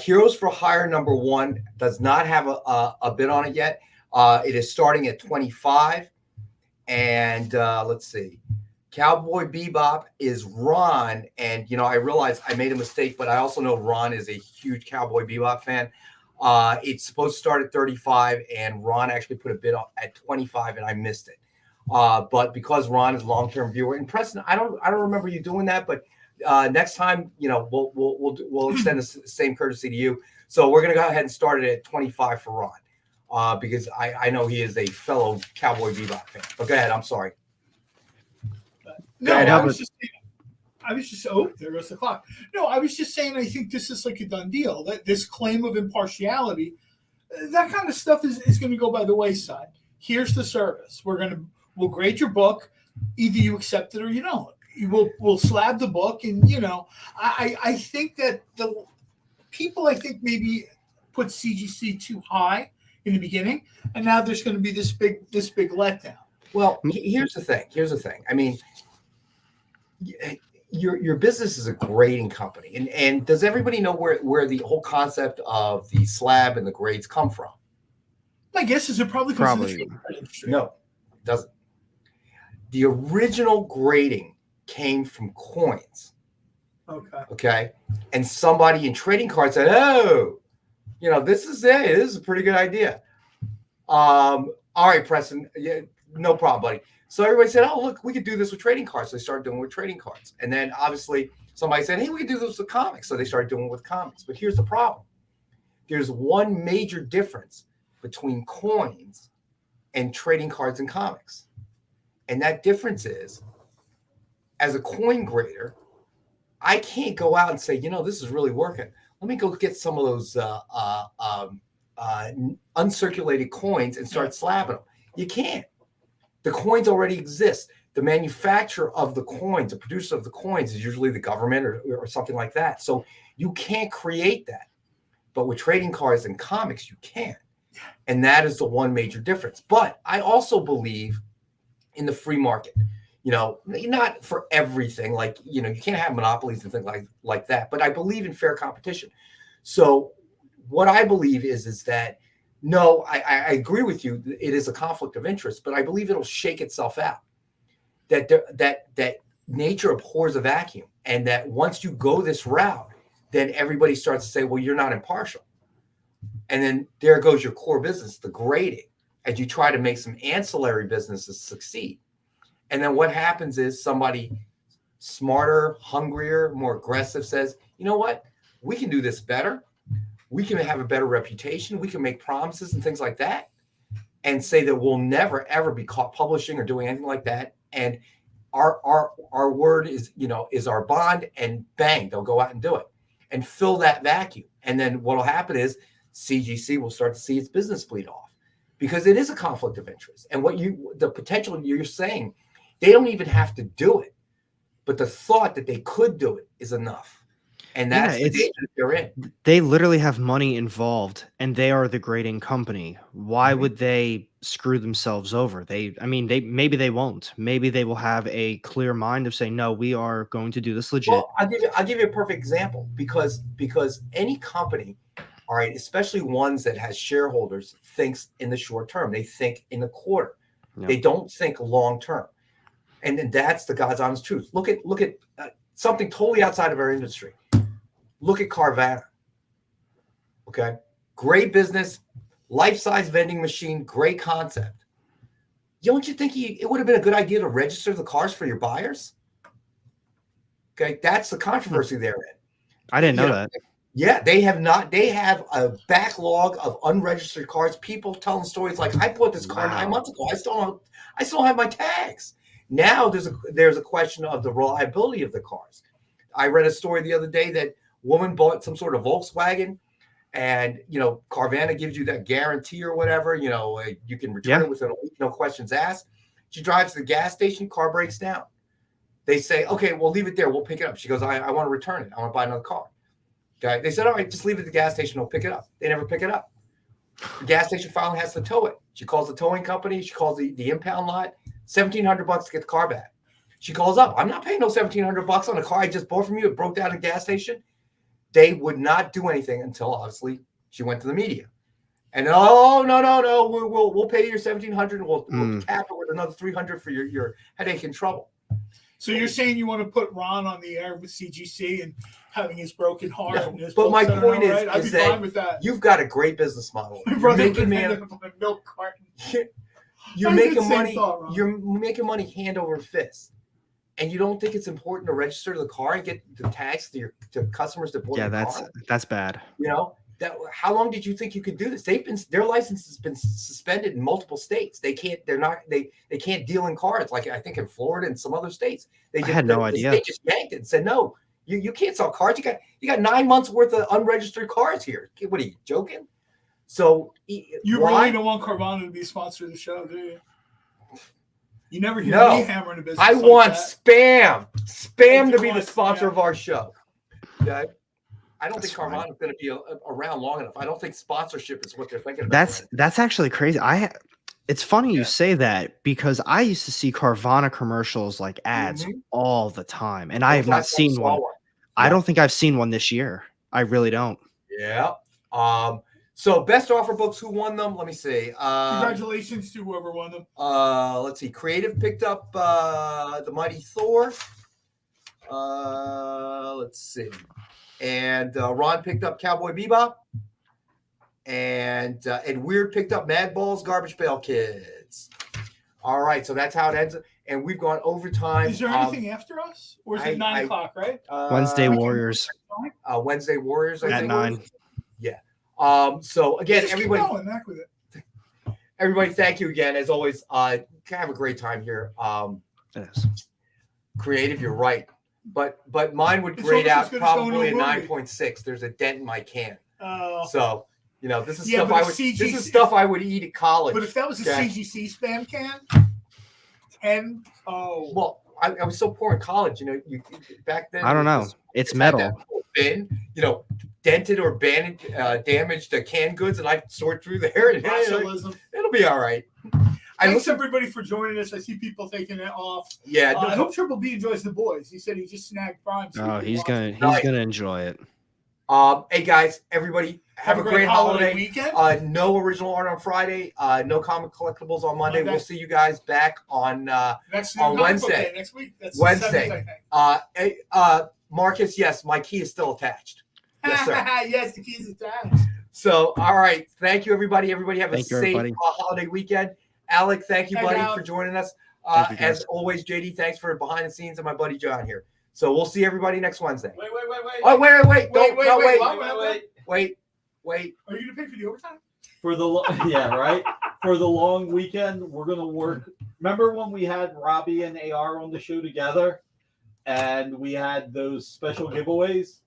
C: Heroes for Hire #1 does not have a bid on it yet. It is starting at 25. And let's see. Cowboy Bebop is Ron, and I realize I made a mistake, but I also know Ron is a huge Cowboy Bebop fan. It's supposed to start at 35, and Ron actually put a bid on at 25, and I missed it. But because Ron is a long-term viewer, and Preston, I don't remember you doing that, but next time, we'll extend the same courtesy to you. So we're gonna go ahead and start it at 25 for Ron, because I know he is a fellow Cowboy Bebop fan. But go ahead, I'm sorry.
B: No, I was just oh, there goes the clock. No, I was just saying I think this is like a done deal. That this claim of impartiality, that kind of stuff is going to go by the wayside. Here's the service. We'll grade your book. Either you accept it or you don't. We'll slab the book, and I think that the people maybe put CGC too high in the beginning, and now there's going to be this big letdown.
C: Well, here's the thing. I mean, your business is a grading company, and does everybody know where the whole concept of the slab and the grades come from?
B: My guess is it probably comes from the trading industry.
C: No, it doesn't. The original grading came from coins. Okay, and somebody in trading cards said, "Oh, this is it. This is a pretty good idea." All right, Preston. Yeah, no problem, buddy. So everybody said, "Oh, look, we could do this with trading cards." So they started doing it with trading cards. And then obviously somebody said, "Hey, we could do this with comics." So they started doing it with comics. But here's the problem. There's one major difference between coins and trading cards and comics. And that difference is, as a coin grader, I can't go out and say, this is really working. Let me go get some of those uncirculated coins and start slabbing them. You can't. The coins already exist. The manufacturer of the coins, the producer of the coins is usually the government or something like that. So you can't create that. But with trading cards and comics, you can. And that is the one major difference. But I also believe in the free market. Not for everything. Like, you can't have monopolies and things like that. But I believe in fair competition. So what I believe is that, no, I agree with you. It is a conflict of interest, but I believe it'll shake itself out. That nature abhors a vacuum, and that once you go this route, then everybody starts to say, "Well, you're not impartial," and then there goes your core business, the grading, as you try to make some ancillary businesses succeed. And then what happens is somebody smarter, hungrier, more aggressive says, "You know what? We can do this better. We can have a better reputation. We can make promises and things like that, and say that we'll never, ever be caught publishing or doing anything like that. And our word is our bond," and bang, they'll go out and do it and fill that vacuum. And then what'll happen is CGC will start to see its business bleed off, because it is a conflict of interest. And the potential you're saying, they don't even have to do it, but the thought that they could do it is enough. And that's the
A: it's
C: danger that they're in.
A: they literally have money involved, and they are the grading company. Why would they screw themselves over? I mean, maybe they won't. Maybe they will have a clear mind of saying, no, we are going to do this legit.
C: Well, I'll give you a perfect example because any company, all right, especially ones that has shareholders, thinks in the short term. They think in the quarter.
A: Yeah.
C: They don't think long term, and that's the God's honest truth. Look at something totally outside of our industry. Look at Carvana. Okay, great business, life-size vending machine, great concept. Don't you think it would have been a good idea to register the cars for your buyers? Okay, that's the controversy they're in.
A: I didn't know that.
C: Yeah, they have not. They have a backlog of unregistered cars. People telling stories like, "I bought this car 9 months ago. I still don't have my tags." Now there's a question of the reliability of the cars. I read a story the other day that woman bought some sort of Volkswagen, and Carvana gives you that guarantee or whatever. You can return it within a week, no questions asked. She drives to the gas station, car breaks down. They say, "Okay, we'll leave it there. We'll pick it up." She goes, I want to return it. I want to buy another car. Okay. They said, "All right, just leave it at the gas station. We'll pick it up." They never pick it up. The gas station finally has to tow it. She calls the towing company. She calls the impound lot. $1,700 to get the car back. She calls up. "I'm not paying no $1,700 on a car I just bought from you. It broke down at a gas station." They would not do anything until obviously she went to the media. And no, we'll pay you your $1,700 and we'll cap it with another $300 for your headache and trouble.
B: So you're saying you want to put Ron on the air with CGC and having his broken heart?
C: No,
B: and his
C: but my
B: center,
C: point
B: right? I'd
C: is
B: be fine with
C: that
B: that.
C: you've got a great business model.
B: My
C: You're
B: brother
C: making
B: ended up on a milk carton.
C: You're
B: I had
C: making
B: the same
C: money.
B: thought, Ron.
C: You're making money hand over fist, and you don't think it's important to register the car and get the tags to customers that bought
A: Yeah,
C: the car?
A: that's bad.
C: How long did you think you could do this? Their license has been suspended in multiple states. They can't deal in cars like I think in Florida and some other states.
A: I had no idea.
C: They just yanked it and said, "No, you can't sell cars. You got 9 months worth of unregistered cars here. What are you joking?" So
B: You really don't want Carvana to be a sponsor of the show, do you? You never hear me hammering a business.
C: I
B: like
C: want
B: that.
C: Spam to be the sponsor of our show. Okay. I don't think Carvana is going to be around long enough. I don't think sponsorship is what they're thinking about.
A: That's actually crazy. It's funny you say that because I used to see Carvana commercials like ads all the time, and I have not seen one. I don't think I've seen one this year. I really don't.
C: Yeah. So best offer books, who won them? Let me see.
B: Congratulations to whoever won them.
C: Let's see. Creative picked up the Mighty Thor. Let's see. And Ron picked up Cowboy Bebop. And Weird picked up Mad Balls, Garbage Pail Kids. All right, so that's how it ends. And we've gone overtime.
B: Is there anything after us? Or is it 9 o'clock, right?
A: Wednesday Warriors.
C: Wednesday Warriors, I
A: at
C: think.
A: 9.
C: Yeah. So again,
B: Just
C: everybody,
B: keep going, Mac, with it.
C: everybody, thank you again. As always, have a great time here.
A: Yes.
C: Creative, you're right. But mine would
B: It's
C: grade
B: almost
C: out
B: as good as going to
C: probably
B: a
C: a
B: movie.
C: 9.6. There's a dent in my can.
B: Oh.
C: So this is
B: Yeah,
C: stuff
B: but
C: I
B: if
C: would.
B: CGC
C: This is stuff I would eat at college.
B: But if that was a
C: okay?
B: CGC spam can, 10. Oh.
C: Well, I was so poor in college. You back then.
A: I don't know. It's metal.
C: Had that bin, dented or damaged canned goods, and I sort through there. And
B: Botulism.
C: It'll be all right.
B: Thanks everybody for joining us. I see people taking it off.
C: Yeah,
B: I hope Triple B enjoys The Boys. He said he just snagged Prime. so
A: Oh,
B: he
A: he's
B: can watch
A: gonna
B: it.
A: enjoy it.
C: Hey guys, everybody, have a great holiday
B: weekend.
C: No original art on Friday. No comic collectibles on Monday.
B: Monday.
C: We'll see you guys back on
B: Next
C: on
B: comic book
C: Wednesday.
B: day, next week. That's
C: Wednesday.
B: The 7th, I think.
C: Marcus, yes, my key is still attached. Yes, sir.
B: Yes, the keys attached.
C: So, all right. Thank you, everybody. Everybody have a
A: Thank you,
C: safe
A: everybody.
C: holiday weekend. Alec, thank you,
B: Hey,
C: buddy,
B: Alec.
C: for joining us.
A: Thank you, guys.
C: As always, JD, thanks for behind the scenes, and my buddy John here. So we'll see everybody next Wednesday.
J: Wait.
C: Oh, wait.
B: Wait.
C: Wait.
B: Are you gonna pay for the overtime?
G: For the right. For the long weekend, we're gonna work. Remember when we had Robbie and AR on the show together, and we had those special giveaways?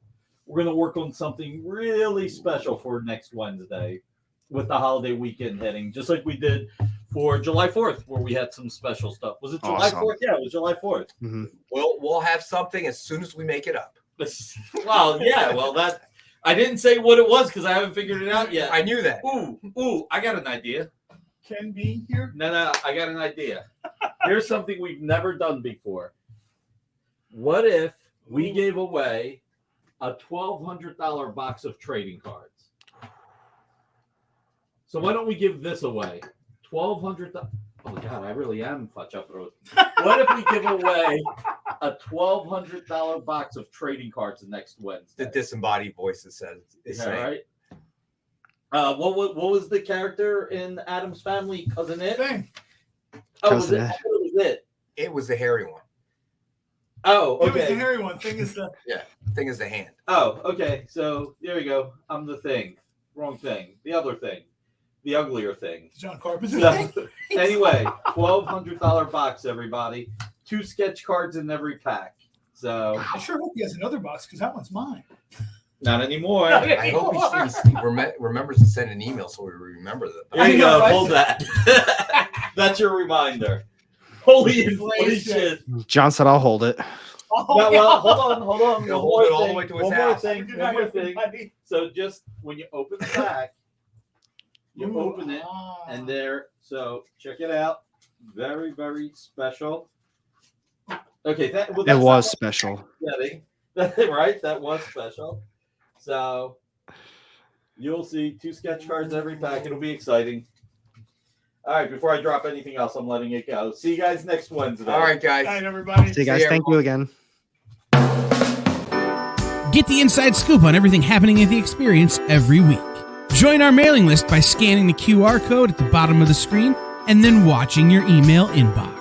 G: We're gonna work on something really special for next Wednesday, with the holiday weekend hitting, just like we did for July 4th, where we had some special stuff. Was it July
A: Awesome.
G: 4th? Yeah, it was July 4th.
A: Mm-hmm.
C: We'll have something as soon as we make it up.
G: Well, yeah. Well, that I didn't say what it was because I haven't figured it out yet.
C: I knew that.
G: Ooh! I got an idea.
B: Ken being here?
G: No, I got an idea. Here's something we've never done before. What if we gave away a $1,200 box of trading cards? So why don't we give this away? $1,200. Oh God, I really am fudge up road. What if we give away a $1,200 box of trading cards the next Wednesday?
C: The disembodied voice is saying.
G: Right. What was the character in Addams Family? Cousin It?
B: Thing.
G: Oh, was it? I thought it was it.
C: It was the hairy one.
G: Oh, okay.
B: It was the hairy one. Thing is the
C: Thing is the hand.
G: Oh, okay. So there we go. I'm the thing. Wrong thing. The other thing. The uglier thing.
B: John Carpenter.
G: So, anyway, $1,200 box, everybody. 2 sketch cards in every pack. So
B: I sure hope he has another box because that one's mine.
G: Not anymore.
C: I hope he remembers to send an email so we remember that.
G: There you go. Hold that. That's your reminder. Holy inflation.
A: John said I'll hold it.
G: Well, hold on.
C: He'll hold it all the way to his house.
G: One more thing. So just when you open the pack, you open it, and there. So check it out. Very, very special. Okay,
A: it was special.
G: Right, that was special. So you'll see 2 sketch cards every pack. It'll be exciting. All right, before I drop anything else, I'm letting it go. See you guys next Wednesday.
C: All right, guys.
B: All right, everybody.
A: See you guys. Thank you again.
D: Get the inside scoop on everything happening at the experience every week. Join our mailing list by scanning the QR code at the bottom of the screen and then watching your email inbox.